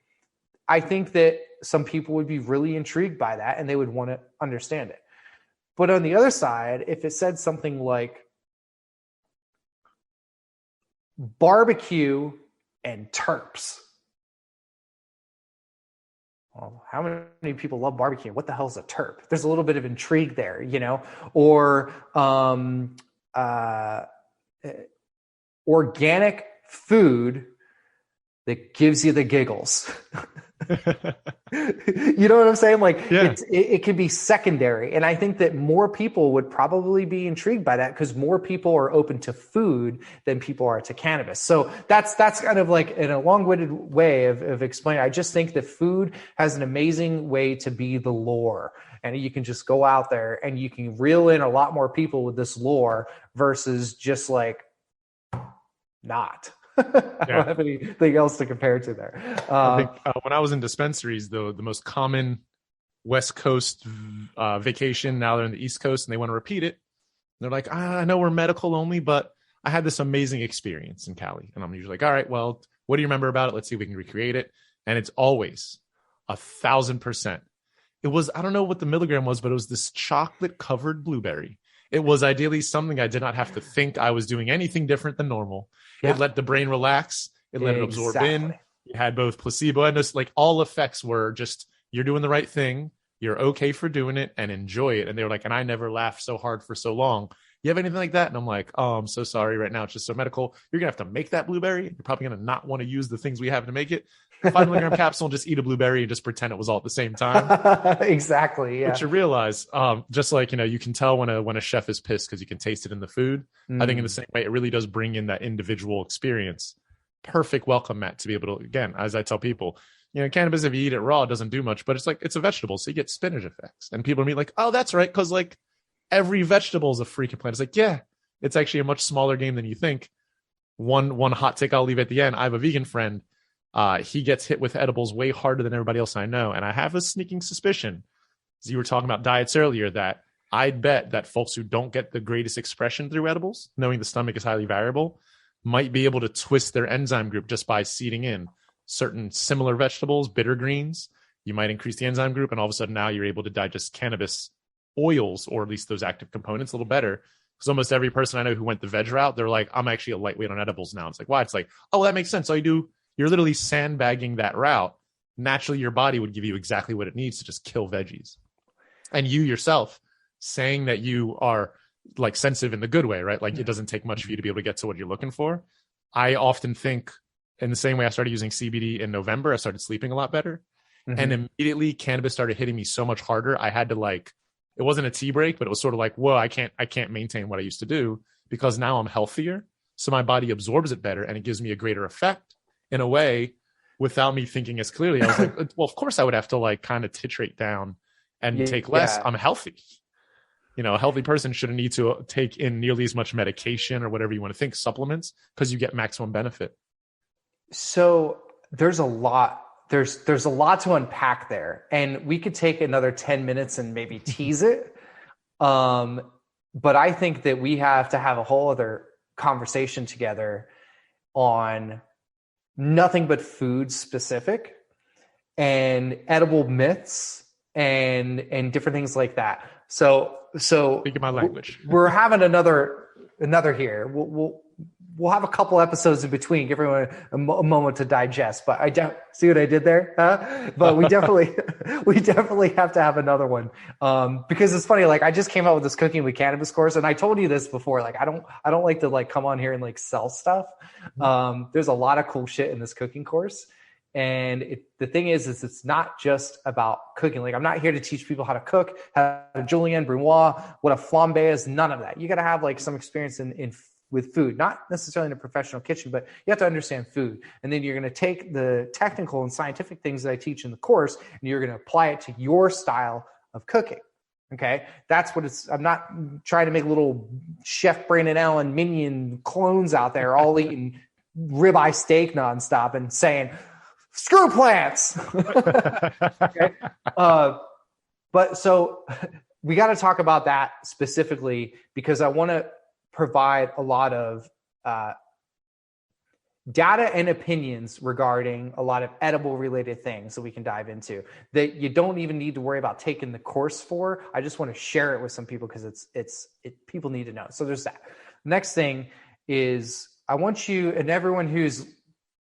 I think that some people would be really intrigued by that and they would want to understand it. But on the other side, if it said something like barbecue and terps, well, how many people love barbecue? What the hell is a terp? There's a little bit of intrigue there, or organic food that gives you the giggles. You know what I'm saying? Like it can be secondary. And I think that more people would probably be intrigued by that because more people are open to food than people are to cannabis. So that's kind of like in a long-winded way of explaining. I just think that food has an amazing way to be the lore. And you can just go out there and you can reel in a lot more people with this lore versus just like not. I don't have anything else to compare to there. I think when I was in dispensaries, though, the most common West Coast vacation, now they're in the East Coast and they want to repeat it. They're like, I know we're medical only, but I had this amazing experience in Cali. And I'm usually like, all right, well, what do you remember about it? Let's see if we can recreate it. And it's always 1,000%. It was, I don't know what the milligram was, but it was this chocolate covered blueberry. It was ideally something I did not have to think I was doing anything different than normal. Yeah. It let the brain relax. It let it absorb in. You had both placebo and just like all effects were just, you're doing the right thing. You're okay for doing it and enjoy it. And they were like, and I never laughed so hard for so long. You have anything like that? And I'm like, oh, I'm so sorry. Right now, it's just so medical. You're going to have to make that blueberry. You're probably going to not want to use the things we have to make it. 5 milligram capsule, just eat a blueberry and just pretend it was all at the same time. Exactly. Yeah. But you realize, just like, you can tell when a chef is pissed because you can taste it in the food. I think in the same way, it really does bring in that individual experience. perfect welcome mat to be able to, again, as I tell people, cannabis, if you eat it raw, it doesn't do much, but it's like, it's a vegetable. So you get spinach effects. And people are like, oh, that's right. Cause like every vegetable is a freaking plant. It's like, yeah, it's actually a much smaller game than you think. One hot take I'll leave at the end. I have a vegan friend. He gets hit with edibles way harder than everybody else I know. And I have a sneaking suspicion, as you were talking about diets earlier, that I'd bet that folks who don't get the greatest expression through edibles, knowing the stomach is highly variable, might be able to twist their enzyme group just by seeding in certain similar vegetables, bitter greens. You might increase the enzyme group, and all of a sudden now you're able to digest cannabis oils, or at least those active components, a little better. Because almost every person I know who went the veg route, they're like, I'm actually a lightweight on edibles now. It's like, why? It's like, oh, that makes sense. All you do, you're literally sandbagging that route. Naturally, your body would give you exactly what it needs to just kill veggies. And you yourself saying that you are like sensitive in the good way, right? Like it doesn't take much for you to be able to get to what you're looking for. I often think in the same way I started using CBD in November, I started sleeping a lot better. Mm-hmm. And immediately cannabis started hitting me so much harder. I had to like, it wasn't a tea break, but it was sort of like, whoa, I can't maintain what I used to do because now I'm healthier. So my body absorbs it better and it gives me a greater effect in a way without me thinking as clearly. I was like, well, of course I would have to like kind of titrate down and take less. I'm healthy. A healthy person shouldn't need to take in nearly as much medication or whatever you want to think, supplements, because you get maximum benefit. So there's a lot to unpack there, and we could take another 10 minutes and maybe tease it. But I think that we have to have a whole other conversation together on nothing but food specific and edible myths and different things like that. So speaking my language, we're having another here. We'll have a couple episodes in between, give everyone a moment to digest. But I don't see what I did there, huh? But we definitely have to have another one because it's funny. Like I just came out with this cooking with cannabis course, and I told you this before. Like I don't like to like come on here and like sell stuff. There's a lot of cool shit in this cooking course. And the thing is it's not just about cooking. Like I'm not here to teach people how to cook, how to julienne, brunoise, what a flambe is, none of that. You got to have like some experience with food, not necessarily in a professional kitchen, but you have to understand food. And then you're going to take the technical and scientific things that I teach in the course, and you're going to apply it to your style of cooking. Okay. That's what I'm not trying to make little Chef Brandon Allen minion clones out there all eating ribeye steak nonstop and saying, screw plants. Okay. But so we got to talk about that specifically because I want to provide a lot of data and opinions regarding a lot of edible related things that we can dive into that you don't even need to worry about taking the course for. I just want to share it with some people because people need to know. So there's that. Next thing is I want you and everyone who's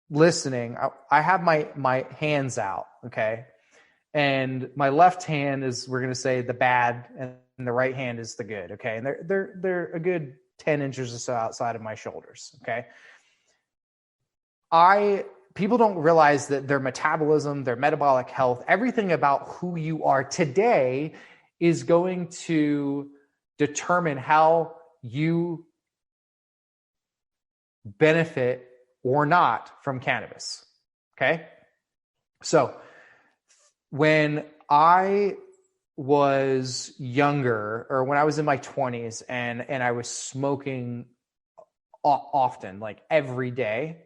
listening, I have my hands out, okay? And my left hand is, we're going to say, the bad, and the right hand is the good, okay? And they're a good 10 inches or so outside of my shoulders, okay? People don't realize that their metabolism, their metabolic health, everything about who you are today is going to determine how you benefit or not from cannabis. Okay. So when I was younger, or when I was in my 20s and I was smoking often, like every day,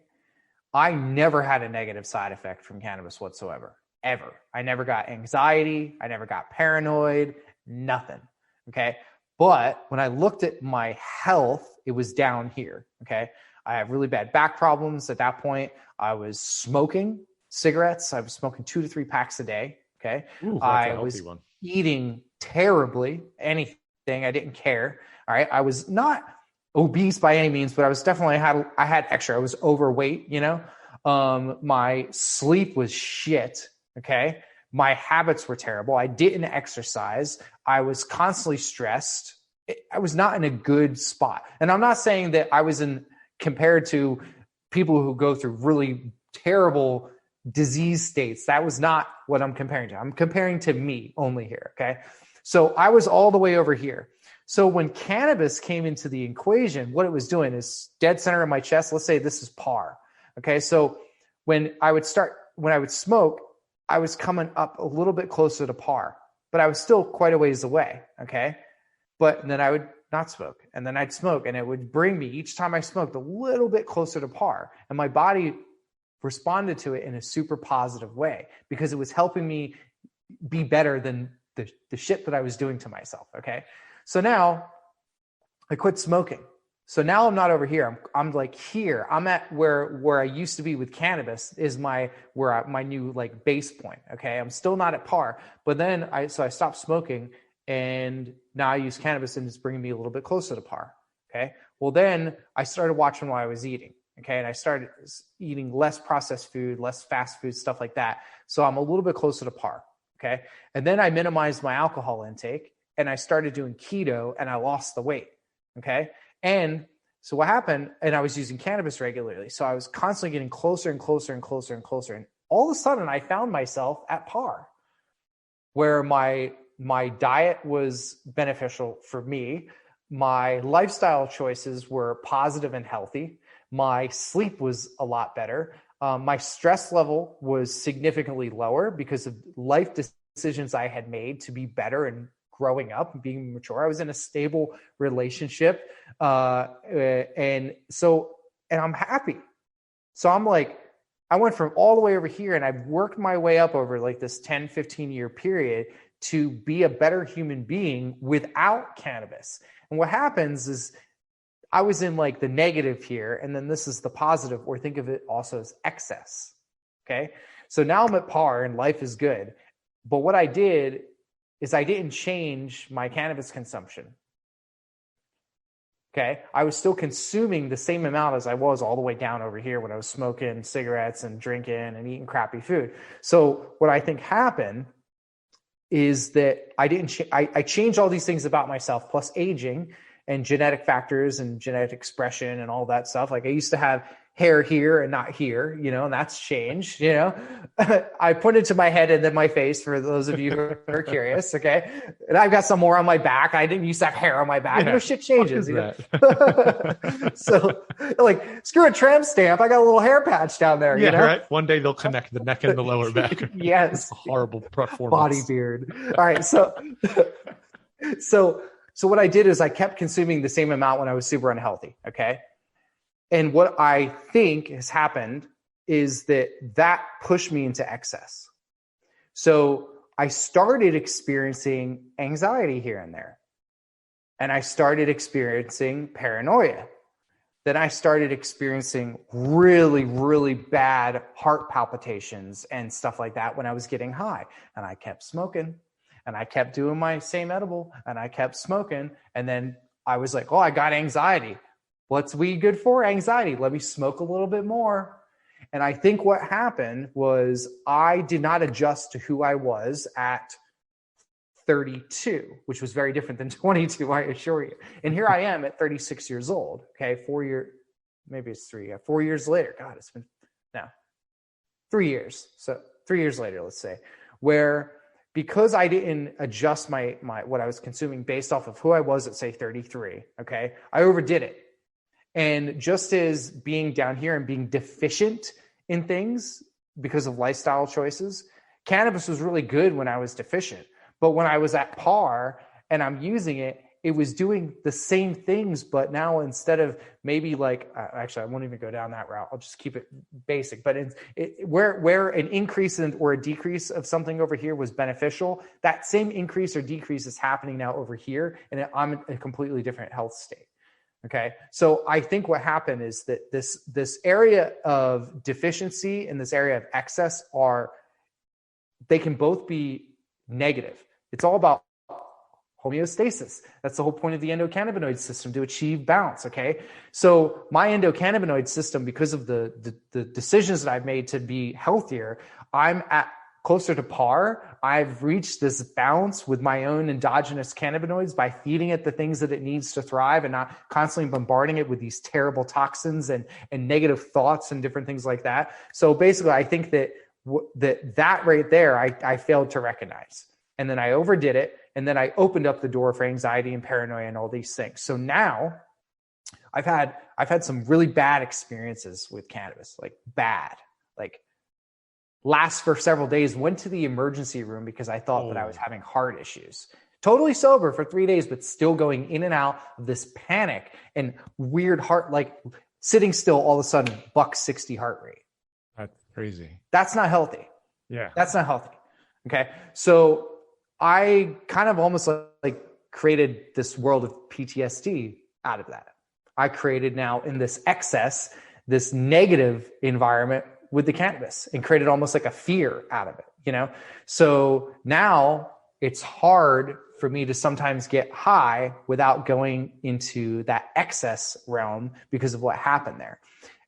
I never had a negative side effect from cannabis whatsoever, ever. I never got anxiety. I never got paranoid, nothing. Okay. But when I looked at my health, it was down here. Okay. I have really bad back problems. At that point, I was smoking cigarettes. I was smoking 2 to 3 packs a day. Okay. Ooh, I was eating terribly, anything. I didn't care. All right. I was not obese by any means, but I was definitely I had extra. I was overweight, my sleep was shit. Okay. My habits were terrible. I didn't exercise. I was constantly stressed. I was not in a good spot. And I'm not saying that I was compared to people who go through really terrible disease states. That was not what I'm comparing to. I'm comparing to me only here. Okay. So I was all the way over here. So when cannabis came into the equation, what it was doing is dead center in my chest. Let's say this is par. Okay. So when I would smoke, I was coming up a little bit closer to par, but I was still quite a ways away. Okay. But then I would not smoke, and then I'd smoke, and it would bring me each time I smoked a little bit closer to par. And my body responded to it in a super positive way because it was helping me be better than the shit that I was doing to myself. Okay. So now I quit smoking. So now I'm not over here. I'm like here. I'm at where I used to be with cannabis is my new like base point. Okay. I'm still not at par, but then I stopped smoking, and now I use cannabis, and it's bringing me a little bit closer to par. Okay. Well, then I started watching what I was eating. Okay. And I started eating less processed food, less fast food, stuff like that. So I'm a little bit closer to par. Okay. And then I minimized my alcohol intake, and I started doing keto, and I lost the weight. Okay. And so what happened, and I was using cannabis regularly. So I was constantly getting closer and closer and closer and closer. And all of a sudden I found myself at par, where my diet was beneficial for me. My lifestyle choices were positive and healthy. My sleep was a lot better. My stress level was significantly lower because of life decisions I had made to be better and growing up and being mature. I was in a stable relationship. And I'm happy. So I'm like, I went from all the way over here, and I've worked my way up over like this 10, 15 year period to be a better human being without cannabis. And what happens is I was in like the negative here, and then this is the positive, or think of it also as excess. Okay. So now I'm at par and life is good. But what I did is I didn't change my cannabis consumption. Okay. I was still consuming the same amount as I was all the way down over here when I was smoking cigarettes and drinking and eating crappy food. So what I think happened is that I changed all these things about myself, plus aging and genetic factors and genetic expression and all that stuff. Like I used to have hair here and not here, and that's changed, I pointed to my head and then my face for those of you who are curious. Okay. And I've got some more on my back. I didn't used to have hair on my back. Yeah. Shit changes. So like, screw a tramp stamp. I got a little hair patch down there. Right. One day they'll connect the neck and the lower back. Yes. It's a horrible performance. Body beard. All right. So what I did is I kept consuming the same amount when I was super unhealthy. Okay. And what I think has happened is that pushed me into excess. So I started experiencing anxiety here and there. And I started experiencing paranoia. Then I started experiencing really, really bad heart palpitations and stuff like that when I was getting high. And I kept smoking, and I kept doing my same edible, and I kept smoking. And then I was like, oh, I got anxiety. What's weed good for? Anxiety. Let me smoke a little bit more. And I think what happened was I did not adjust to who I was at 32, which was very different than 22, I assure you. And here I am at 36 years old. Okay. 4 years, maybe it's 3. 4 years later. God, it's been 3 years. So 3 years later, let's say, where because I didn't adjust my what I was consuming based off of who I was at, say, 33. Okay. I overdid it. And just as being down here and being deficient in things because of lifestyle choices, cannabis was really good when I was deficient. But when I was at par and I'm using it, it was doing the same things. But now instead of maybe like, actually, I won't even go down that route. I'll just keep it basic. But where an increase or a decrease of something over here was beneficial, that same increase or decrease is happening now over here. And I'm in a completely different health state. Okay. So I think what happened is that this area of deficiency and this area of excess they can both be negative. It's all about homeostasis. That's the whole point of the endocannabinoid system, to achieve balance. Okay. So my endocannabinoid system, because of the decisions that I've made to be healthier, I'm at closer to par. I've reached this balance with my own endogenous cannabinoids by feeding it the things that it needs to thrive and not constantly bombarding it with these terrible toxins and negative thoughts and different things like that. So basically, I think that right there, I failed to recognize. And then I overdid it. And then I opened up the door for anxiety and paranoia and all these things. So now I've had some really bad experiences with cannabis, like bad, like last for several days, went to the emergency room because I thought that I was having heart issues. Totally sober for 3 days, but still going in and out of this panic and weird heart, like sitting still all of a sudden, $160 heart rate. That's crazy. That's not healthy. Yeah. That's not healthy. Okay. So I kind of almost like created this world of PTSD out of that. I created now in this excess, this negative environment with the cannabis and created almost like a fear out of it, you know? So now it's hard for me to sometimes get high without going into that excess realm because of what happened there.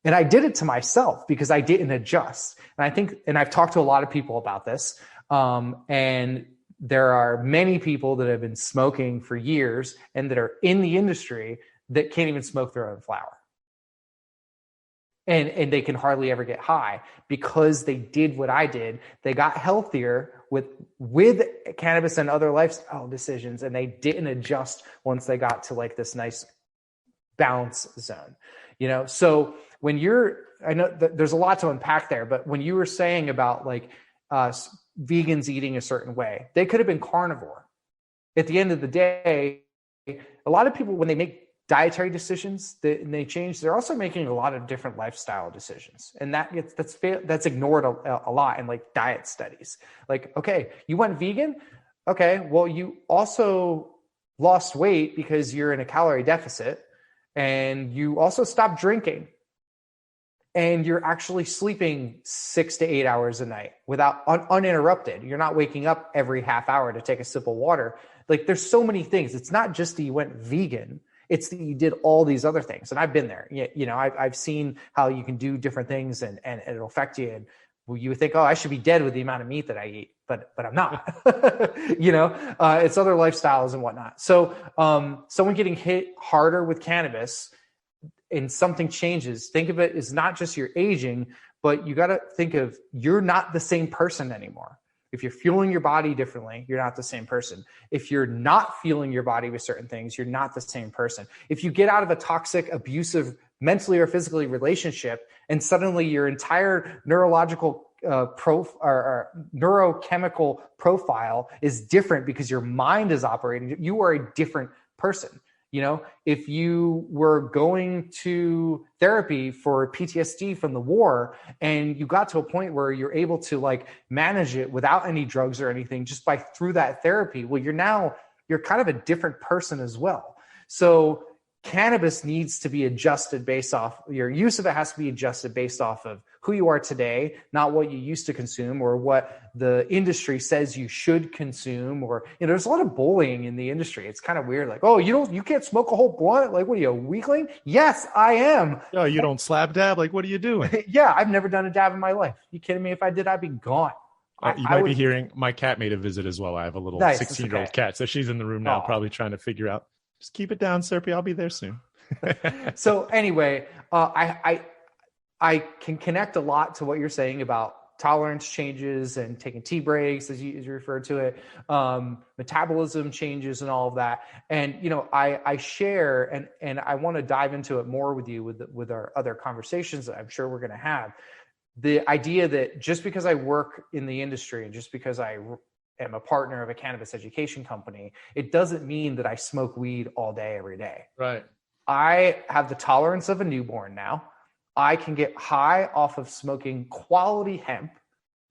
And I did it to myself because I didn't adjust. And I think, and I've talked to a lot of people about this, and there are many people that have been smoking for years and that are in the industry that can't even smoke their own flower. And they can hardly ever get high because they did what I did. They got healthier with cannabis and other lifestyle decisions, and they didn't adjust once they got to like this nice balance zone, you know? So when I know that there's a lot to unpack there, but when you were saying about like vegans eating a certain way, they could have been carnivore. At the end of the day, a lot of people, when they make dietary decisions and they change, they're also making a lot of different lifestyle decisions. And that's ignored a lot in like diet studies. Like, okay, you went vegan. Okay. Well, you also lost weight because you're in a calorie deficit, and you also stopped drinking, and you're actually sleeping 6 to 8 hours a night without uninterrupted. You're not waking up every half hour to take a sip of water. Like, there's so many things. It's not just that you went vegan. It's that you did all these other things. And I've been there. You know, I've seen how you can do different things and it'll affect you. And you would think, oh, I should be dead with the amount of meat that I eat, but I'm not. You know, it's other lifestyles and whatnot. So someone getting hit harder with cannabis and something changes, think of it as not just your aging, but you got to think of, you're not the same person anymore. If you're fueling your body differently, you're not the same person. If you're not fueling your body with certain things, you're not the same person. If you get out of a toxic, abusive, mentally or physically relationship, and suddenly your entire neurological or neurochemical profile is different because your mind is operating, you are a different person. You know, if you were going to therapy for PTSD from the war and you got to a point where you're able to like manage it without any drugs or anything, just through that therapy, well, you're kind of a different person as well. So cannabis needs to be adjusted based off, your use of it has to be adjusted based off of who you are today, not what you used to consume or what the industry says you should consume. Or, you know, there's a lot of bullying in the industry. It's kind of weird. Like, oh, you can't smoke a whole blunt. Like, what are you, a weakling? Yes, I am. Oh, you don't slab dab? Like, what are you doing? Yeah, I've never done a dab in my life. You kidding me? If I did, I'd be gone. You might be hearing my cat made a visit as well. I have a little 16-year-old cat. So she's in the room now, probably trying to figure out, just keep it down, Serpy. I'll be there soon. So anyway, I can connect a lot to what you're saying about tolerance changes and taking tea breaks, as you refer to it, metabolism changes and all of that. And, you know, I share, and I want to dive into it more with you with our other conversations that I'm sure we're going to have. The idea that just because I work in the industry and just because I am a partner of a cannabis education company, it doesn't mean that I smoke weed all day, every day. Right. I have the tolerance of a newborn now. I can get high off of smoking quality hemp,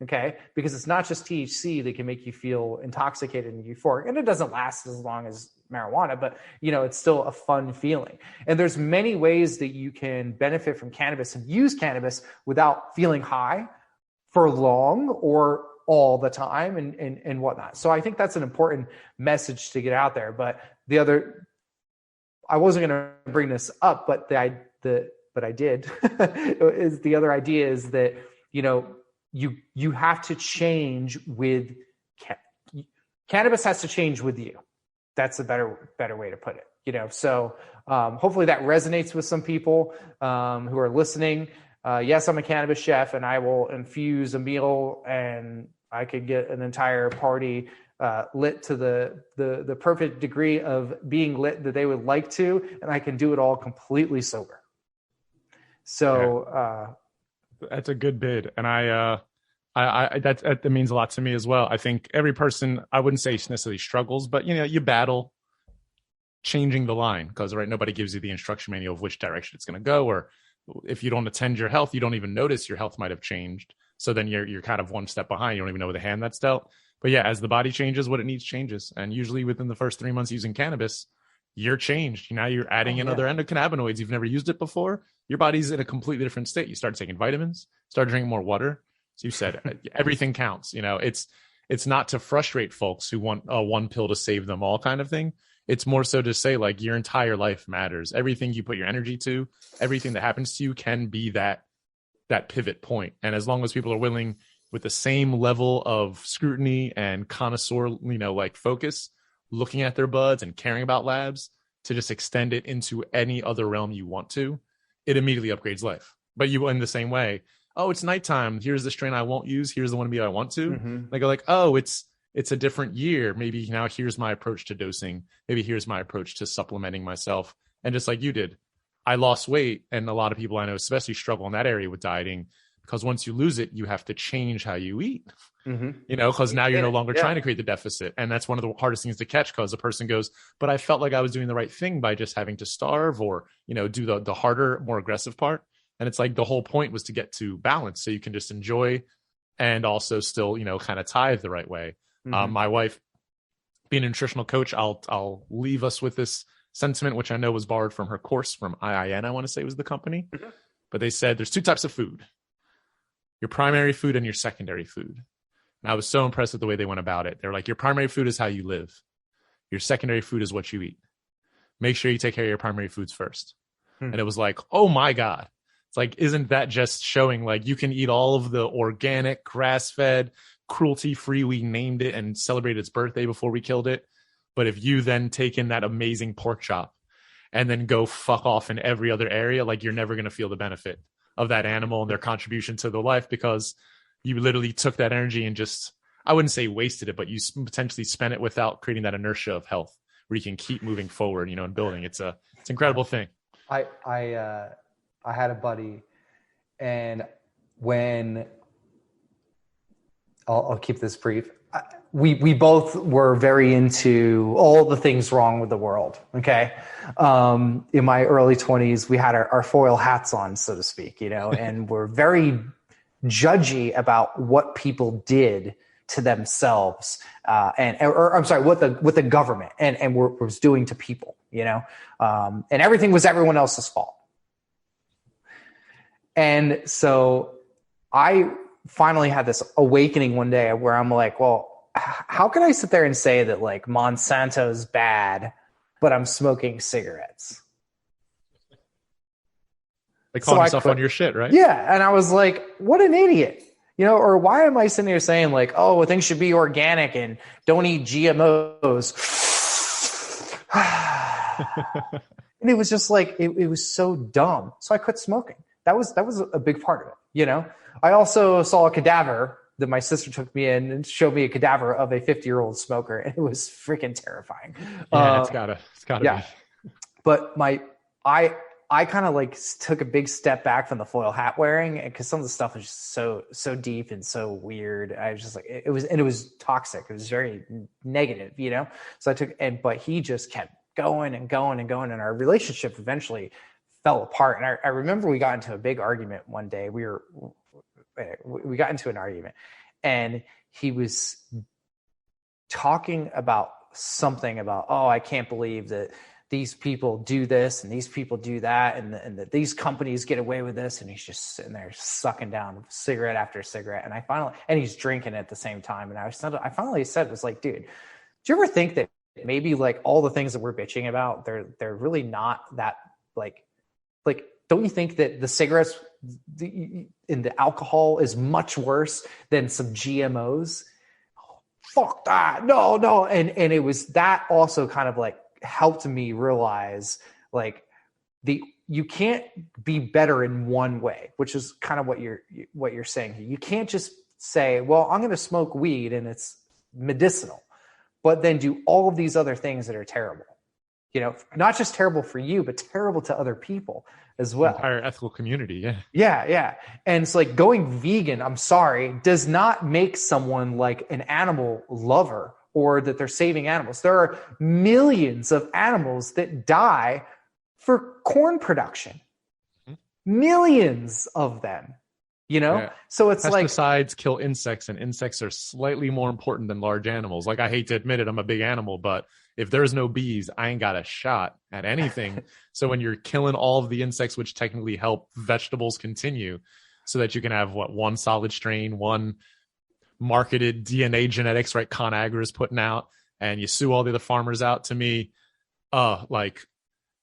okay? Because it's not just THC that can make you feel intoxicated and euphoric. And it doesn't last as long as marijuana, but, you know, it's still a fun feeling. And there's many ways that you can benefit from cannabis and use cannabis without feeling high for long or all the time and whatnot. So I think that's an important message to get out there. But I wasn't going to bring this up, but I did, is the other idea is that, you know, you have to change with cannabis has to change with you. That's a better way to put it, you know? So hopefully that resonates with some people who are listening. Yes, I'm a cannabis chef and I will infuse a meal and I could get an entire party lit to the perfect degree of being lit that they would like to, and I can do it all completely sober. So that's a good bid, and I that means a lot to me as well. I think every person, I wouldn't say necessarily struggles, but you battle changing the line, because nobody gives you the instruction manual of which direction it's going to go, or if you don't attend your health, you don't even notice your health might have changed. So then you're kind of one step behind. You don't even know the hand that's dealt. But yeah, as the body changes, what it needs changes. And usually within the first 3 months using cannabis, you're changed. Now you're adding in other endocannabinoids. You've never used it before. Your body's in a completely different state. You start taking vitamins, start drinking more water. So you said everything counts. It's not to frustrate folks who want a one pill to save them all kind of thing. It's more so to say, like, your entire life matters. Everything you put your energy to, everything that happens to you can be that pivot point. And as long as people are willing, with the same level of scrutiny and connoisseur, focus, looking at their buds and caring about labs, to just extend it into any other realm you want to, it immediately upgrades life. But you, in the same way, oh, it's nighttime, here's the strain I won't use, here's the one I want to. Mm-hmm. They go like, oh, it's a different year. Maybe now here's my approach to dosing. Maybe here's my approach to supplementing myself. And just like you did, I lost weight. And a lot of people I know especially struggle in that area with dieting, because once you lose it, you have to change how you eat, because now you're no longer trying to create the deficit. And that's one of the hardest things to catch, because the person goes, but I felt like I was doing the right thing by just having to starve or, do the harder, more aggressive part. And it's like the whole point was to get to balance, so you can just enjoy and also still, kind of tithe the right way. Mm-hmm. My wife, being a nutritional coach, I'll leave us with this sentiment, which I know was borrowed from her course from IIN, I want to say was the company. Mm-hmm. But they said there's 2 types of food: your primary food and your secondary food. And I was so impressed with the way they went about it. They're like, your primary food is how you live. Your secondary food is what you eat. Make sure you take care of your primary foods first. And it was like, oh my God. It's like, isn't that just showing, like, you can eat all of the organic, grass-fed, cruelty-free, we named it and celebrated its birthday before we killed it. But if you then take in that amazing pork chop and then go fuck off in every other area, like, you're never going to feel the benefit of that animal and their contribution to the life, because you literally took that energy and just, I wouldn't say wasted it, but you potentially spent it without creating that inertia of health where you can keep moving forward, and building. It's an incredible thing. I had a buddy, and when I'll keep this brief. We both were very into all the things wrong with the world. Okay. In my early 20s, we had our foil hats on, so to speak, and we're very judgy about what people did to themselves, what the government and was doing to people, and everything was everyone else's fault. And so I finally had this awakening one day where I'm like, well, how can I sit there and say that, like, Monsanto's bad, but I'm smoking cigarettes? Like calling yourself on your shit, right? Yeah. And I was like, what an idiot, or why am I sitting here saying, like, oh, well, things should be organic and don't eat GMOs. And it was just like, it was so dumb. So I quit smoking. That was a big part of it. I also saw a cadaver that my sister took me in and showed me a cadaver of a 50-year-old smoker. And it was freaking terrifying. Yeah, it's gotta be. But I kind of like took a big step back from the foil hat wearing, because some of the stuff was just so deep and so weird. I was just like, it was toxic. It was very negative, So but he just kept going and going and going. And our relationship eventually fell apart. And I remember we got into a big argument one day. We got into an argument, and he was talking about something about, oh, I can't believe that these people do this and these people do that, and that these companies get away with this. And he's just sitting there sucking down cigarette after cigarette. And he's drinking at the same time. And I finally said, was like, dude, do you ever think that maybe, like, all the things that we're bitching about, they're really not that, like, don't you think that the cigarettes and the alcohol is much worse than some GMOs? Oh, fuck that. No. And it was that also kind of like helped me realize, like, you can't be better in one way, which is kind of what you're saying here. You can't just say, well, I'm going to smoke weed and it's medicinal. but then do all of these other things that are terrible. You know, not just terrible for you, but terrible to other people as well. Entire ethical community. Yeah. Yeah. Yeah. And it's like going vegan, I'm sorry, does not make someone like an animal lover or that they're saving animals. There are millions of animals that die for corn production. Millions of them, you know? Yeah. So it's like pesticides kill insects, and insects are slightly more important than large animals. Like, I hate to admit it, I'm a big animal, but if there's no bees, I ain't got a shot at anything. So when you're killing all of the insects, which technically help vegetables continue, so that you can have one solid strain, one marketed DNA genetics, right? ConAgra is putting out, and you sue all the other farmers out. To me, like,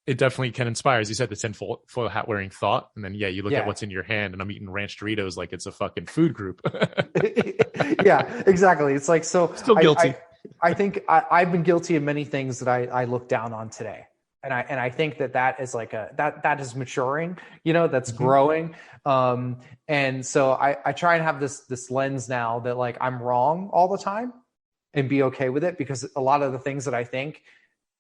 it definitely can inspire. As you said, the tinfoil hat wearing thought. And then, you look at what's in your hand, and I'm eating ranch Doritos like it's a fucking food group. Yeah, exactly. It's like, so still guilty. I think I've been guilty of many things that I look down on today. And I think that is like that is maturing, you know, that's growing. And so I try and have this lens now that, like, I'm wrong all the time and be okay with it, because a lot of the things that I think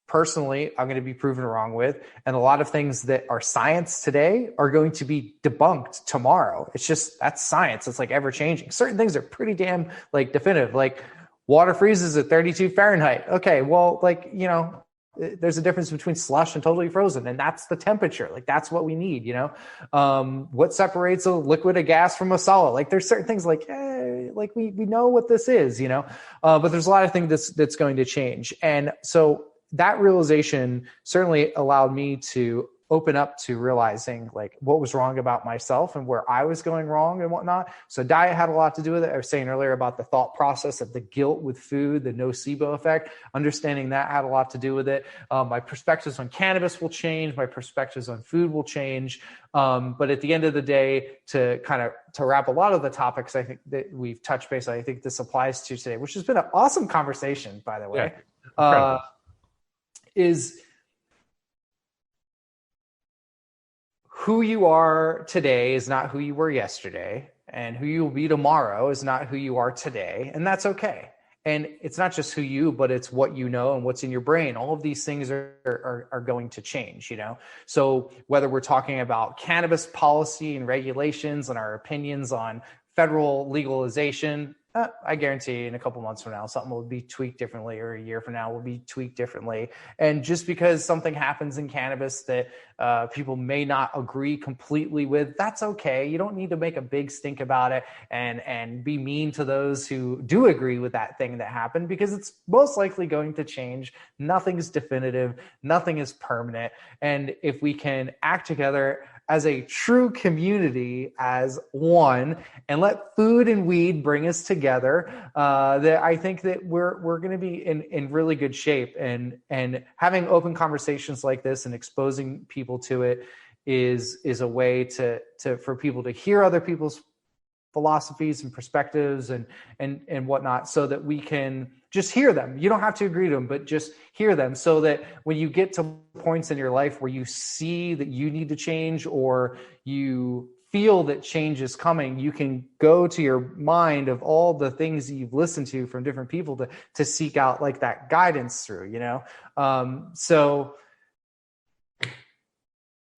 personally I'm going to be proven wrong with, and a lot of things that are science today are going to be debunked tomorrow. It's just, that's science. It's like ever changing. Certain things are pretty damn like definitive, like water freezes at 32 Fahrenheit. Okay, well, like, you know, there's a difference between slush and totally frozen, and that's the temperature. Like, that's what we need, you know? What separates a liquid, a gas from a solid? Like, there's certain things like, like we know what this is, you know? But there's a lot of things that's going to change. And so that realization certainly allowed me to open up to realizing like what was wrong about myself and where I was going wrong and whatnot. So diet had a lot to do with it. I was saying earlier about the thought process of the guilt with food, the nocebo effect, understanding that had a lot to do with it. My perspectives on cannabis will change. My perspectives on food will change. But at the end of the day, to wrap a lot of the topics I think that we've touched base on, I think this applies to today, which has been an awesome conversation, by the way. Yeah. Is who you are today is not who you were yesterday, and who you will be tomorrow is not who you are today. And that's okay. And it's not just who you, but it's what you know and what's in your brain. All of these things are going to change, you know? So whether we're talking about cannabis policy and regulations and our opinions on federal legalization, I guarantee in a couple months from now, something will be tweaked differently, or a year from now will be tweaked differently. And just because something happens in cannabis that people may not agree completely with, that's okay. You don't need to make a big stink about it and be mean to those who do agree with that thing that happened, because it's most likely going to change. Nothing is definitive. Nothing is permanent. And if we can act together as a true community, as one, and let food and weed bring us together, that I think that we're going to be in really good shape. And having open conversations like this and exposing people to it is a way for people to hear other people's philosophies and perspectives and whatnot, so that we can just hear them. You don't have to agree to them, but just hear them, so that when you get to points in your life where you see that you need to change, or you feel that change is coming, you can go to your mind of all the things that you've listened to from different people to seek out like that guidance through, you know? So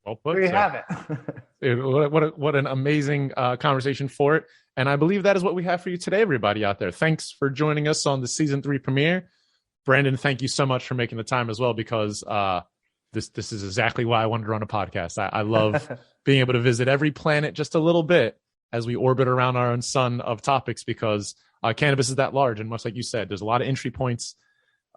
well put, there you have it. What an amazing conversation for it. And I believe that is what we have for you today, everybody out there. Thanks for joining us on the season 3 premiere. Brandon, thank you so much for making the time as well, because this is exactly why I wanted to run a podcast. I love being able to visit every planet just a little bit as we orbit around our own sun of topics, because cannabis is that large. And much like you said, there's a lot of entry points.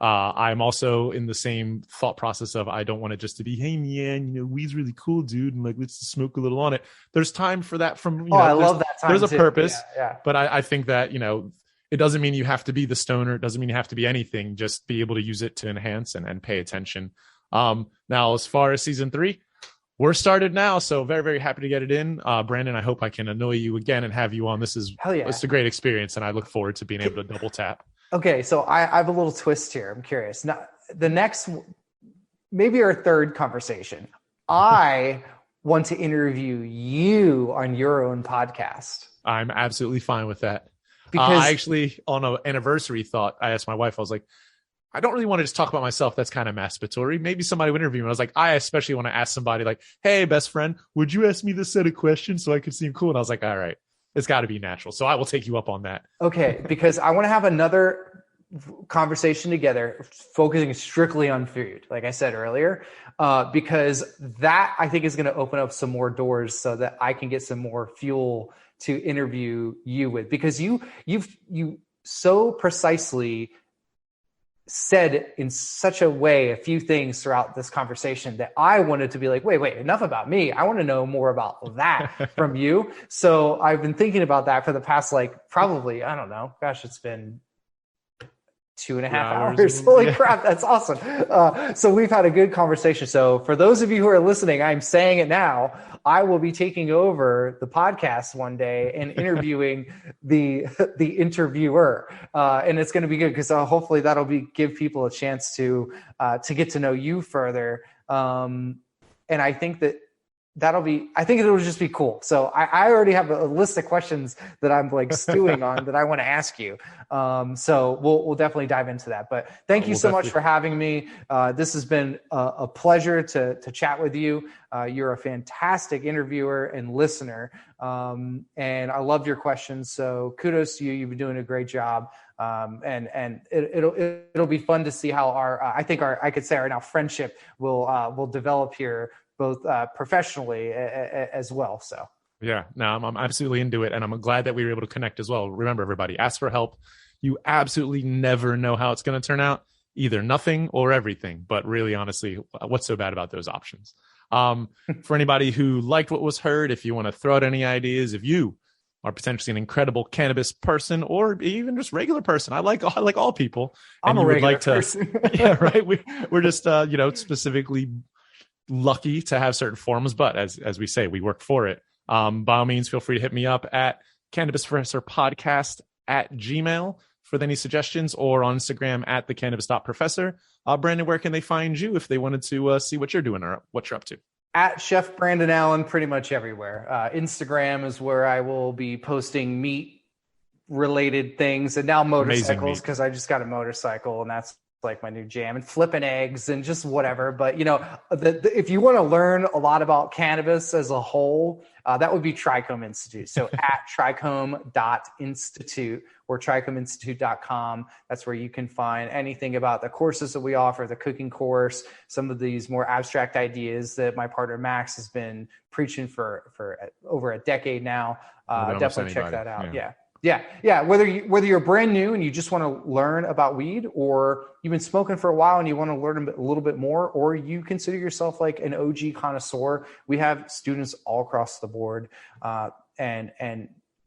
I'm also in the same thought process of, I don't want it just to be, hey man, you know, weed's really cool, dude, and like, let's smoke a little on it. There's time for that from, you know, I love that time. There's a purpose. Yeah. But I think that, you know, it doesn't mean you have to be the stoner. It doesn't mean you have to be anything. Just be able to use it to enhance and pay attention. Now, as far as season 3, we're started now. So very, very happy to get it in. Brandon, I hope I can annoy you again and have you on. It's a great experience, and I look forward to being able to double tap. Okay, so I have a little twist here. I'm curious. Now, the next, maybe our third conversation, I want to interview you on your own podcast. I'm absolutely fine with that. Because I actually, on an anniversary thought, I asked my wife, I was like, I don't really want to just talk about myself. That's kind of masturbatory. Maybe somebody would interview me. I was like, I especially want to ask somebody like, hey, best friend, would you ask me this set of questions so I could seem cool? And I was like, all right, it's got to be natural. So I will take you up on that. Okay, because I want to have another conversation together focusing strictly on food, like I said earlier, because that I think is going to open up some more doors so that I can get some more fuel to interview you with, because you so precisely said in such a way a few things throughout this conversation that I wanted to be like, wait, enough about me. I want to know more about that from you. So I've been thinking about that for the past, like, probably, I don't know, gosh, it's been 2.5 hours. Holy crap, that's awesome. So we've had a good conversation. So for those of you who are listening, I'm saying it now, I will be taking over the podcast one day and interviewing the interviewer. And it's going to be good because hopefully that'll give people a chance to get to know you further. And I think I think it'll just be cool. So I already have a list of questions that I'm like stewing on that I want to ask you. So we'll definitely dive into that, but thank you so much for having me. This has been a pleasure to chat with you. You're a fantastic interviewer and listener. And I loved your questions. So kudos to you. You've been doing a great job. And it'll be fun to see how I could say our now friendship will develop here, both professionally as well. So yeah, no, I'm absolutely into it, and I'm glad that we were able to connect as well. Remember, everybody, ask for help. You absolutely never know how it's going to turn out, either nothing or everything. But really, honestly, what's so bad about those options? For anybody who liked what was heard, if you want to throw out any ideas, if you are potentially an incredible cannabis person or even just regular person, I like all people. I'm a regular person. Yeah, right. We're just specifically lucky to have certain forms, but as we say, we work for it. By all means, feel free to hit me up at Cannabis Professor Podcast at Gmail for any suggestions, or on Instagram at the Cannabis.Professor. Brandon, where can they find you if they wanted to see what you're doing or what you're up to? At Chef Brandon Allen, pretty much everywhere. Instagram is where I will be posting meat related things, and now motorcycles, because I just got a motorcycle and that's like my new jam, and flipping eggs and just whatever. But if you want to learn a lot about cannabis as a whole, that would be Trichome Institute. So at trichome.institute or trichomeinstitute.com. That's where you can find anything about the courses that we offer, the cooking course, some of these more abstract ideas that my partner Max has been preaching for over a decade now. Definitely check that out. Yeah. Whether you're brand new and you just want to learn about weed, or you've been smoking for a while and you want to learn a little bit more, or you consider yourself like an OG connoisseur, we have students all across the board.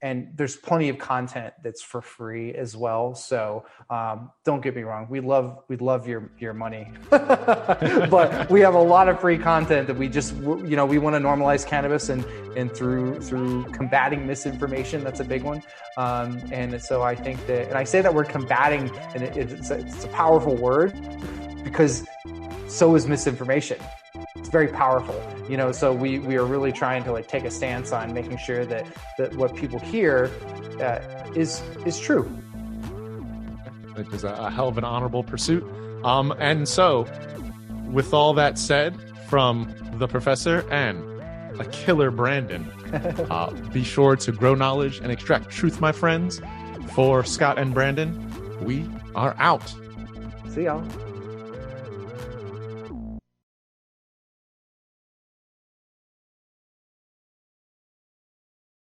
And there's plenty of content that's for free as well. So don't get me wrong, we'd love your money, but we have a lot of free content that we just we want to normalize cannabis and through combating misinformation. That's a big one. And so I think that, and I say that we're combating, and it's a powerful word, because so is misinformation. It's very powerful, so we are really trying to take a stance on making sure that what people hear is true. It is a hell of an honorable pursuit. And so with all that said, from the professor and a killer Brandon, be sure to grow knowledge and extract truth, my friends. For Scott and Brandon, we are out. See y'all.